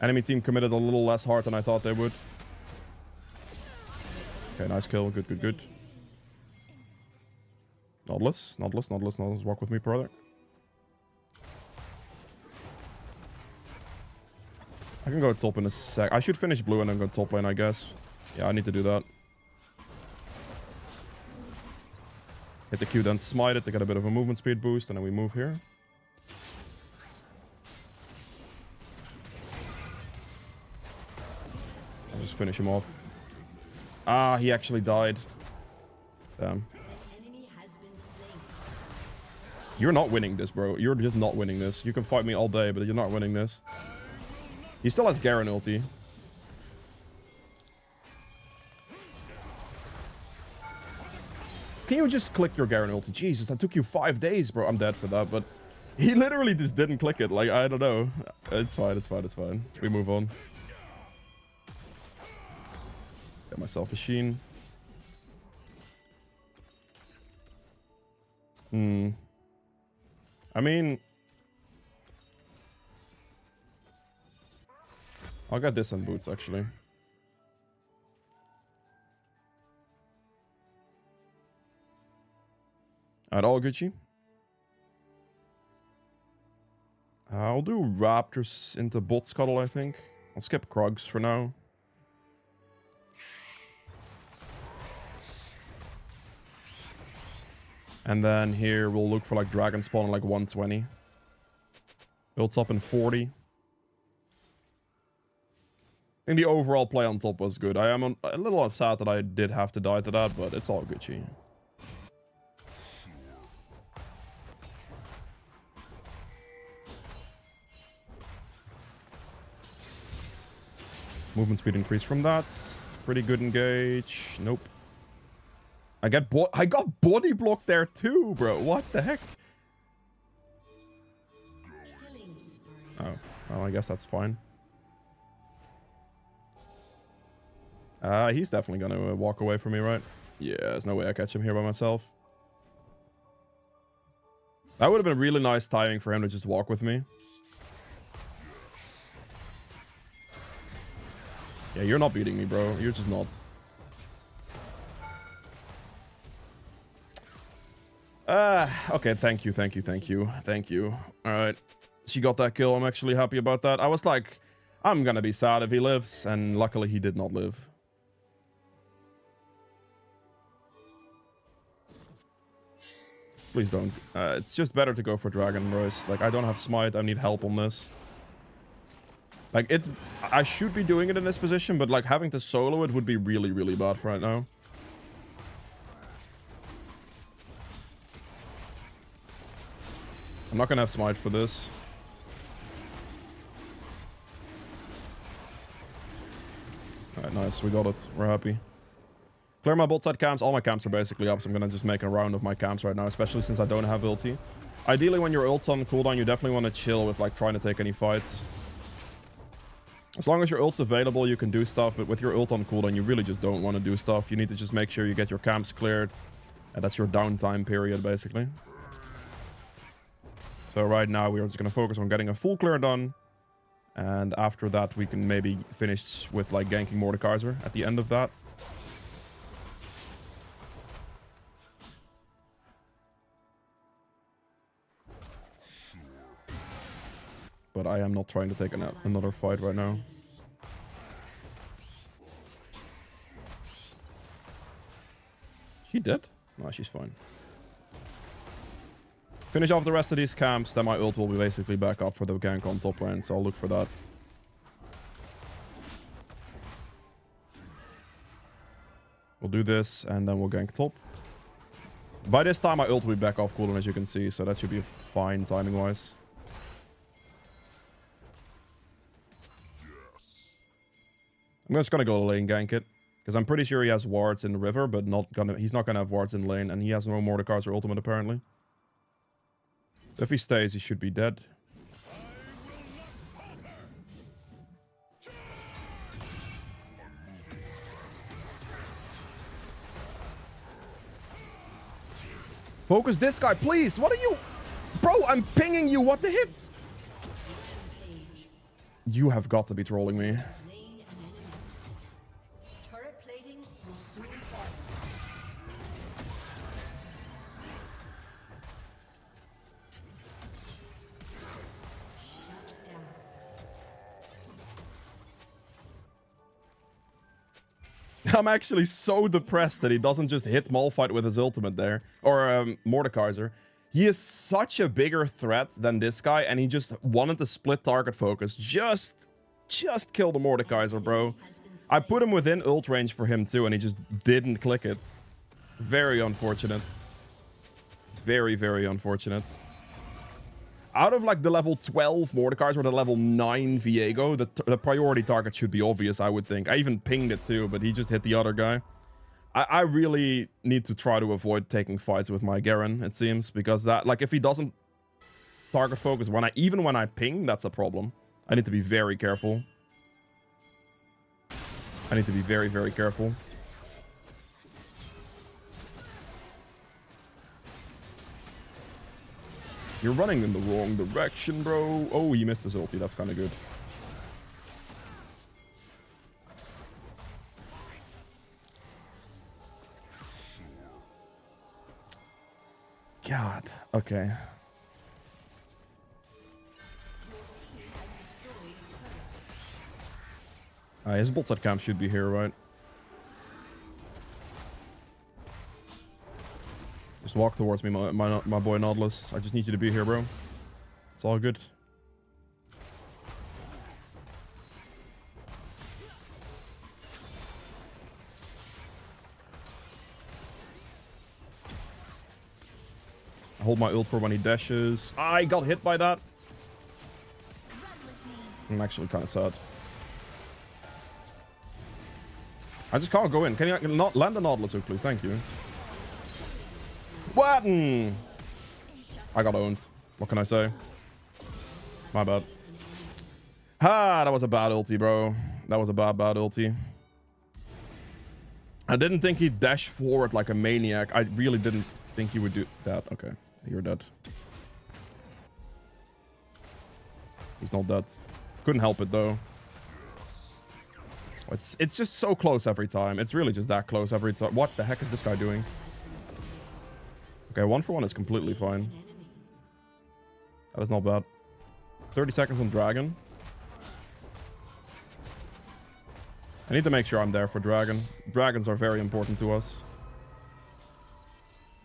Enemy team committed a little less hard than I thought they would. Okay, nice kill. Good, good, good. Nautilus. Walk with me, brother. I can go top in a sec. I should finish blue and then go top lane, I guess. Yeah, I need to do that. Hit the Q, then smite it to get a bit of a movement speed boost, and then we move here. I'll just finish him off. Ah, he actually died. Damn. You're not winning this, bro. You're just not winning this. You can fight me all day, but you're not winning this. He still has Garen ulti. Can you just click your Garen ulti? Jesus, that took you 5 days, bro. I'm dead for that, but he literally just didn't click it. Like, I don't know. It's fine, it's fine, it's fine. We move on. Get myself a Sheen. I mean, I'll get this on boots, actually. Alright, all Gucci. I'll do Raptors into bot scuttle, I think. I'll skip Krugs for now. And then here we'll look for like Dragon Spawn in like 120. Builds up in 40. I think the overall play on top was good. I am a little sad that I did have to die to that, but it's all Gucci. Movement speed increase from that. Pretty good engage. Nope. I got body blocked there too, bro. What the heck? Oh, well, I guess that's fine. He's definitely gonna walk away from me, right? Yeah, there's no way I catch him here by myself. That would have been really nice timing for him to just walk with me. Yeah, you're not beating me, bro. You're just not. Okay, thank you. Alright. She got that kill. I'm actually happy about that. I was like, I'm gonna be sad if he lives, and luckily he did not live. Please don't. It's just better to go for Dragon, Royce. Like, I don't have smite. I need help on this. Like, I should be doing it in this position, but like having to solo it would be really, really bad for right now. I'm not gonna have smite for this. Alright, nice. We got it. We're happy. Clear my bot side camps. All my camps are basically up, so I'm gonna just make a round of my camps right now, especially since I don't have ulti. Ideally, when your ult's on cooldown, you definitely want to chill with like trying to take any fights. As long as your ult's available, you can do stuff, but with your ult on cooldown, you really just don't want to do stuff. You need to just make sure you get your camps cleared. And that's your downtime period, basically. So right now, we're just going to focus on getting a full clear done. And after that, we can maybe finish with like ganking Mordekaiser at the end of that. But I am not trying to take another fight right now. She dead? No, she's fine. Finish off the rest of these camps, then my ult will be basically back up for the gank on top lane, so I'll look for that. We'll do this, and then we'll gank top. By this time, my ult will be back off cooldown, as you can see, so that should be fine timing-wise. I'm just gonna go lane gank it, because I'm pretty sure he has wards in the river, but he's not gonna have wards in lane, and he has no Mordekaiser ultimate apparently. So if he stays, he should be dead. Focus this guy, please! What are you... Bro, I'm pinging you! What the hits? You have got to be trolling me. I'm actually so depressed that he doesn't just hit Malphite with his ultimate there. Or Mordekaiser. He is such a bigger threat than this guy, and he just wanted to split target focus. Just kill the Mordekaiser, bro. I put him within ult range for him too, and he just didn't click it. Very unfortunate. Very, very unfortunate. Out of like the level 12 Mordekaiser or the level 9 Viego, the priority target should be obvious, I would think. I even pinged it too, but he just hit the other guy. I really need to try to avoid taking fights with my Garen, it seems, because that, like, if he doesn't target focus even when I ping, that's a problem. I need to be very careful. I need to be very, very careful. You're running in the wrong direction, bro. Oh, he missed his ulti. That's kind of good. God. Okay. His bot side camp should be here, right? Just walk towards me, my boy Nautilus. I just need you to be here, bro. It's all good. I hold my ult for when he dashes. I got hit by that. I'm actually kind of sad. I just can't go in. Can you not land the Nautilus, please? Thank you. What? I got owned. What can I say? My bad. That was a bad ulti, bro. That was a bad ulti. I didn't think he'd dash forward like a maniac. I really didn't think he would do that. Okay, you're dead. He's not dead. Couldn't help it, though. It's just so close every time. It's really just that close every time. What the heck is this guy doing? Okay, 1-for-1 is completely fine. That is not bad. 30 seconds on Dragon. I need to make sure I'm there for Dragon. Dragons are very important to us.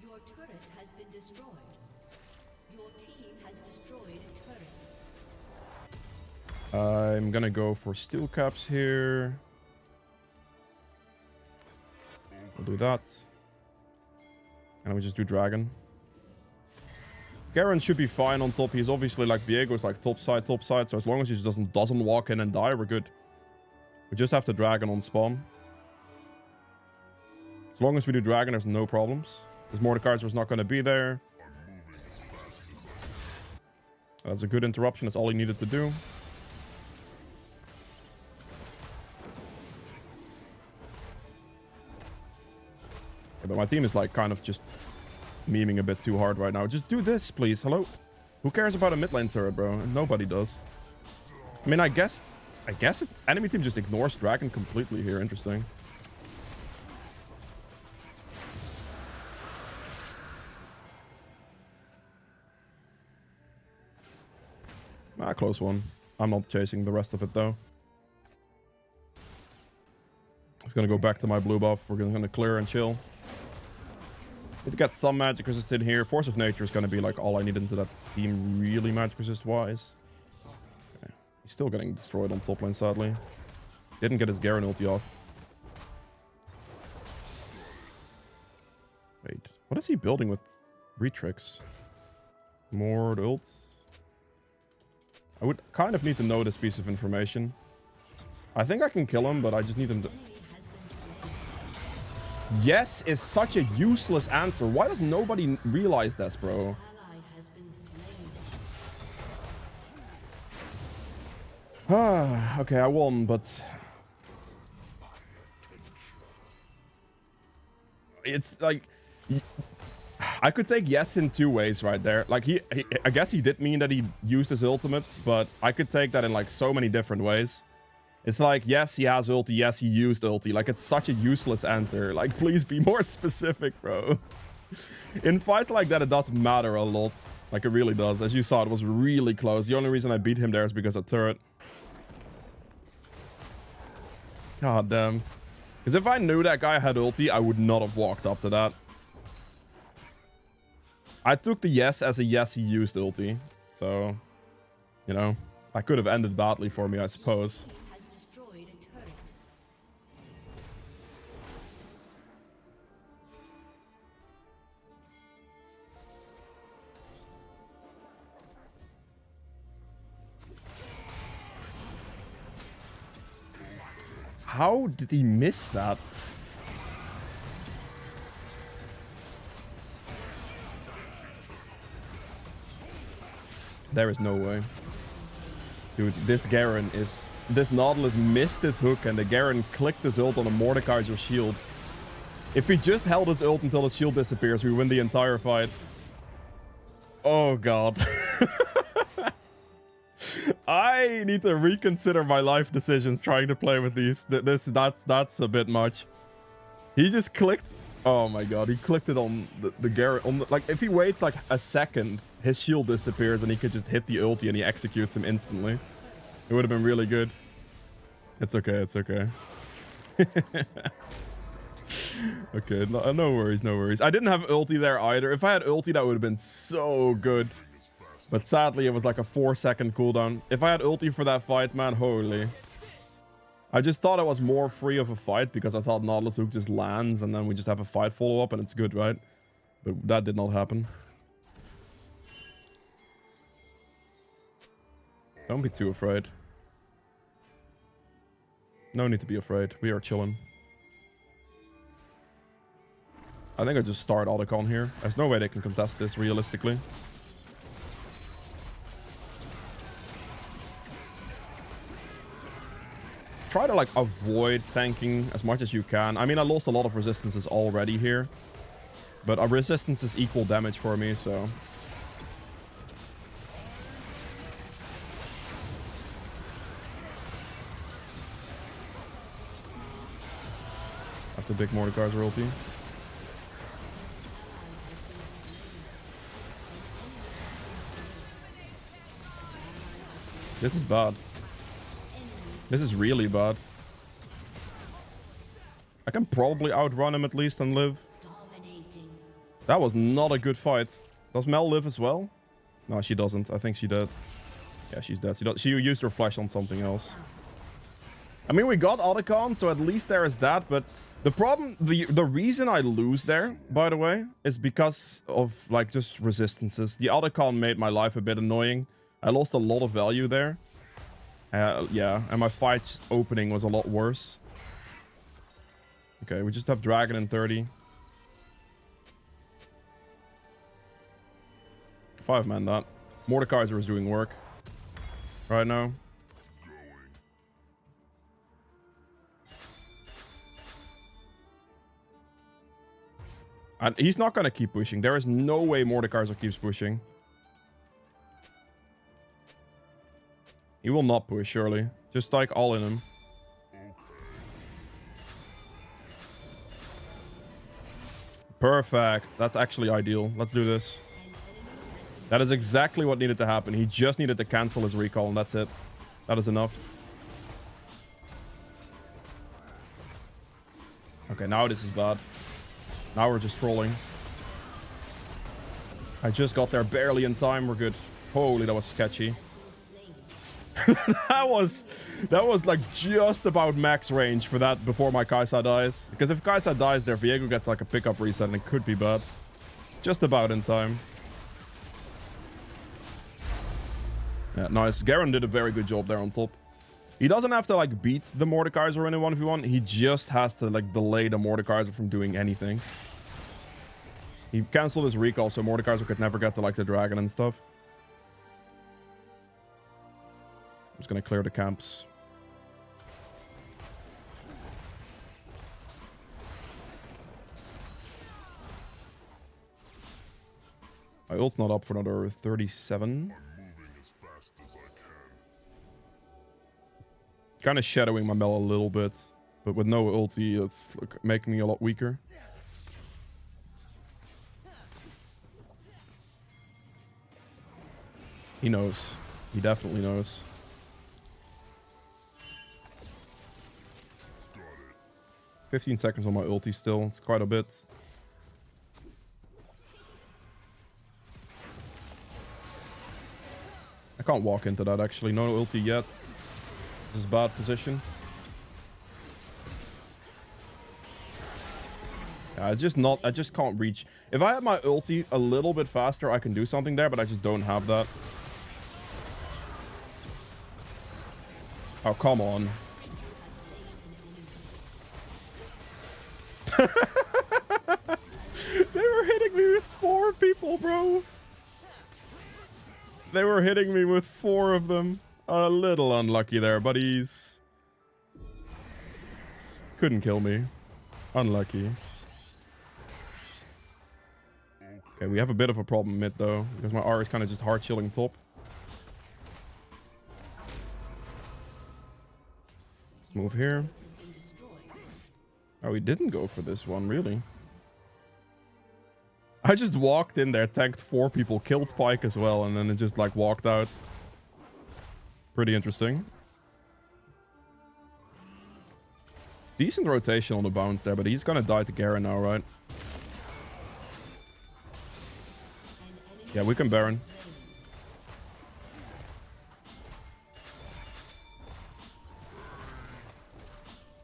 Your turret has been destroyed. Your team has destroyed a turret. I'm gonna go for steel caps here. We'll do that. And we just do Dragon. Garen should be fine on top. He's obviously like Viego's like top side. So as long as he just doesn't walk in and die, we're good. We just have to Dragon on spawn. As long as we do Dragon, there's no problems. This Mordekaiser's not going to be there. That's a good interruption. That's all he needed to do. Okay, but my team is like kind of just memeing a bit too hard right now. Just do this, please. Hello? Who cares about a mid lane turret, bro? Nobody does. I mean, I guess it's enemy team just ignores Dragon completely here. Interesting. Ah, close one. I'm not chasing the rest of it, though. It's gonna go back to my blue buff. We're gonna clear and chill. Need to get some magic resist in here. Force of Nature is gonna be like all I need into that team, really magic resist wise. Okay. He's still getting destroyed on top lane, sadly. Didn't get his Garen ulti off. Wait, what is he building with Retrix? More ult? I would kind of need to know this piece of information. I think I can kill him, but I just need him to... Yes is such a useless answer. Why does nobody realize this, bro? Okay, I won, but... It's like... I could take yes in two ways right there. Like, I guess he did mean that he used his ultimate, but I could take that in, like, so many different ways. It's like, yes, he has ulti. Yes, he used ulti. Like, it's such a useless answer. Like, please be more specific, bro. In fights like that, it does matter a lot. Like, it really does. As you saw, it was really close. The only reason I beat him there is because of turret. God damn. Because if I knew that guy had ulti, I would not have walked up to that. I took the yes as a yes, he used ulti. So, you know, that could have ended badly for me, I suppose. Has destroyed a turret. How did he miss that? There is no way. Dude, this Garen is... This Nautilus missed his hook and the Garen clicked his ult on a Mordekaiser shield. If he just held his ult until his shield disappears, we win the entire fight. Oh god. I need to reconsider my life decisions trying to play with these. That's a bit much. He just clicked... Oh my god, he clicked it on the Garen. On the, like, if he waits like a second, his shield disappears and he could just hit the ulti and he executes him instantly. It would have been really good. It's okay, it's okay. Okay, no worries, no worries. I didn't have ulti there either. If I had ulti, that would have been so good. But sadly, it was like a 4-second cooldown. If I had ulti for that fight, man, holy. I just thought it was more free of a fight because I thought Nautilus Hook just lands and then we just have a fight follow-up and it's good, right? But that did not happen. Don't be too afraid. No need to be afraid. We are chilling. I think I just start Otacon here. There's no way they can contest this realistically. Try to like avoid tanking as much as you can. I mean, I lost a lot of resistances already here, but a resistance is equal damage for me, so that's a big Mordekaiser ulti. This is bad. This is really bad. I can probably outrun him at least and live. Dominating. That was not a good fight. Does Mel live as well? No, she doesn't. I think she's dead. Yeah, she's dead. She used her flash on something else. I mean, we got Otacon, so at least there is that. But the problem, the reason I lose there, by the way, is because of like just resistances. The Otacon made my life a bit annoying. I lost a lot of value there. Yeah, and my fight opening was a lot worse. Okay, we just have Dragon in 30. 5-man that. Mordekaiser is doing work right now. And he's not going to keep pushing. There is no way Mordekaiser keeps pushing. He will not push, surely. Just like all in him. Perfect. That's actually ideal. Let's do this. That is exactly what needed to happen. He just needed to cancel his recall, and that's it. That is enough. Okay, now this is bad. Now we're just trolling. I just got there barely in time. We're good. Holy, that was sketchy. that was like just about max range for that before my Kai'Sa dies. Because if Kai'Sa dies there, Viego gets like a pickup reset and it could be bad. Just about in time. Yeah, nice. Garen did a very good job there on top. He doesn't have to like beat the Mordekaiser in a 1v1. He just has to like delay the Mordekaiser from doing anything. He canceled his recall so Mordekaiser could never get to like the dragon and stuff. I'm just gonna clear the camps. My ult's not up for another 37. Kind of shadowing my Mel a little bit, but with no ulti, it's like making me a lot weaker. He knows. He definitely knows. 15 seconds on my ulti still. It's quite a bit. I can't walk into that actually. No ulti yet. This is bad position. Yeah, it's just not... I just can't reach. If I had my ulti a little bit faster, I can do something there, but I just don't have that. Oh, come on. They were hitting me with 4 people, bro. They were hitting me with 4 of them. A little unlucky there, buddies. Couldn't kill me. Unlucky. Okay, we have a bit of a problem mid, though, because my R is kind of just hard chilling top. Let's move here. Oh, he didn't go for this one, really. I just walked in there, tanked 4 people, killed Pyke as well, and then it just, like, walked out. Pretty interesting. Decent rotation on the bounce there, but he's gonna die to Garen now, right? Yeah, we can Baron.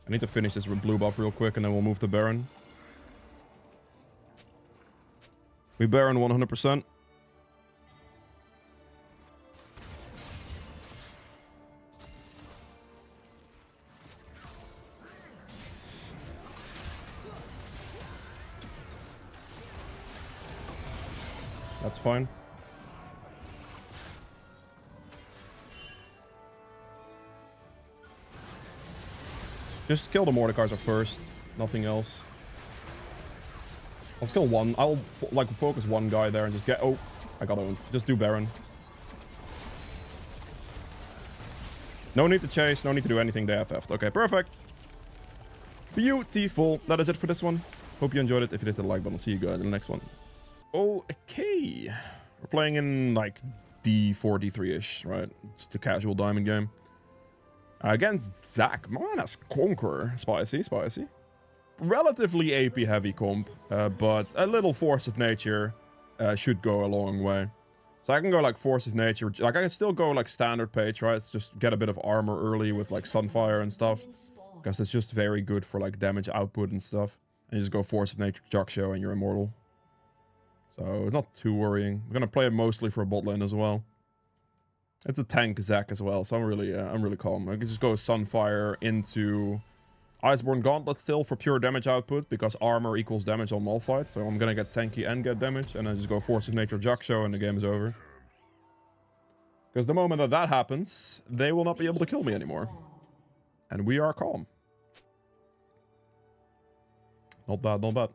I need to finish this blue buff real quick, and then we'll move to Baron. We Baron 100%. That's fine. Just kill the Mordekaiser first. Nothing else. Let's kill one. I'll like focus one guy there and just get... Oh, I got owned. Just do Baron. No need to chase. No need to do anything. They FF'd. Okay, perfect. Beautiful. That is it for this one. Hope you enjoyed it. If you did, hit the like button. See you guys in the next one. Okay. We're playing in like D4, D3-ish, right? It's the casual diamond game. Against Zac. Man, that's Conqueror. Spicy, spicy. Relatively AP heavy comp, but a little Force of Nature should go a long way. So I can go like Force of Nature. Like I can still go like standard page, right? It's just get a bit of armor early with like Sunfire and stuff. Because it's just very good for like damage output and stuff. And you just go Force of Nature, Jaksho, and you're immortal. So it's not too worrying. I'm gonna play it mostly for bot lane as well. It's a tank Zac as well, so I'm really calm. I can just go Sunfire into Iceborne Gauntlet still for pure damage output, because armor equals damage on Malphite. So I'm gonna get tanky and get damage, and then just go Force of Nature Jaksho and the game is over. Because the moment that that happens, they will not be able to kill me anymore. And we are calm. Not bad, not bad.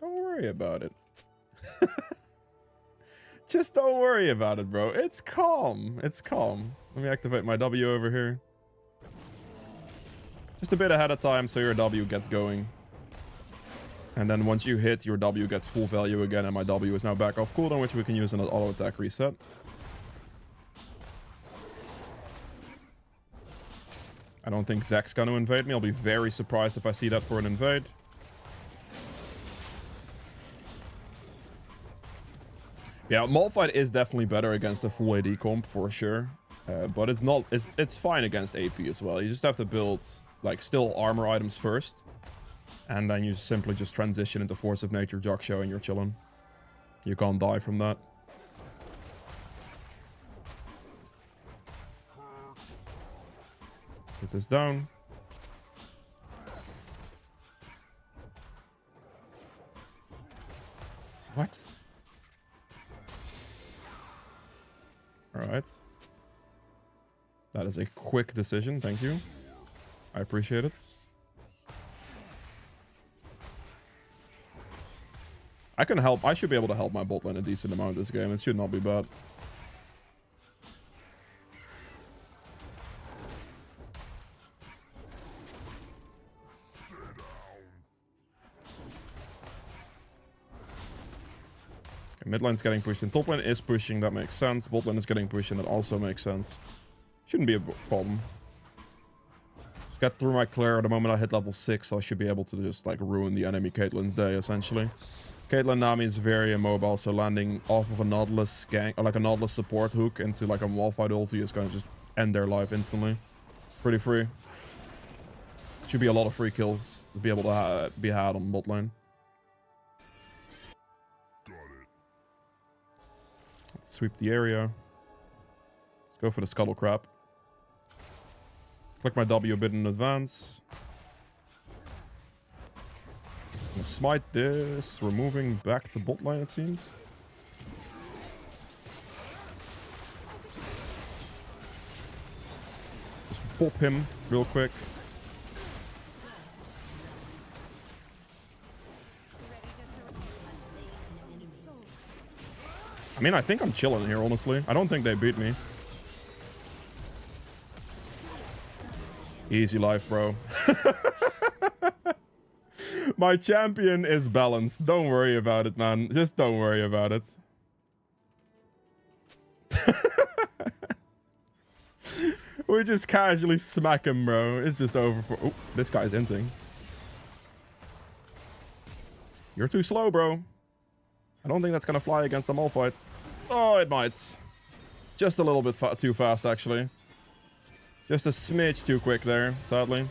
Don't worry about it. Just don't worry about it, bro. It's calm. It's calm. Let me activate my W over here. Just a bit ahead of time so your W gets going. And then once you hit, your W gets full value again, and my W is now back off cooldown, which we can use in an auto attack reset. I don't think Zac's gonna invade me. I'll be very surprised if I see that for an invade. Yeah, Malphite is definitely better against a full AD comp for sure. But it's not, it's fine against AP as well. You just have to build like still armor items first. And then you simply just transition into Force of Nature Jaksho and you're chilling. You can't die from that. Get this down. What? Alright. That is a quick decision, thank you. I appreciate it. I can help. I should be able to help my bot lane a decent amount this game. It should not be bad. mid lane's getting pushed in. Top lane is pushing, that makes sense. Bot lane is getting pushed in, that also makes sense. Shouldn't be a problem. Just get through my clear. The moment I hit level 6, I should be able to just like ruin the enemy Caitlyn's day, essentially. Caitlyn Nami is very immobile, so landing off of a Nautilus gank, or like a Nautilus support hook into like a Malphite ulti is gonna just end their life instantly. Pretty free. Should be a lot of free kills to be able to be had on bot lane. Let's sweep the area. Let's go for the scuttle crab. Click my W a bit in advance. I'm gonna smite this. We're moving back to bot lane, it seems. Just pop him real quick. I mean, I think I'm chilling here, honestly. I don't think they beat me. Easy life, bro. My champion is balanced. Don't worry about it, man. Just don't worry about it. We just casually smack him, bro. It's just over for... Oh, this guy's inting. You're too slow, bro. I don't think that's gonna fly against the Malphite. Oh, it might. Just a little bit too fast, actually. Just a smidge too quick there, sadly.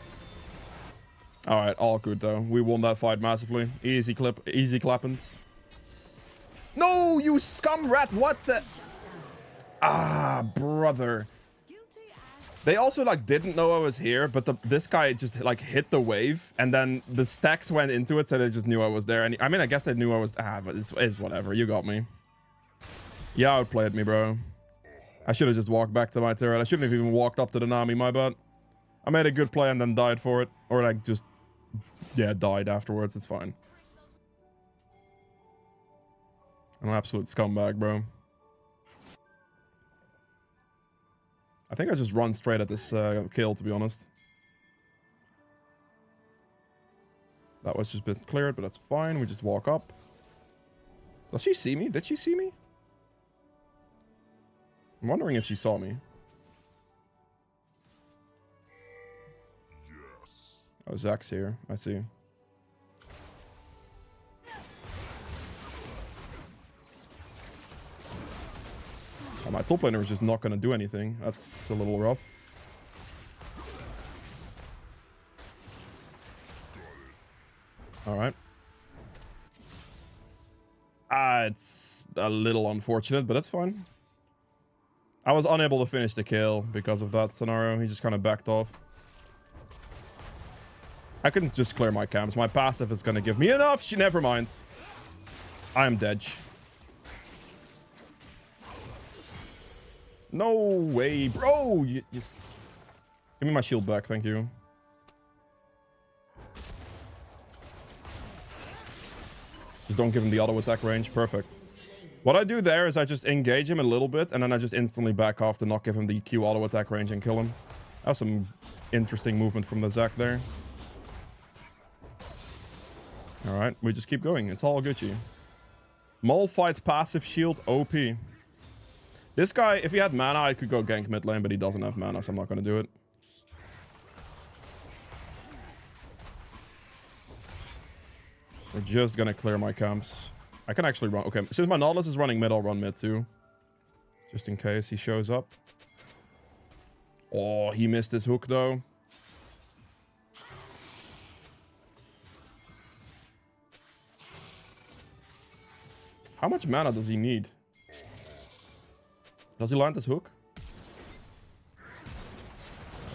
Alright, all good, though. We won that fight massively. Easy clappins. No, you scum rat! What the... Ah, brother. They also, like, didn't know I was here, but this guy just, like, hit the wave, and then the stacks went into it, so they just knew I was there. And I mean, I guess they knew I was... Ah, but it's whatever. You got me. Yeah, outplayed me, bro. I should have just walked back to my turret. I shouldn't have even walked up to the Nami, my bad. I made a good play and then died for it. Or, like, just... Yeah, died afterwards. It's fine. I'm an absolute scumbag, bro. I think I just run straight at this kill, to be honest. That was just a bit cleared, but that's fine. We just walk up. Does she see me? Did she see me? I'm wondering if she saw me. Yes. Oh, Zach's here. I see. Oh, my top laner is just not going to do anything. That's a little rough. Alright. It's a little unfortunate, but that's fine. I was unable to finish the kill because of that scenario. He just kind of backed off. I couldn't just clear my camps. My passive is going to give me enough. Never mind. I am dead. No way, bro. You just... Give me my shield back. Thank you. Just don't give him the auto attack range. Perfect. What I do there is I just engage him a little bit, and then I just instantly back off to not give him the Q auto attack range and kill him. That's some interesting movement from the Zac there. Alright, we just keep going. It's all Gucci. Malphite passive shield OP. This guy, if he had mana, I could go gank mid lane, but he doesn't have mana, so I'm not going to do it. We're just going to clear my camps. I can actually run... Okay, since my Nautilus is running mid, I'll run mid too. Just in case he shows up. Oh, he missed his hook though. How much mana does he need? Does he land his hook?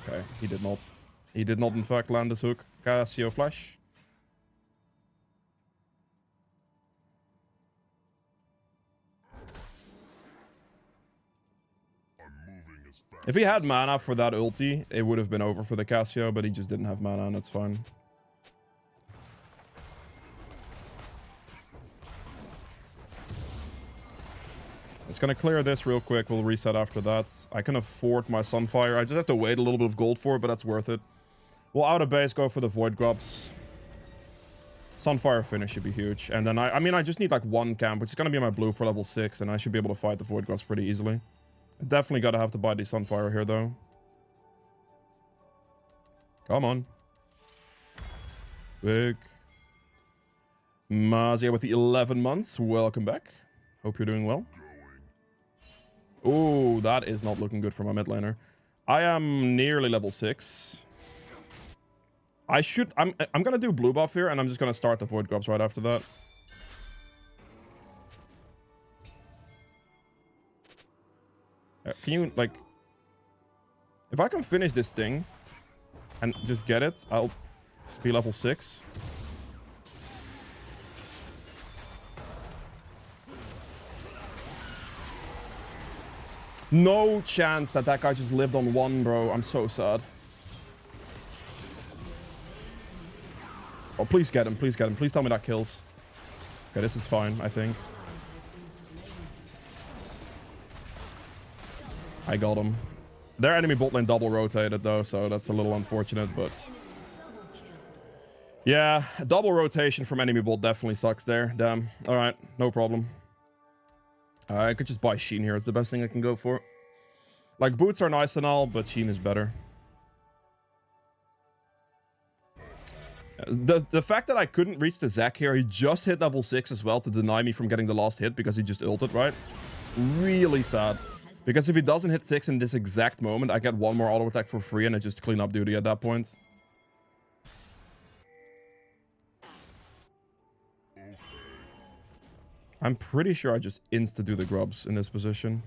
Okay, he did not. He did not in fact land his hook. Cassio flash. If he had mana for that ulti, it would have been over for the Cassio, but he just didn't have mana, and that's fine. It's gonna clear this real quick. We'll reset after that. I can afford my Sunfire. I just have to wait a little bit of gold for it, but that's worth it. We'll out of base go for the Void Grubs. Sunfire finish should be huge. And then I mean, I just need like one camp, which is going to be my blue for level 6, and I should be able to fight the Void Gods pretty easily. I definitely got to have to buy the Sunfire here, though. Come on. Big. Mazia with the 11 months. Welcome back. Hope you're doing well. Oh, that is not looking good for my mid laner. I am nearly level 6. I'm gonna do blue buff here, and I'm just gonna start the Void Grubs right after that. Can you, like... If I can finish this thing and just get it, I'll be level 6. No chance that that guy just lived on 1, bro. I'm so sad. Oh, please get him. Please get him. Please tell me that kills. Okay, this is fine, I think. I got him. Their enemy bot lane double rotated, though, so that's a little unfortunate, but... Yeah, double rotation from enemy bot definitely sucks there. Damn. Alright, no problem. I could just buy Sheen here. It's the best thing I can go for. Like, boots are nice and all, but Sheen is better. The fact that I couldn't reach the Zac here, he just hit level 6 as well to deny me from getting the last hit because he just ulted, right? Really sad. Because if he doesn't hit 6 in this exact moment, I get one more auto attack for free and it's just clean up duty at that point. I'm pretty sure I just insta-do the grubs in this position.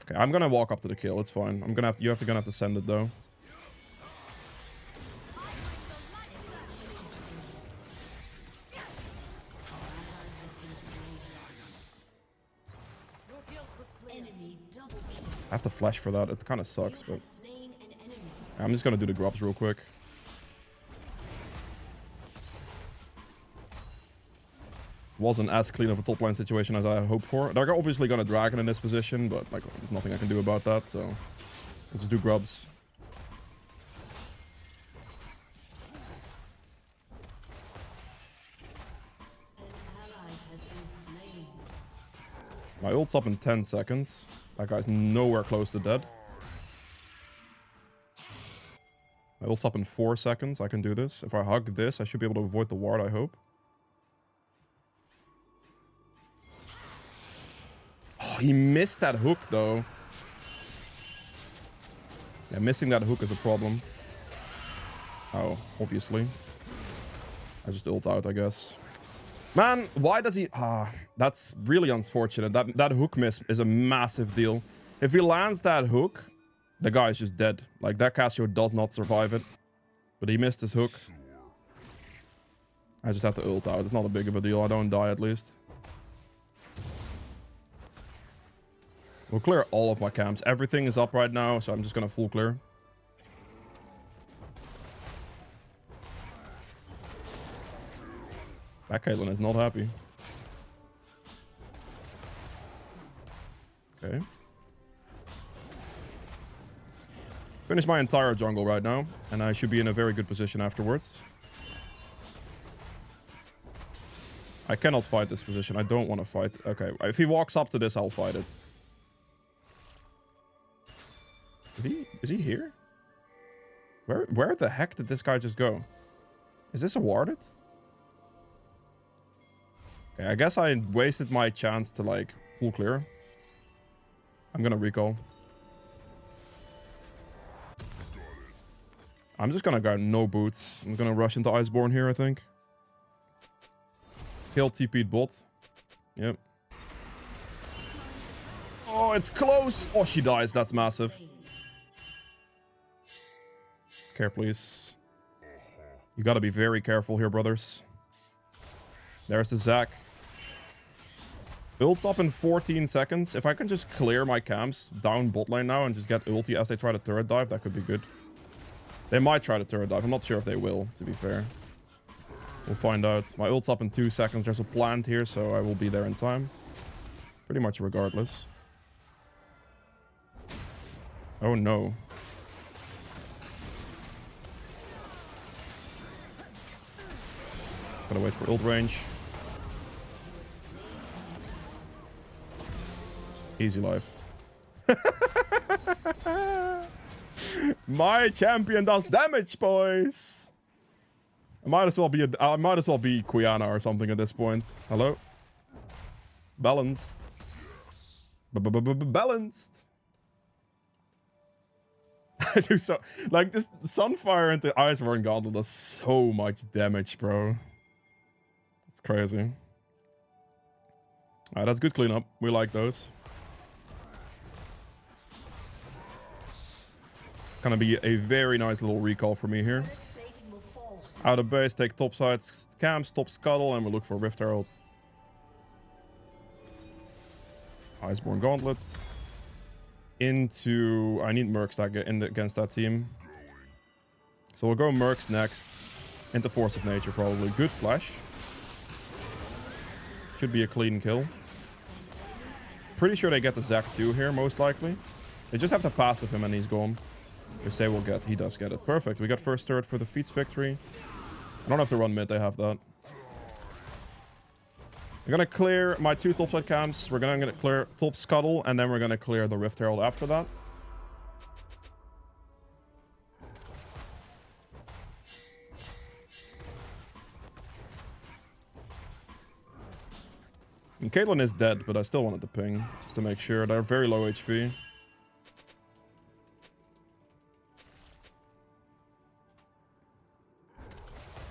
Okay, I'm gonna walk up to the kill. It's fine. I'm gonna have to, gonna have to send it though. I have to flash for that. It kind of sucks, but I'm just gonna do the grubs real quick. Wasn't as clean of a top lane situation as I had hoped for. They're obviously gonna dragon in this position, but like there's nothing I can do about that, so let's just do grubs. My ult's up in 10 seconds. That guy's nowhere close to dead. My ult's up in 4 seconds. I can do this. If I hug this, I should be able to avoid the ward, I hope. Oh, he missed that hook, though. Yeah, missing that hook is a problem. Oh, obviously. I just ult out, I guess. Man, why does he... that's really unfortunate. That hook miss is a massive deal. If he lands that hook, the guy is just dead. Like, that Cassio does not survive it. But he missed his hook. I just have to ult out. It's not a big of a deal. I don't die, at least. We'll clear all of my camps. Everything is up right now, so I'm just gonna full clear. That Caitlyn is not happy. Okay. Finish my entire jungle right now, and I should be in a very good position afterwards. I cannot fight this position. I don't want to fight. Okay, if he walks up to this, I'll fight it. Is he here? Where the heck did this guy just go? Is this a warded? Okay, I guess I wasted my chance to, like, full clear. I'm gonna recall. I'm just gonna go no boots. I'm gonna rush into Iceborne here, I think. Kill TP'd bot. Yep. Oh, it's close! Oh, she dies. That's massive. Care, please. You gotta be very careful here, brothers. There's the Zac. Ult's up in 14 seconds. If I can just clear my camps down bot lane now and just get ulti as they try to turret dive, that could be good. They might try to turret dive. I'm not sure if they will, to be fair. We'll find out. My ult's up in 2 seconds. There's a plant here, so I will be there in time. Pretty much regardless. Oh no. Gotta wait for ult range. Easy life. My champion does damage, boys. I might as well be Quiana or something at this point. Hello? Balanced. Balanced. I do so like this Sunfire into Iceborne Gauntlet does so much damage, bro. It's crazy. Alright, that's good cleanup. We like those. Gonna be a very nice little recall for me here. Out of base, take top sides, camp, stop scuttle, and we'll look for Rift Herald. Iceborne Gauntlets. Into... I need Mercs against that team. So we'll go Mercs next. Into Force of Nature, probably. Good flash. Should be a clean kill. Pretty sure they get the Zac too here, most likely. They just have to passive him and he's gone. Which they will get. He does get it. Perfect. We got first turret for the Feats victory. I don't have to run mid. They have that. I'm gonna clear my 2 topside camps. We're gonna clear top scuttle, and then we're gonna clear the Rift Herald after that. And Caitlyn is dead, but I still wanted to ping just to make sure. They're very low HP.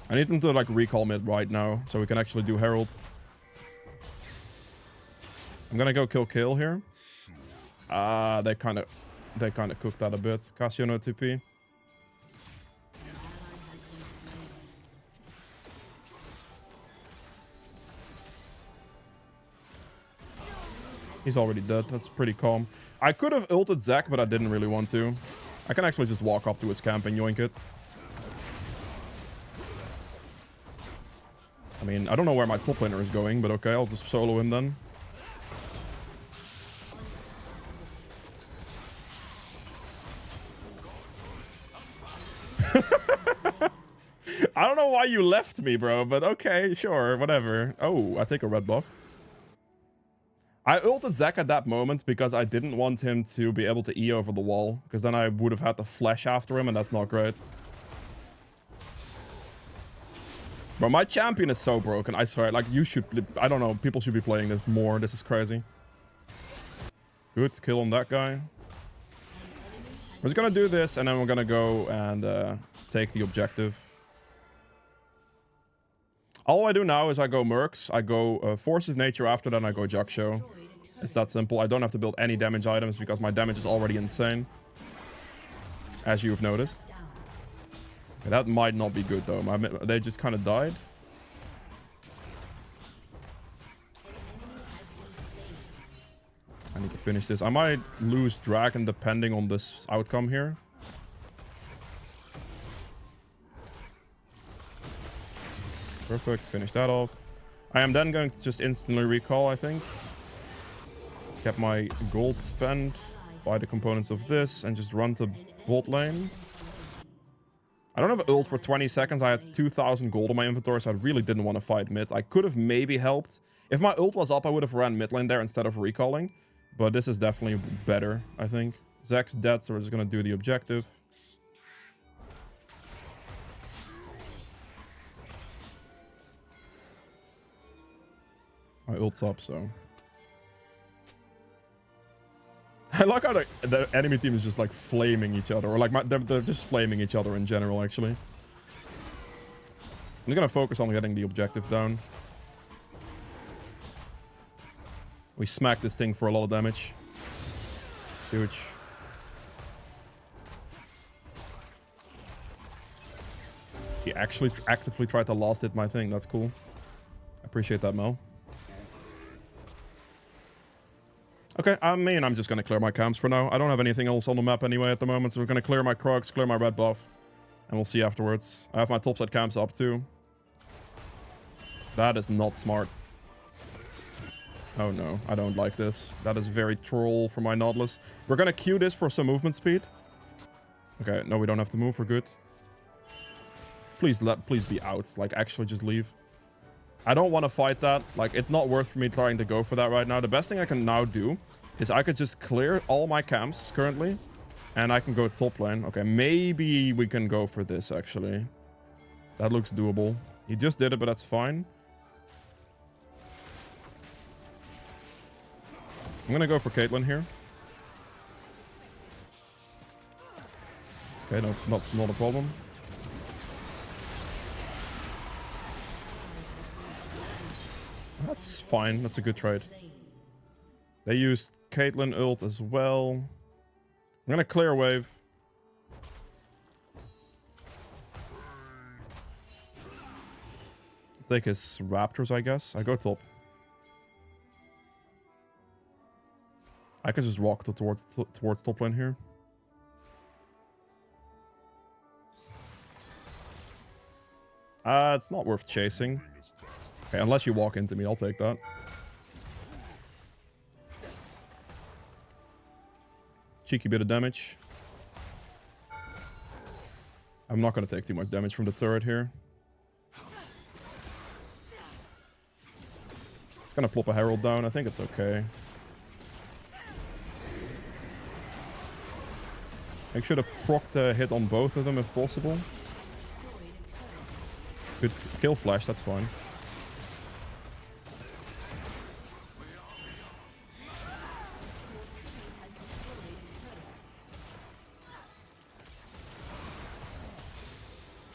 I need them to like recall mid right now so we can actually do Herald. I'm gonna go kill here. They kind of cooked that a bit. Cassio no TP. He's already dead. That's pretty calm. I could have ulted Zac, but I didn't really want to. I can actually just walk up to his camp and yoink it. I mean, I don't know where my top laner is going, but okay, I'll just solo him then. I don't know why you left me, bro, but okay, sure, whatever. Oh, I take a red buff. I ulted Zac at that moment because I didn't want him to be able to E over the wall, because then I would have had to flash after him, and that's not great. Bro, my champion is so broken, I swear. Like, you should... I don't know, people should be playing this more. This is crazy. Good kill on that guy. We're just gonna do this, and then we're gonna go and take the objective. All I do now is I go Mercs, I go Force of Nature after that, and I go Jaksho. It's that simple. I don't have to build any damage items because my damage is already insane. As you've noticed. Okay, that might not be good though. They just kind of died. I need to finish this. I might lose Dragon depending on this outcome here. Perfect, finish that off. I am then going to just instantly recall, I think. Get my gold spent, buy the components of this, and just run to bot lane. I don't have ult for 20 seconds. I had 2,000 gold in my inventory, so I really didn't want to fight mid. I could have maybe helped. If my ult was up, I would have ran mid lane there instead of recalling. But this is definitely better, I think. Zac's dead, so we're just going to do the objective. My ult's up, so... I like how the enemy team is just like flaming each other. Or like they're just flaming each other in general, actually. I'm just gonna focus on getting the objective down. We smacked this thing for a lot of damage. Huge. He actually actively tried to last hit my thing. That's cool. I appreciate that, Mel. Okay, I'm just gonna clear my camps for now. I don't have anything else on the map anyway at the moment, so we're gonna clear my Crocs, clear my red buff, and we'll see afterwards. I have my topside camps up too. That is not smart. Oh no, I don't like this. That is very troll for my Nautilus. We're gonna queue this for some movement speed. Okay, no, we don't have to move. We're good. Please be out. Like, actually just leave. I don't want to fight that. Like, it's not worth for me trying to go for that right now. The best thing I can now do is I could just clear all my camps currently, and I can go top lane. Okay, maybe we can go for this, actually. That looks doable. He just did it, but that's fine. I'm gonna go for Caitlyn here. Okay, no, not a problem. That's fine. That's a good trade. They used Caitlyn ult as well. I'm gonna clear wave. Take his raptors, I guess. I go top. I could just walk towards top lane here. It's not worth chasing. Okay, unless you walk into me, I'll take that. Cheeky bit of damage. I'm not going to take too much damage from the turret here. Gonna plop a herald down. I think it's okay. Make sure to proc the hit on both of them if possible. Good kill flash, that's fine.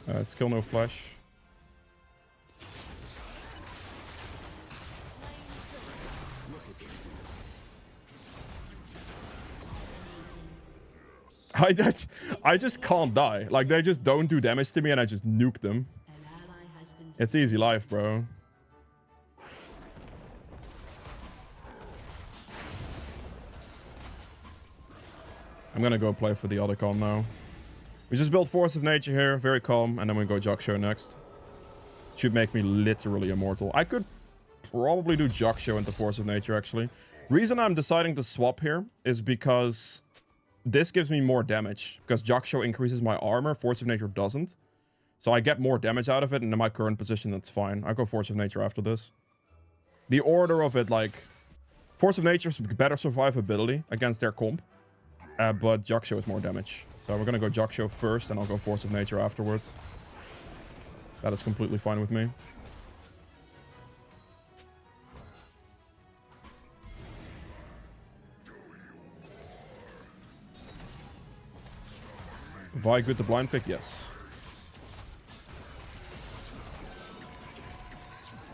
It's kill no flash. I just can't die. Like, they just don't do damage to me and I just nuke them. It's easy life, bro. I'm gonna go play for the other con now. We just built Force of Nature here, very calm, and then we go Jaksho next. Should make me literally immortal. I could probably do Jaksho into Force of Nature, actually. Reason I'm deciding to swap here is because this gives me more damage. Because Jaksho increases my armor, Force of Nature doesn't. So I get more damage out of it, and in my current position, that's fine. I go Force of Nature after this. The order of it, like... Force of Nature is better survivability against their comp. But Jaksho is more damage. So we're gonna go Jaksho first, and I'll go Force of Nature afterwards. That is completely fine with me. Vi good to blind pick? Yes.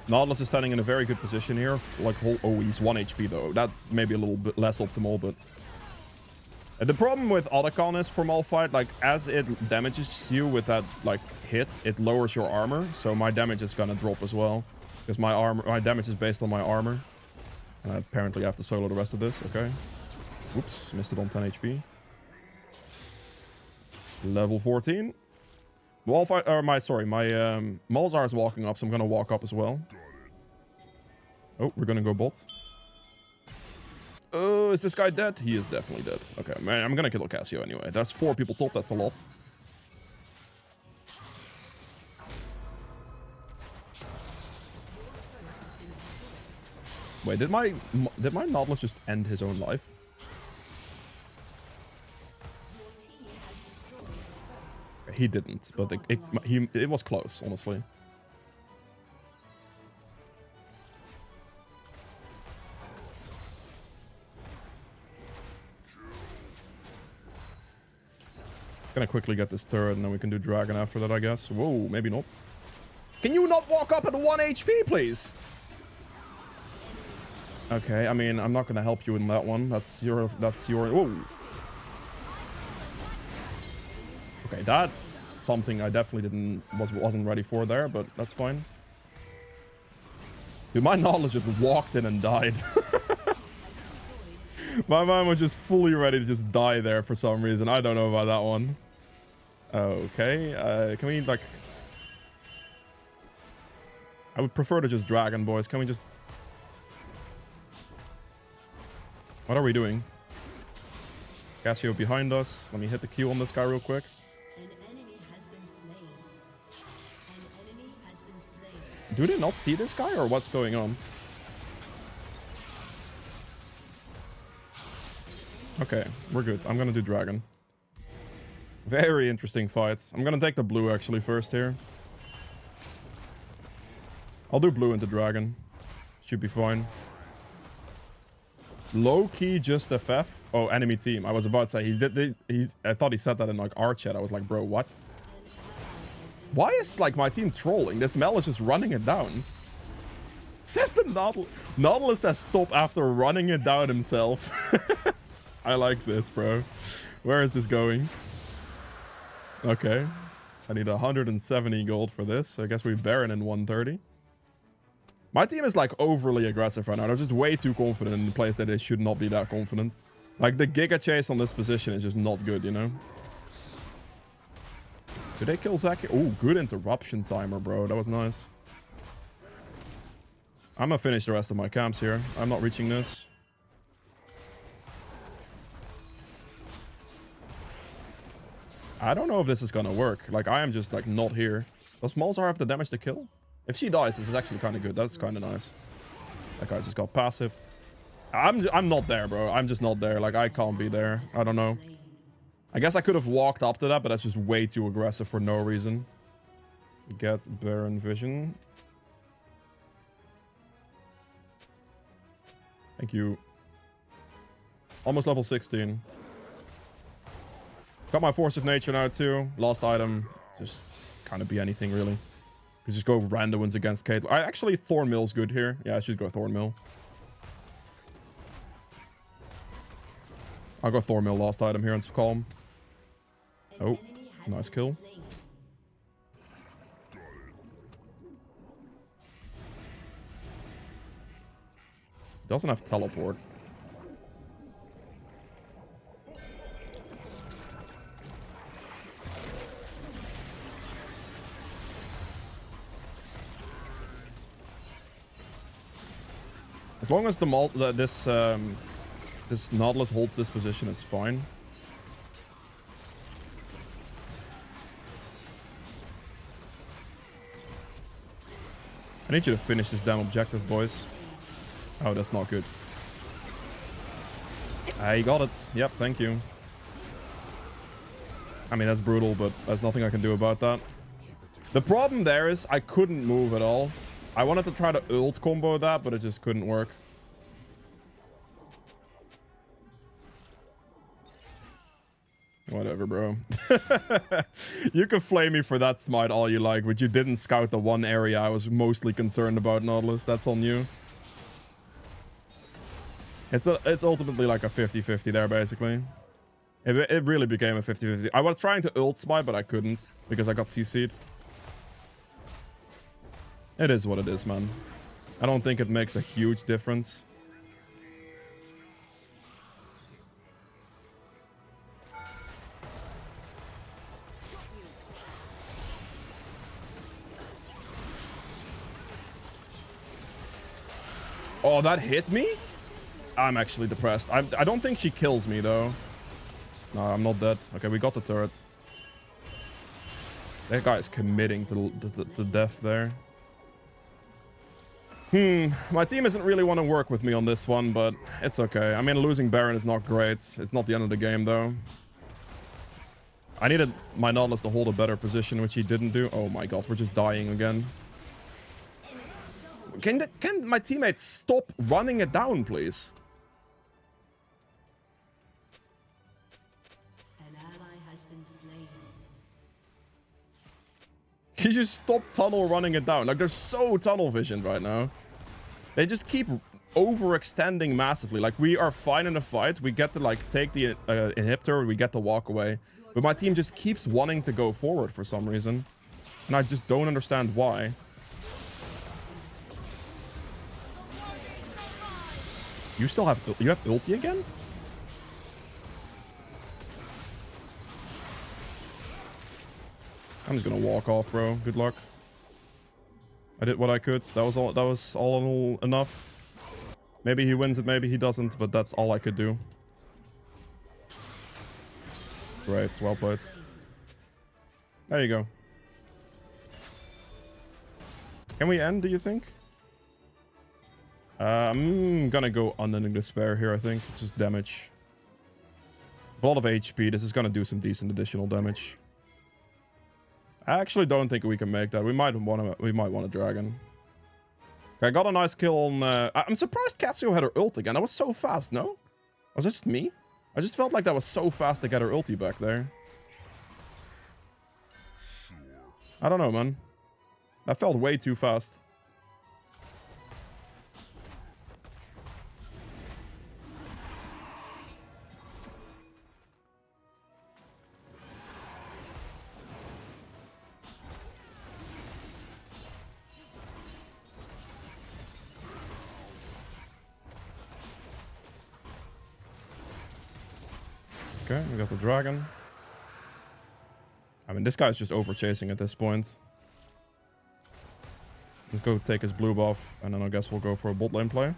Nautilus is standing in a very good position here. Like, oh, he's 1 HP though. That may be a little bit less optimal, but... The problem with Otacon is for Malphite, like, as it damages you with that, like, hit, it lowers your armor. So my damage is gonna drop as well. Because my damage is based on my armor. And I apparently have to solo the rest of this, okay. Oops, missed it on 10 HP. Level 14. Malphite, or my Malzar is walking up, so I'm gonna walk up as well. Oh, we're gonna go bot. Oh, is this guy dead? He is definitely dead. Okay, man, I'm gonna kill Cassio anyway. There's 4 people top, that's a lot. Wait, did my Nautilus just end his own life? He didn't, but it was close, honestly. Gonna quickly get this turret, and then we can do dragon after that, I guess. Whoa, maybe not. Can you not walk up at 1 HP, please? Okay, I mean, I'm not gonna help you in that one. That's your... Whoa. Okay, that's something I definitely wasn't ready for there, but that's fine. Dude, my Nautilus just walked in and died. My mind was just fully ready to just die there for some reason. I don't know about that one. Okay, can we, like... I would prefer to just dragon, boys. Can we just... What are we doing? Cassio behind us. Let me hit the Q on this guy real quick. Do they not see this guy or what's going on? Okay, we're good. I'm gonna do dragon. Very interesting fight. I'm gonna take the blue actually first here. I'll do blue into dragon. Should be fine. Low key just FF. Oh, enemy team. I was about to say I thought he said that in like our chat. I was like, bro, what? Why is like my team trolling? This Mel is just running it down. Says the Nautilus. Nautilus says stop after running it down himself. I like this, bro. Where is this going? Okay. I need 170 gold for this. I guess we Baron in 130. My team is like overly aggressive right now. They're just way too confident in the place that they should not be that confident. Like the Giga Chase on this position is just not good, you know? Did they kill Zaki? Oh, good interruption timer, bro. That was nice. I'm gonna finish the rest of my camps here. I'm not reaching this. I don't know if this is gonna work. Like, I am just like not here. Does Malzahar have the damage to kill? If she dies, this is actually kind of good. That's kind of nice. That guy just got passive. I'm not there, bro. I'm just not there. Like, I can't be there. I don't know. I guess I could have walked up to that, but that's just way too aggressive for no reason. Get Baron Vision. Thank you. Almost level 16. Got my Force of Nature now too. Last item. Just kind of be anything really. Could just go random ones against Caitlyn. I actually Thornmill's good here. Yeah, I should go Thornmill. I'll go Thornmill last item here and calm. Oh, nice kill. Doesn't have teleport. As long as this Nautilus holds this position, it's fine. I need you to finish this damn objective, boys. Oh, that's not good. I got it. Yep, thank you. I mean, that's brutal, but there's nothing I can do about that. The problem there is I couldn't move at all. I wanted to try to ult combo that, but it just couldn't work. Whatever, bro. You can flame me for that smite all you like, but you didn't scout the one area I was mostly concerned about, Nautilus. That's on you. It's ultimately like a 50-50 there, basically. It really became a 50-50. I was trying to ult smite, but I couldn't because I got CC'd. It is what it is, man. I don't think it makes a huge difference. Oh, that hit me? I'm actually depressed. I don't think she kills me, though. No, I'm not dead. Okay, we got the turret. That guy is committing to death there. My team doesn't really want to work with me on this one, but it's okay. I mean, losing Baron is not great. It's not the end of the game, though. I needed my Nautilus to hold a better position, which he didn't do. Oh my god, we're just dying again. Can my teammates stop running it down, please? An ally has been slain. Can you just stop tunnel running it down? Like, they're so tunnel visioned right now. They just keep overextending massively. Like, we are fine in a fight. We get to, like, take the inhibitor. We get to walk away. But my team just keeps wanting to go forward for some reason. And I just don't understand why. You still have... You have ulti again? I'm just gonna walk off, bro. Good luck. I did what I could. That was all enough. Maybe he wins it, maybe he doesn't, but that's all I could do. Great, well played. There you go. Can we end, do you think? I'm gonna go Unending Despair here, I think. It's just damage. With a lot of HP, this is gonna do some decent additional damage. I actually don't think we can make that. We might want a dragon. Okay, I got a nice kill on... I'm surprised Katsuo had her ult again. That was so fast, no? Was it just me? I just felt like that was so fast to get her ulti back there. I don't know, man. That felt way too fast. Okay, we got the dragon. I mean, this guy's just over chasing at this point. Let's go take his blue buff, and then I guess we'll go for a bot lane play.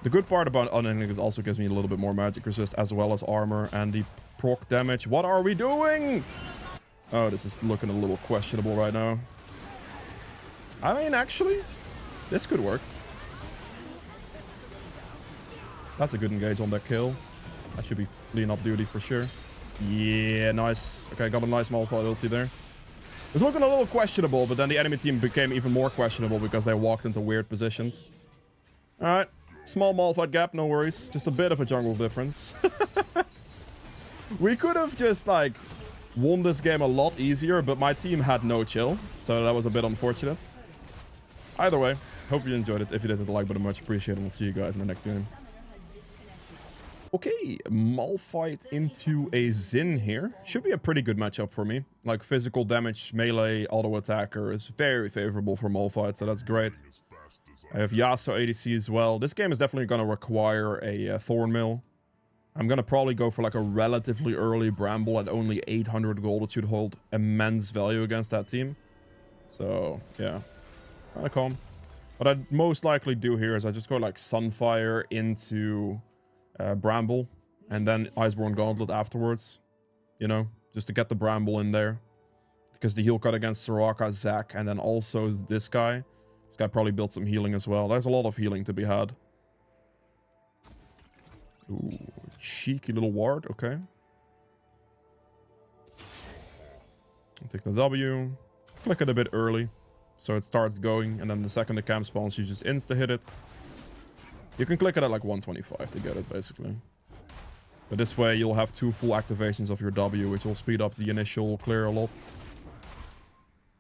The good part about Unending is also gives me a little bit more magic resist as well as armor and the proc damage. What are we doing? Oh, this is looking a little questionable right now. I mean, actually, this could work. That's a good engage on that kill. That should be clean up duty for sure. Yeah, nice. Okay, got a nice Malphite ulti there. It's looking a little questionable, but then the enemy team became even more questionable because they walked into weird positions. Alright. Small Malphite gap, no worries. Just a bit of a jungle difference. We could have just, like, won this game a lot easier, but my team had no chill. So that was a bit unfortunate. Either way, hope you enjoyed it. If you did, hit the like button, much appreciated. And we'll see you guys in the next game. Okay, Malphite into a Xin here. Should be a pretty good matchup for me. Like, physical damage, melee, auto attacker is very favorable for Malphite, so that's great. I have Yasuo ADC as well. This game is definitely going to require a Thornmail. I'm going to probably go for like a relatively early Bramble at only 800 gold. It should hold immense value against that team. So, yeah. Kind of calm. What I'd most likely do here is I just go like Sunfire into... Bramble, and then Iceborne Gauntlet afterwards, you know, just to get the Bramble in there, because the heal cut against Soraka, Zac, and then also this guy probably built some healing as well. There's a lot of healing to be had. Ooh, cheeky little ward, okay. I'll take the W, click it a bit early, so it starts going, and then the second the camp spawns, you just insta-hit it. You can click it at like 125 to get it, basically. But this way, you'll have 2 full activations of your W, which will speed up the initial clear a lot.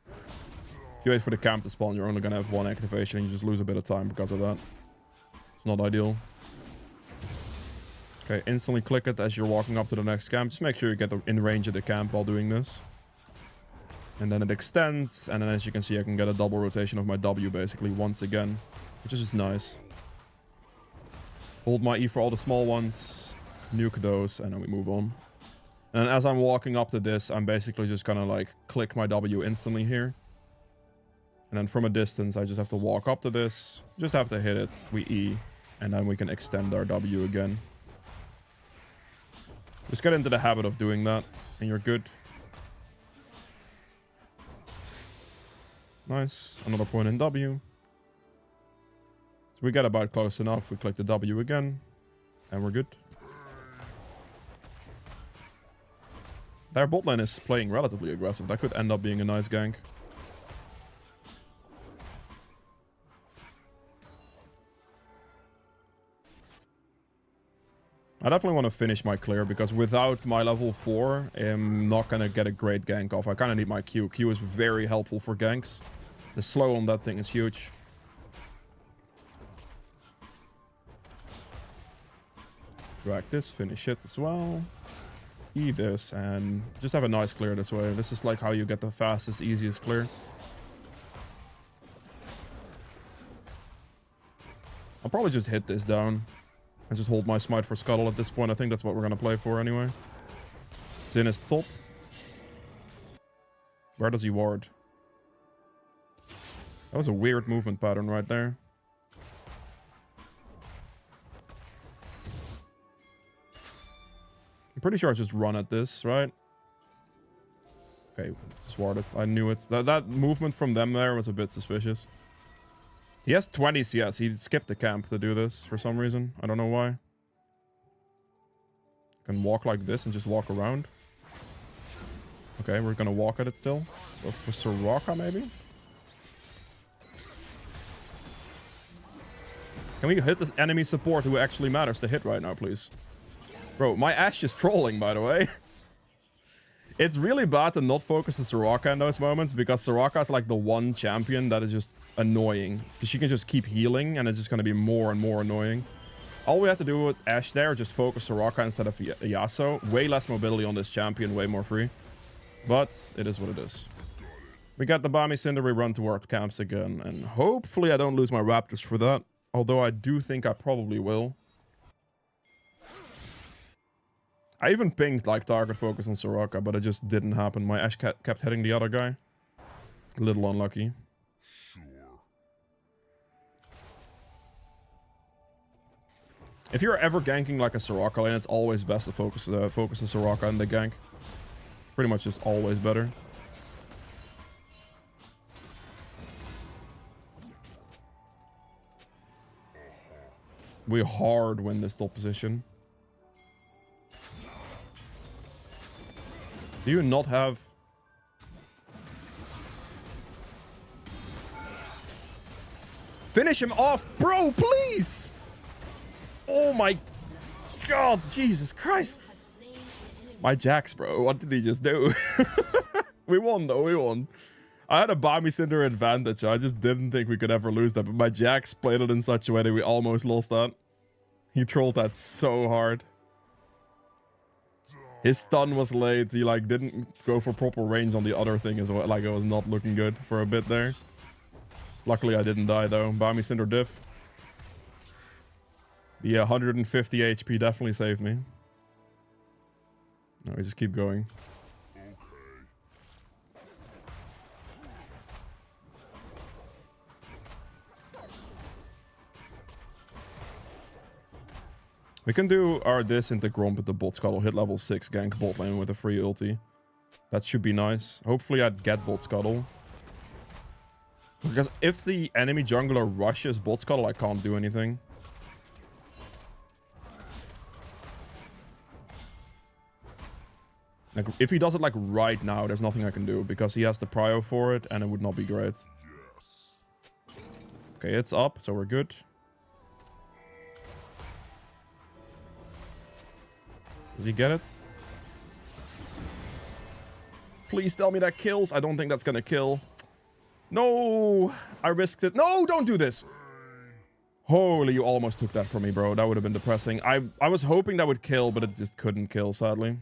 If you wait for the camp to spawn, you're only going to have 1 activation, and you just lose a bit of time because of that. It's not ideal. Okay, instantly click it as you're walking up to the next camp. Just make sure you get in range of the camp while doing this. And then it extends, and then as you can see, I can get a double rotation of my W, basically, once again. Which is just nice. Hold my E for all the small ones, nuke those, and then we move on. And as I'm walking up to this, I'm basically just gonna like click my W instantly here. And then from a distance, I just have to walk up to this, just have to hit it, we E, and then we can extend our W again. Just get into the habit of doing that, and you're good. Nice, another point in W. So we get about close enough. We click the W again. And we're good. Their bot lane is playing relatively aggressive. That could end up being a nice gank. I definitely want to finish my clear, because without my level 4, I'm not going to get a great gank off. I kind of need my Q. Q is very helpful for ganks. The slow on that thing is huge. Drag this, finish it as well. E this, and just have a nice clear this way. This is like how you get the fastest, easiest clear. I'll probably just hit this down. And just hold my smite for scuttle at this point. I think that's what we're going to play for anyway. Xin is top. Where does he ward? That was a weird movement pattern right there. I'm pretty sure I just run at this, right? Okay, it's warded. I knew it. That movement from them there was a bit suspicious. He has 20 CS. He skipped the camp to do this for some reason. I don't know why. Can walk like this and just walk around. Okay, we're gonna walk at it still. Go for Soraka, maybe? Can we hit the enemy support who actually matters to hit right now, please? Bro, my Ashe is trolling, by the way. It's really bad to not focus on Soraka in those moments, because Soraka is like the one champion that is just annoying. Because she can just keep healing, and it's just going to be more and more annoying. All we have to do with Ashe there is just focus Soraka instead of Yasuo. Way less mobility on this champion, way more free. But it is what it is. We got the Bami Cinder, we run toward camps again. And hopefully I don't lose my Raptors for that. Although I do think I probably will. I even pinged like target focus on Soraka, but it just didn't happen. My Ashe kept hitting the other guy. A little unlucky. If you're ever ganking like a Soraka lane, it's always best to focus on Soraka in the gank. Pretty much just always better. We hard win this top position. Do you not have... Finish him off, bro, please! Oh my god, Jesus Christ. My Jax, bro, what did he just do? We won, though, we won. I had a Bami Cinder advantage. I just didn't think we could ever lose that, but my Jax played it in such a way that we almost lost that. He trolled that so hard. His stun was late. He like didn't go for proper range on the other thing as well. Like it was not looking good for a bit there. Luckily I didn't die though. Bami Cinder diff. The 150 HP definitely saved me. No, we just keep going. We can do our this into Gromp with the bot scuttle, hit level 6, gank bot lane with a free ulti. That should be nice. Hopefully I'd get bot scuttle. Because if the enemy jungler rushes bot scuttle, I can't do anything. Like, if he does it like right now, there's nothing I can do because he has the prio for it and it would not be great. Okay, it's up, so we're good. Does he get it? Please tell me that kills. I don't think that's gonna kill. No! I risked it. No, don't do this! Holy, you almost took that from me, bro. That would have been depressing. I was hoping that would kill, but it just couldn't kill, sadly.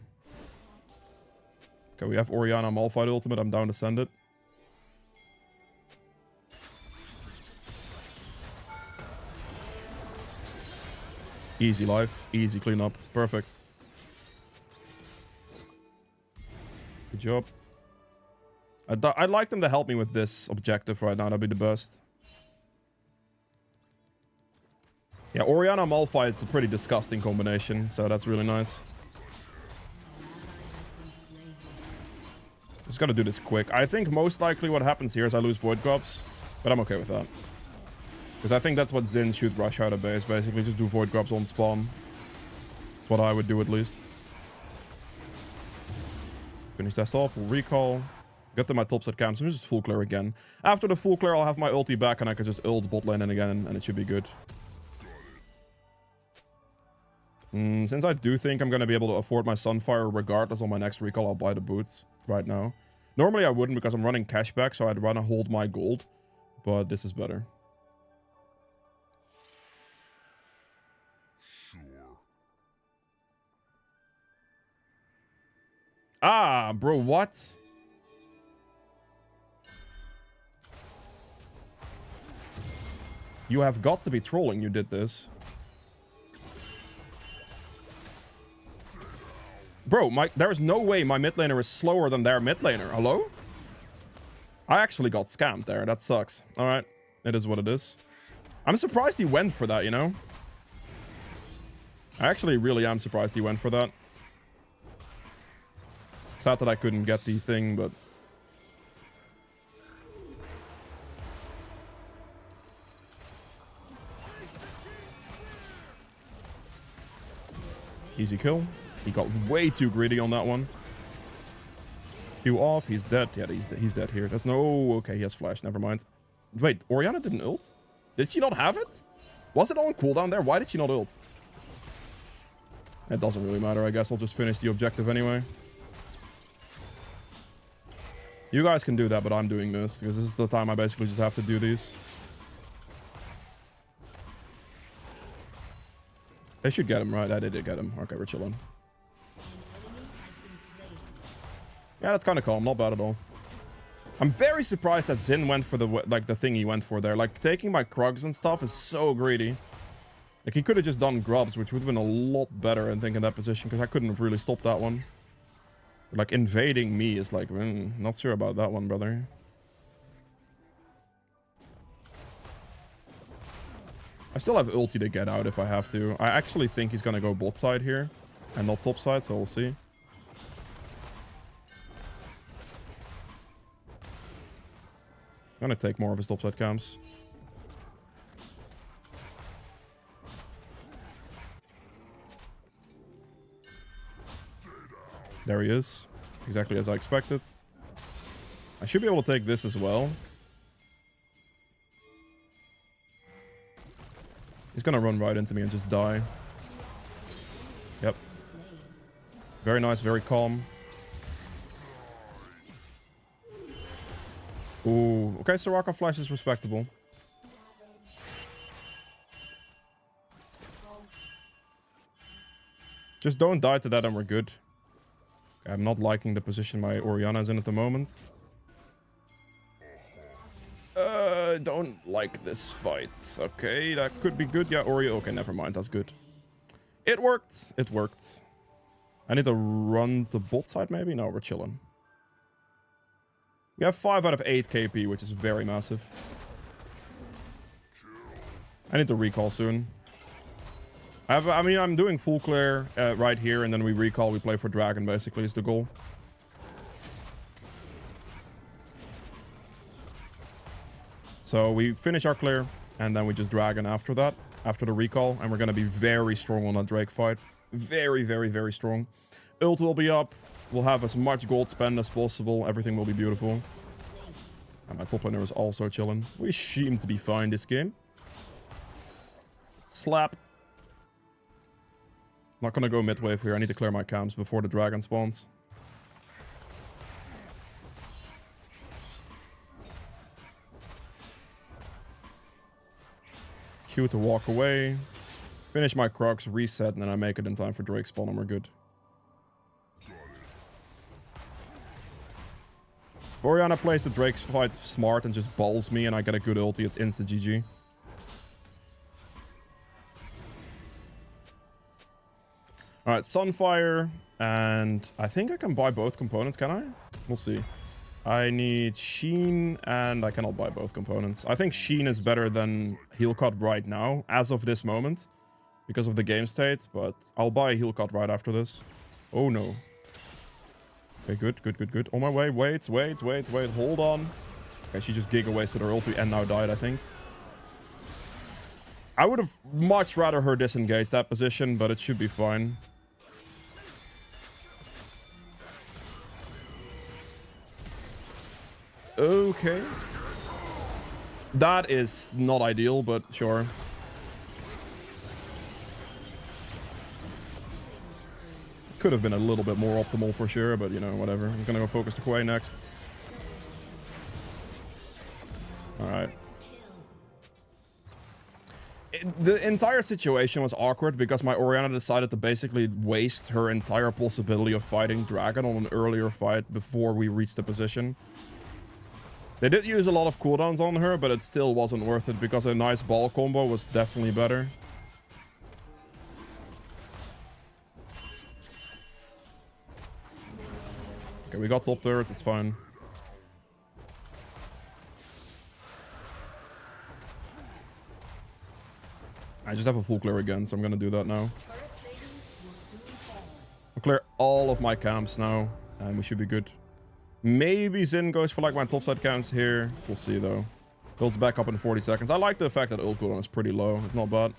Okay, we have Orianna Malphite ultimate. I'm down to send it. Easy life. Easy cleanup. Perfect. Good job. I'd like them to help me with this objective right now. That'd be the best. Yeah, Orianna Malphite's a pretty disgusting combination, so that's really nice. Just gotta do this quick. I think most likely what happens here is I lose Void Grubs, but I'm okay with that. Because I think that's what Xin should rush out of base, basically. Just do Void Grubs on spawn. That's what I would do at least. Finish this off, we'll recall. Get to my top set camps, and just full clear again. After the full clear, I'll have my ulti back, and I can just ult bot lane in again, and it should be good. Since I do think I'm going to be able to afford my Sunfire regardless on my next recall, I'll buy the boots right now. Normally I wouldn't because I'm running cashback, so I'd rather hold my gold. But this is better. Ah, bro, what? You have got to be trolling you did this. Bro, there is no way my mid laner is slower than their mid laner. Hello? I actually got scammed there. That sucks. Alright. It is what it is. I'm surprised he went for that, you know? I actually really am surprised he went for that. Sad that I couldn't get the thing, but Easy kill. He got way too greedy on that one. Q off. He's dead. Yeah, he's dead here. There's no... Okay, he has flash. Never mind. Wait, Orianna didn't ult? Did she not have it? Was it on cooldown there? Why did she not ult? It doesn't really matter. I guess I'll just finish the objective anyway. You guys can do that, but I'm doing this because this is the time I basically just have to do these. They should get him, right? I did get him. Okay, we're chilling. Yeah, that's kind of calm. Not bad at all. I'm very surprised that Xin went for the thing he went for there. Like, taking my Krugs and stuff is so greedy. Like, he could have just done grubs, which would have been a lot better, I think, in that position, because I couldn't have really stopped that one. Like, invading me is like, not sure about that one, brother. I still have ulti to get out if I have to. I actually think he's gonna go bot side here and not top side, so we'll see. I'm gonna take more of his top side camps. There he is. Exactly as I expected. I should be able to take this as well. He's gonna run right into me and just die. Yep. Very nice, very calm. Ooh, okay, Soraka flash is respectable. Just don't die to that and we're good. I'm not liking the position my Orianna is in at the moment. Don't like this fight. Okay, that could be good. Yeah, Ori. Okay, never mind. That's good. It worked. It worked. I need to run to bot side maybe? No, we're chilling. We have 5 out of 8 KP, which is very massive. I need to recall soon. I mean, I'm doing full clear right here, and then we recall. We play for Dragon, basically, is the goal. So we finish our clear, and then we just Dragon after that, after the recall, and we're going to be very strong on that Drake fight. Very, very, very strong. Ult will be up. We'll have as much gold spend as possible. Everything will be beautiful. And my top laner is also chilling. We seem to be fine this game. Slap. Not going to go mid-wave here. I need to clear my camps before the Dragon spawns. Q to walk away. Finish my Crocs, reset, and then I make it in time for Drake spawn and we're good. If Orianna plays the Drake fight smart and just balls me and I get a good ulti, it's insta GG. Alright, Sunfire, and I think I can buy both components, can I? We'll see. I need Sheen, and I cannot buy both components. I think Sheen is better than Heal Cut right now, as of this moment, because of the game state, but I'll buy Heal Cut right after this. Oh no. Okay, good, good, good, good. On my way, wait, hold on. Okay, she just giga wasted her ulti and now died, I think. I would have much rather her disengage that position, but it should be fine. Okay. That is not ideal, but sure. Could have been a little bit more optimal for sure, but you know, whatever. I'm gonna go focus the Quay next. Alright. The entire situation was awkward because my Orianna decided to basically waste her entire possibility of fighting Dragon on an earlier fight before we reached the position. They did use a lot of cooldowns on her, but it still wasn't worth it because a nice ball combo was definitely better. Okay, we got top turret, it's fine. I just have a full clear again, so I'm gonna do that now. I'll clear all of my camps now, and we should be good. Maybe Xin goes for like my topside camps here. We'll see though. Builds back up in 40 seconds. I like the fact that ult cooldown is pretty low. It's not bad.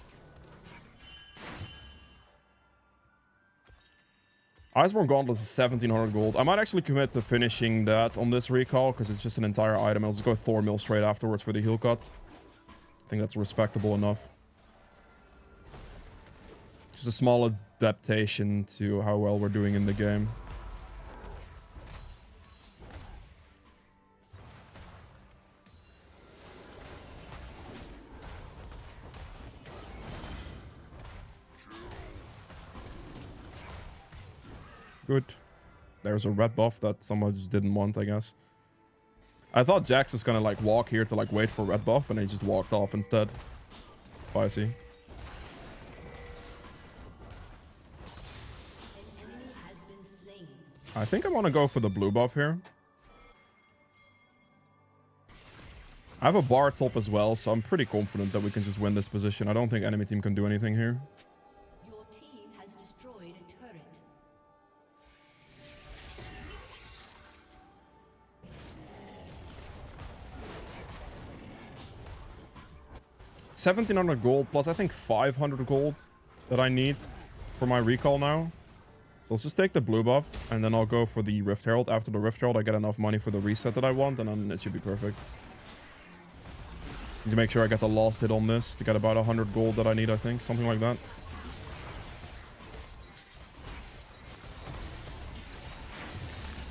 Iceborne Gauntlet is 1700 gold. I might actually commit to finishing that on this recall because it's just an entire item. I'll just go Thornmill straight afterwards for the heal cut. I think that's respectable enough. Just a small adaptation to how well we're doing in the game. Good. There's a red buff that someone just didn't want, I guess. I thought Jax was gonna like walk here to like wait for red buff, but he just walked off instead. Spicy. I think I want to go for the blue buff here. I have a bar top as well, so I'm pretty confident that we can just win this position. I don't think enemy team can do anything here. Your team has destroyed a turret. 1700 gold plus I think 500 gold that I need for my recall now. So let's just take the blue buff and then I'll go for the Rift Herald. After the Rift Herald, I get enough money for the reset that I want and then it should be perfect. Need to make sure I get the last hit on this to get about 100 gold that I need, I think. Something like that.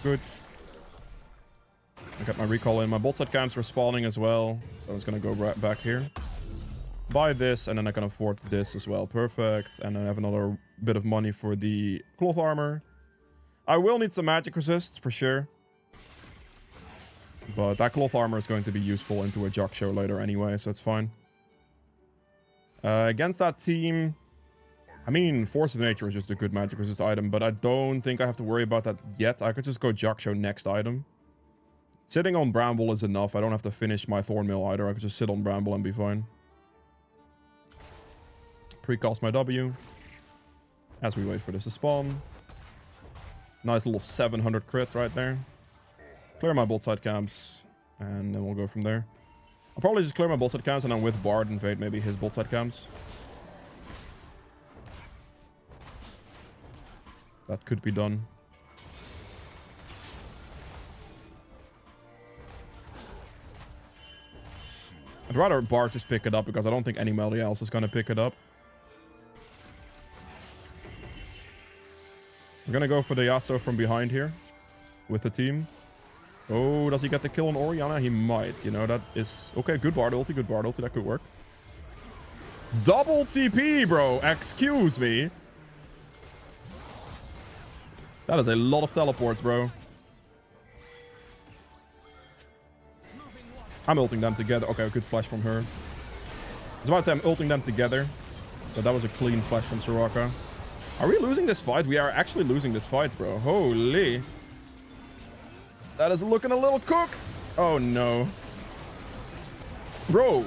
Good. I got my recall in. My bot side camps were spawning as well. So I was going to go right back here. Buy this and then I can afford this as well. Perfect. And I have another bit of money for the cloth armor. I will need some magic resist for sure. But that cloth armor is going to be useful into a Jock show later anyway, so it's fine. Against that team, I mean, Force of Nature is just a good magic resist item, but I don't think I have to worry about that yet. I could just go Jock show next item. Sitting on Bramble is enough. I don't have to finish my Thornmill either. I could just sit on Bramble and be fine. Precast my W as we wait for this to spawn. Nice little 700 crit right there. Clear my bot side camps, and then we'll go from there. I'll probably just clear my bot side camps, and then with Bard invade maybe his bot side camps. That could be done. I'd rather Bard just pick it up, because I don't think anybody else is going to pick it up. I'm going to go for the Yasuo from behind here with the team. Oh, does he get the kill on Orianna? He might, you know, that is... Okay, good Bard ulti, that could work. Double TP, bro! Excuse me! That is a lot of teleports, bro. I'm ulting them together. Okay, good flash from her. I was about to say I'm ulting them together, but that was a clean flash from Soraka. Are we losing this fight? We are actually losing this fight, bro. Holy... That is looking a little cooked. Oh, no. Bro.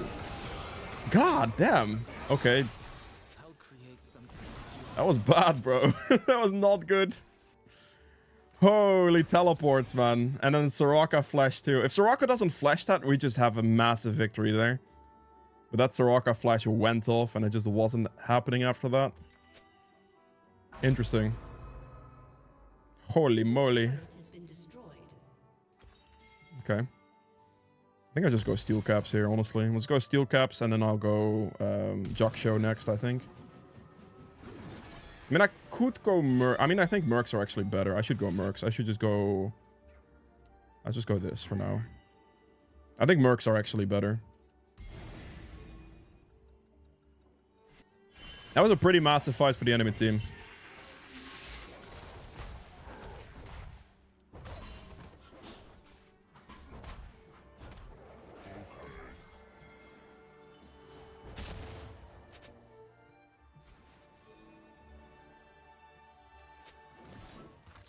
God damn. Okay. That was bad, bro. That was not good. Holy teleports, man. And then Soraka flash too. If Soraka doesn't flash that, we just have a massive victory there. But that Soraka flash went off and it just wasn't happening after that. Interesting. Holy moly. Okay. I think I just go steel caps here, honestly. Let's go steel caps and then I'll go Jock show next, I think. I mean, I could go Merc. I mean, I think Mercs are actually better. I should go Mercs. I should just go... I'll just go this for now. I think Mercs are actually better. That was a pretty massive fight for the enemy team.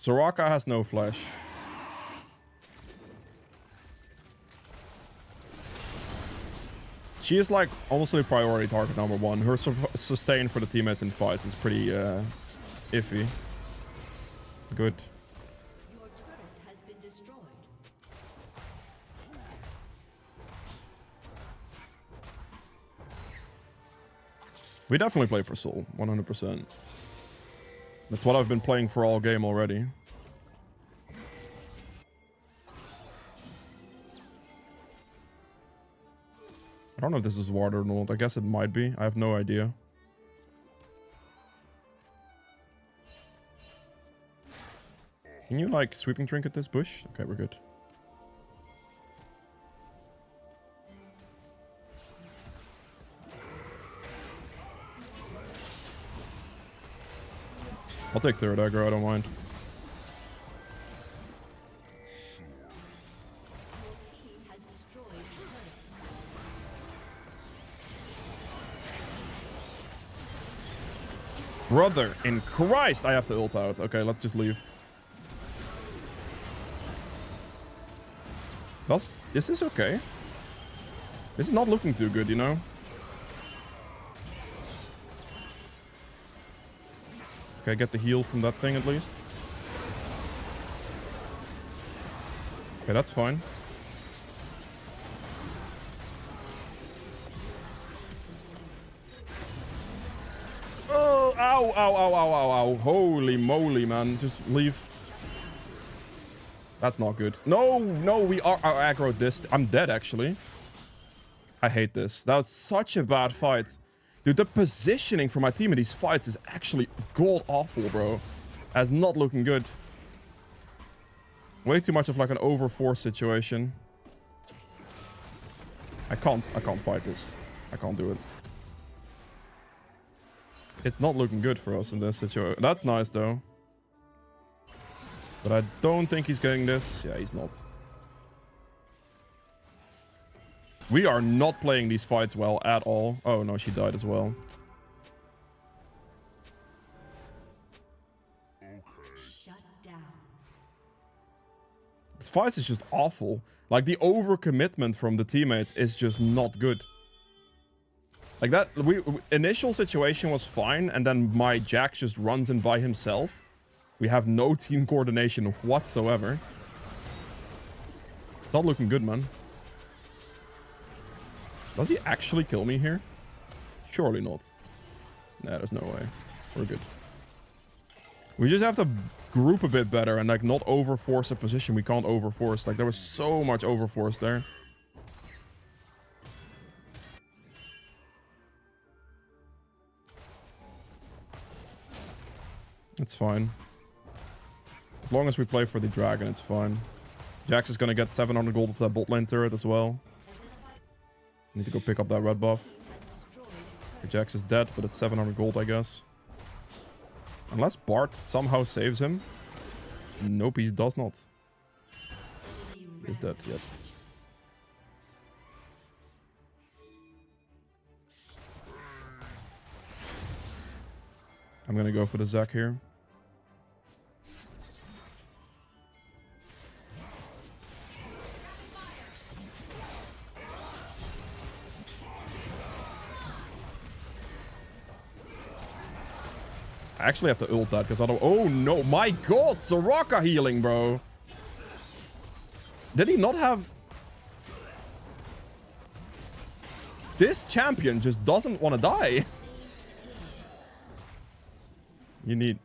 Soraka has no flash. She is like honestly priority target number one. Her sustain for the teammates in fights is pretty iffy. Good. Your turret has been destroyed. We definitely play for Soul, 100%. That's what I've been playing for all game already. I don't know if this is ward or not. I guess it might be. I have no idea. Can you, like, sweeping trinket this bush? Okay, we're good. I'll take third aggro, I don't mind. Brother, in Christ, I have to ult out. Okay, let's just leave. This is okay. This is not looking too good, you know? Okay, get the heal from that thing at least. Okay, that's fine. Oh, ow, ow, ow, ow, ow, ow. Holy moly, man. Just leave. That's not good. No, no, we are aggroed this. I'm dead, actually. I hate this. That was such a bad fight. Dude, the positioning for my team in these fights is actually god-awful, bro. That's not looking good. Way too much of like an overforce situation. I can't fight this. I can't do it. It's not looking good for us in this situation. That's nice, though. But I don't think he's getting this. Yeah, he's not. We are not playing these fights well at all. Oh, no, she died as well. Shut down. This fight is just awful. Like, the overcommitment from the teammates is just not good. Like, that initial situation was fine, and then my Jax just runs in by himself. We have no team coordination whatsoever. It's not looking good, man. Does he actually kill me here? Surely not. Nah, there's no way. We're good. We just have to group a bit better and like not overforce a position we can't overforce. Like there was so much overforce there. It's fine. As long as we play for the dragon, it's fine. Jax is gonna get 700 gold of that bot lane turret as well. Need to go pick up that red buff. Jax is dead, but it's 700 gold, I guess. Unless Bart somehow saves him. Nope, he does not. He's dead, yet. I'm gonna go for the Zac here. I actually have to ult that because I don't... Oh no, my god, Soraka healing, bro. Did he not have... This champion just doesn't want to die. You need...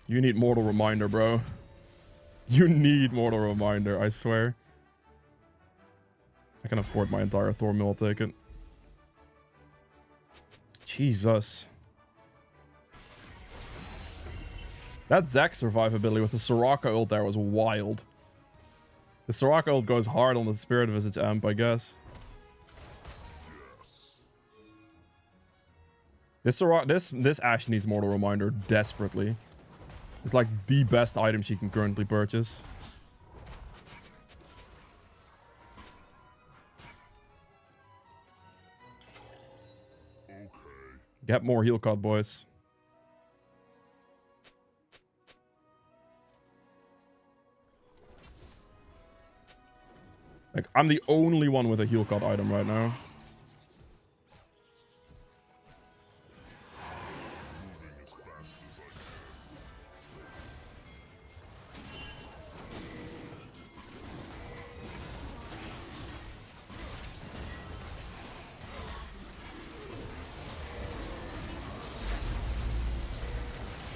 You need Mortal Reminder, bro. You need Mortal Reminder, I swear. I can afford my entire Thor mill, I'll take it. Jesus. That Zac survivability with the Soraka ult there was wild. The Soraka ult goes hard on the Spirit Visage amp, I guess. This Ashe needs Mortal Reminder desperately. It's like the best item she can currently purchase. Get more heal cut, boys. Like, I'm the only one with a heal cut item right now.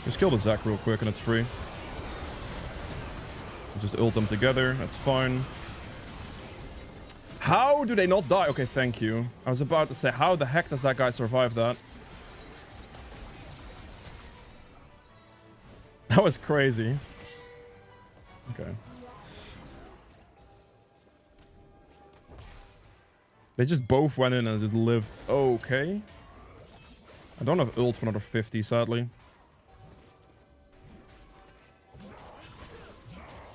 Just kill the Zac real quick and it's free. Just ult them together. That's fine. How do they not die? Okay, thank you. I was about to say, how the heck does that guy survive that? That was crazy. Okay. They just both went in and just lived. Okay. I don't have ult for another 50, sadly.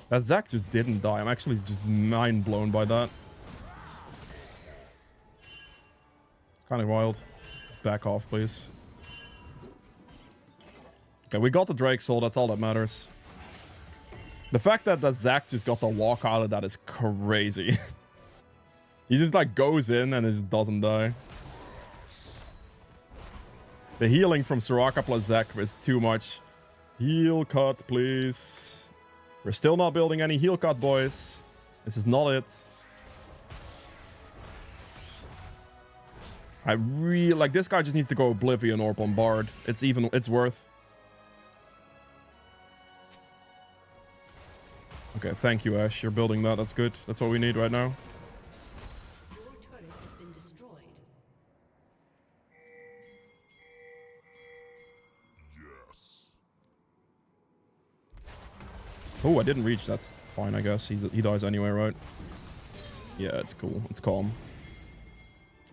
That Zac just didn't die. I'm actually just mind blown by that. It's kind of wild. Back off, please. Okay, we got the Drake Soul. That's all that matters. The fact that Zac just got the walk out of that is crazy. He just like goes in and it just doesn't die. The healing from Soraka plus Zac is too much. Heal cut, please. We're still not building any heal cut, boys. This is not it. I really like this guy just needs to go Oblivion Orb on Bard. It's worth. Okay, thank you, Ash. You're building that. That's good. That's what we need right now. Your turret has been destroyed. Oh, I didn't reach. That's fine, I guess. He dies anyway, right? Yeah, it's cool. It's calm.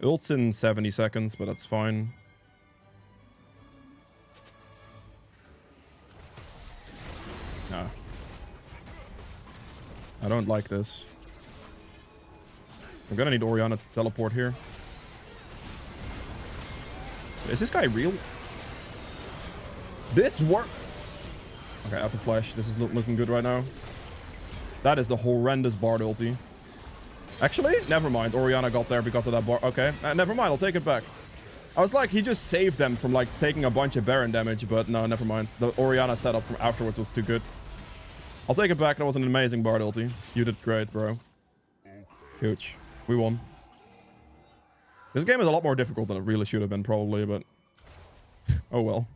Ult's in 70 seconds, but that's fine. Nah. I don't like this. I'm gonna need Orianna to teleport here. Is this guy real? This work. Okay, I have to flash. This is looking good right now. That is the horrendous Bard ulti. Actually, never mind. Orianna got there because of that Bard. Okay, never mind. I'll take it back. I was like, he just saved them from like taking a bunch of Baron damage, but no, never mind. The Orianna setup from afterwards was too good. I'll take it back. That was an amazing Bard ulti. You did great, bro. Huge. We won. This game is a lot more difficult than it really should have been, probably, but oh well.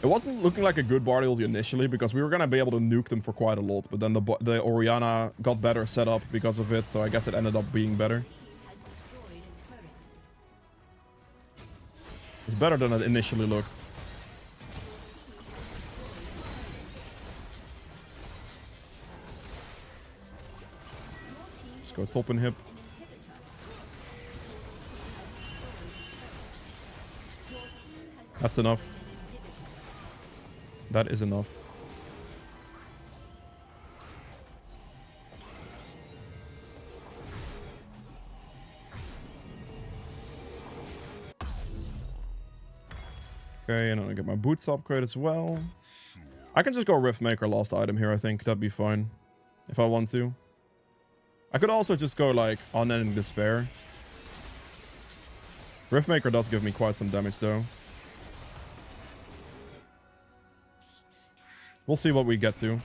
It wasn't looking like a good Bard ulti initially because we were going to be able to nuke them for quite a lot, but then the Orianna got better set up because of it, so I guess it ended up being better. It's better than it initially looked. Let's go top and hip. That's enough. That is enough. Okay, and I'm gonna get my boots upgrade as well. I can just go Riftmaker last item here, I think. That'd be fine. If I want to. I could also just go like Unending Despair. Riftmaker does give me quite some damage though. We'll see what we get to.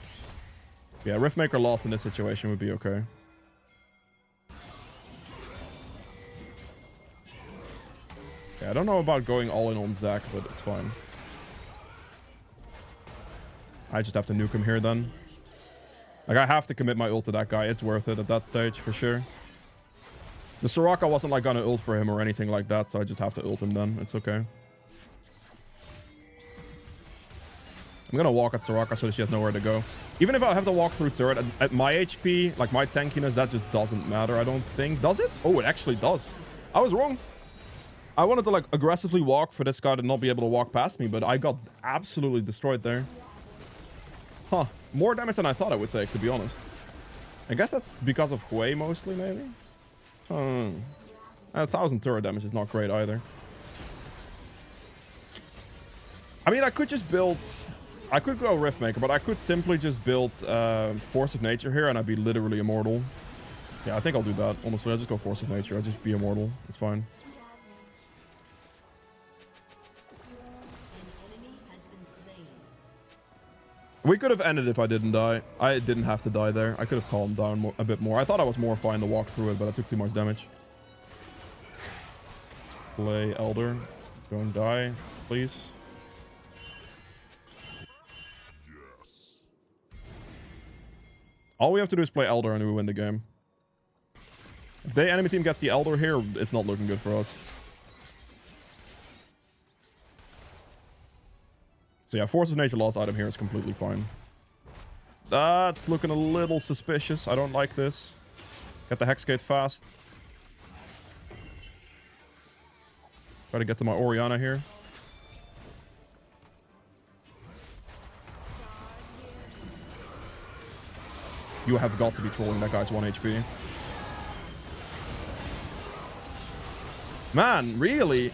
Yeah, Riftmaker lost in this situation would be okay. Yeah, I don't know about going all in on Zac, but it's fine. I just have to nuke him here then. Like, I have to commit my ult to that guy. It's worth it at that stage, for sure. The Soraka wasn't like gonna ult for him or anything like that, so I just have to ult him then. It's okay. I'm gonna walk at Soraka so that she has nowhere to go. Even if I have to walk through turret, at my HP, like my tankiness, that just doesn't matter, I don't think. Does it? Oh, it actually does. I was wrong. I wanted to like aggressively walk for this guy to not be able to walk past me, but I got absolutely destroyed there. Huh. More damage than I thought I would take, to be honest. I guess that's because of Hui mostly, maybe? 1,000 turret damage is not great either. I mean, I could just build... I could go Riftmaker, but I could simply just build Force of Nature here and I'd be literally immortal. Yeah, I think I'll do that. Honestly, I'll just go Force of Nature. I'll just be immortal. It's fine. We could have ended if I didn't die. I didn't have to die there. I could have calmed down a bit more. I thought I was more fine to walk through it, but I took too much damage. Play Elder. Don't die, please. All we have to do is play Elder and we win the game. If the enemy team gets the Elder here, it's not looking good for us. So yeah, Force of Nature lost item here is completely fine. That's looking a little suspicious. I don't like this. Get the Hexgate fast. Try to get to my Orianna here. You have got to be trolling. That guy's 1 HP. Man, really?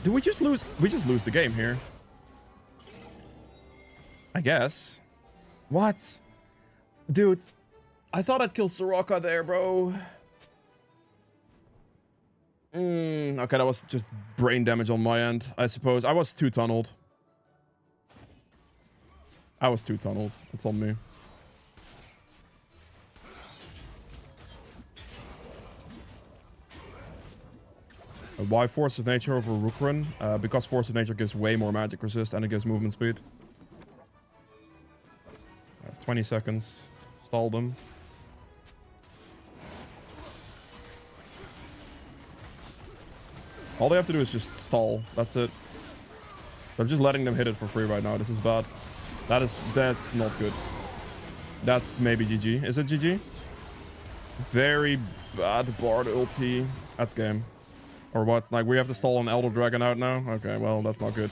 Do we just lose? We just lose the game here. I guess. What? Dude, I thought I'd kill Soraka there, bro. Okay, that was just brain damage on my end, I suppose. I was too tunneled. It's on me. Why Force of Nature over Rukran? Because Force of Nature gives way more magic resist and it gives movement speed. 20 seconds. Stall them. All they have to do is just stall. That's it. They're just letting them hit it for free right now. This is bad. That's not good. That's maybe GG. Is it GG? Very bad Bard ulti. That's game. Or what? Like, we have to stall an Elder Dragon out now? Okay, well, that's not good.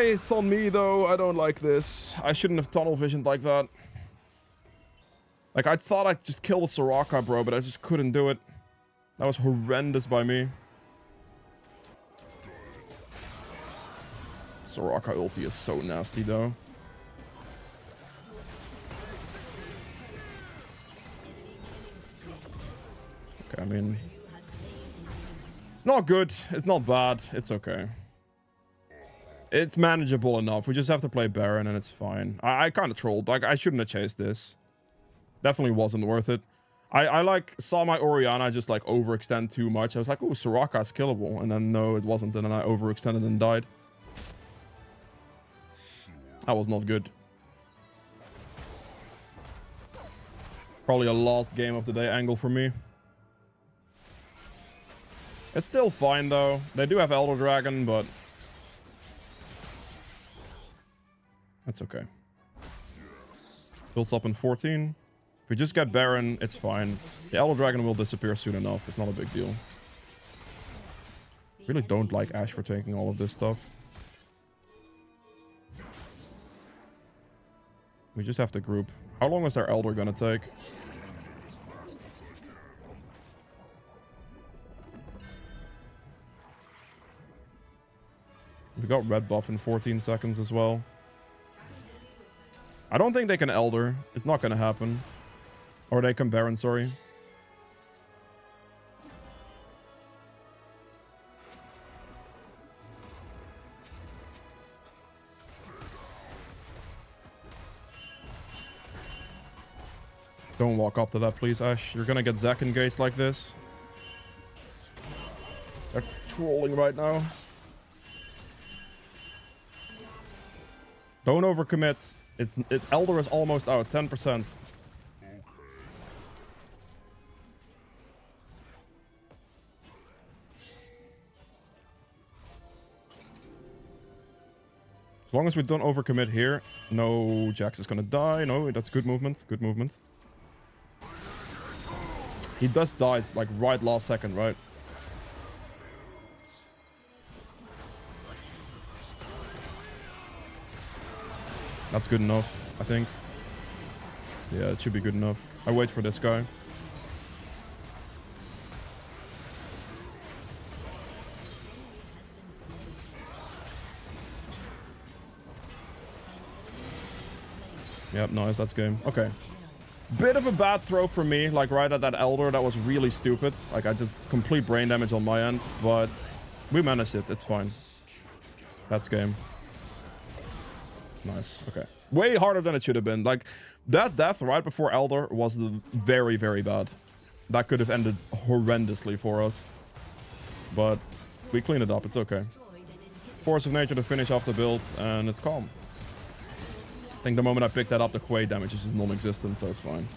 It's on me, though. I don't like this. I shouldn't have tunnel visioned like that. Like, I thought I'd just kill the Soraka, bro, but I just couldn't do it. That was horrendous by me. Soraka ulti is so nasty, though. Okay, I mean... It's not good. It's not bad. It's okay. It's manageable enough. We just have to play Baron and it's fine. I kind of trolled. Like, I shouldn't have chased this. Definitely wasn't worth it. I like saw my Orianna just like overextend too much. I was like, oh, Soraka's killable. And then no, it wasn't. And then I overextended and died. That was not good. Probably a last game of the day angle for me. It's still fine though. They do have Elder Dragon, but that's okay. Builds up in 14. If we just get Baron, it's fine. The Elder Dragon will disappear soon enough. It's not a big deal. Really don't like Ashe for taking all of this stuff. We just have to group. How long is their Elder gonna take? We got red buff in 14 seconds as well. I don't think they can Elder. It's not gonna happen. Or they can Baron, sorry. Don't walk up to that, please, Ashe. You're gonna get Zac engaged like this. They're trolling right now. Don't overcommit. Elder is almost out, 10%. As long as we don't overcommit here. No, Jax is gonna die. No, that's good movement. Good movement. He does die, like, right last second, right? That's good enough, I think. Yeah, it should be good enough. I wait for this guy. Yep, nice, that's game. Okay. Bit of a bad throw for me, like right at that Elder. That was really stupid. Like, I just complete brain damage on my end. But we managed it, it's fine. That's game. Nice, okay. Way harder than it should have been. Like, that death right before Elder was very, very bad. That could have ended horrendously for us. But We clean it up. It's okay. Force of nature to finish off the build, and it's calm. I think the moment I picked that up, the Hwei damage is just non-existent, so it's fine.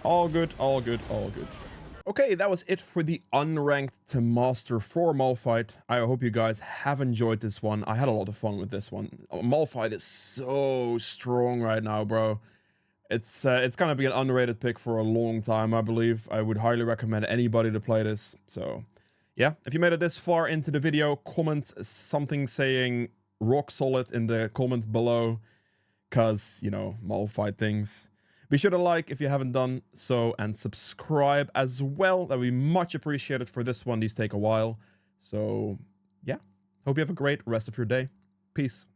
All good, all good, all good. Okay, that was it for the Unranked to Master 4 Malphite. I hope you guys have enjoyed this one. I had a lot of fun with this one. Malphite is so strong right now, bro. It's gonna be an underrated pick for a long time, I believe. I would highly recommend anybody to play this. So, yeah, if you made it this far into the video, comment something saying rock solid in the comment below, cause, you know, Malphite things. Be sure to like if you haven't done so, and subscribe as well. That would be much appreciated for this one. These take a while. So, yeah. Hope you have a great rest of your day. Peace.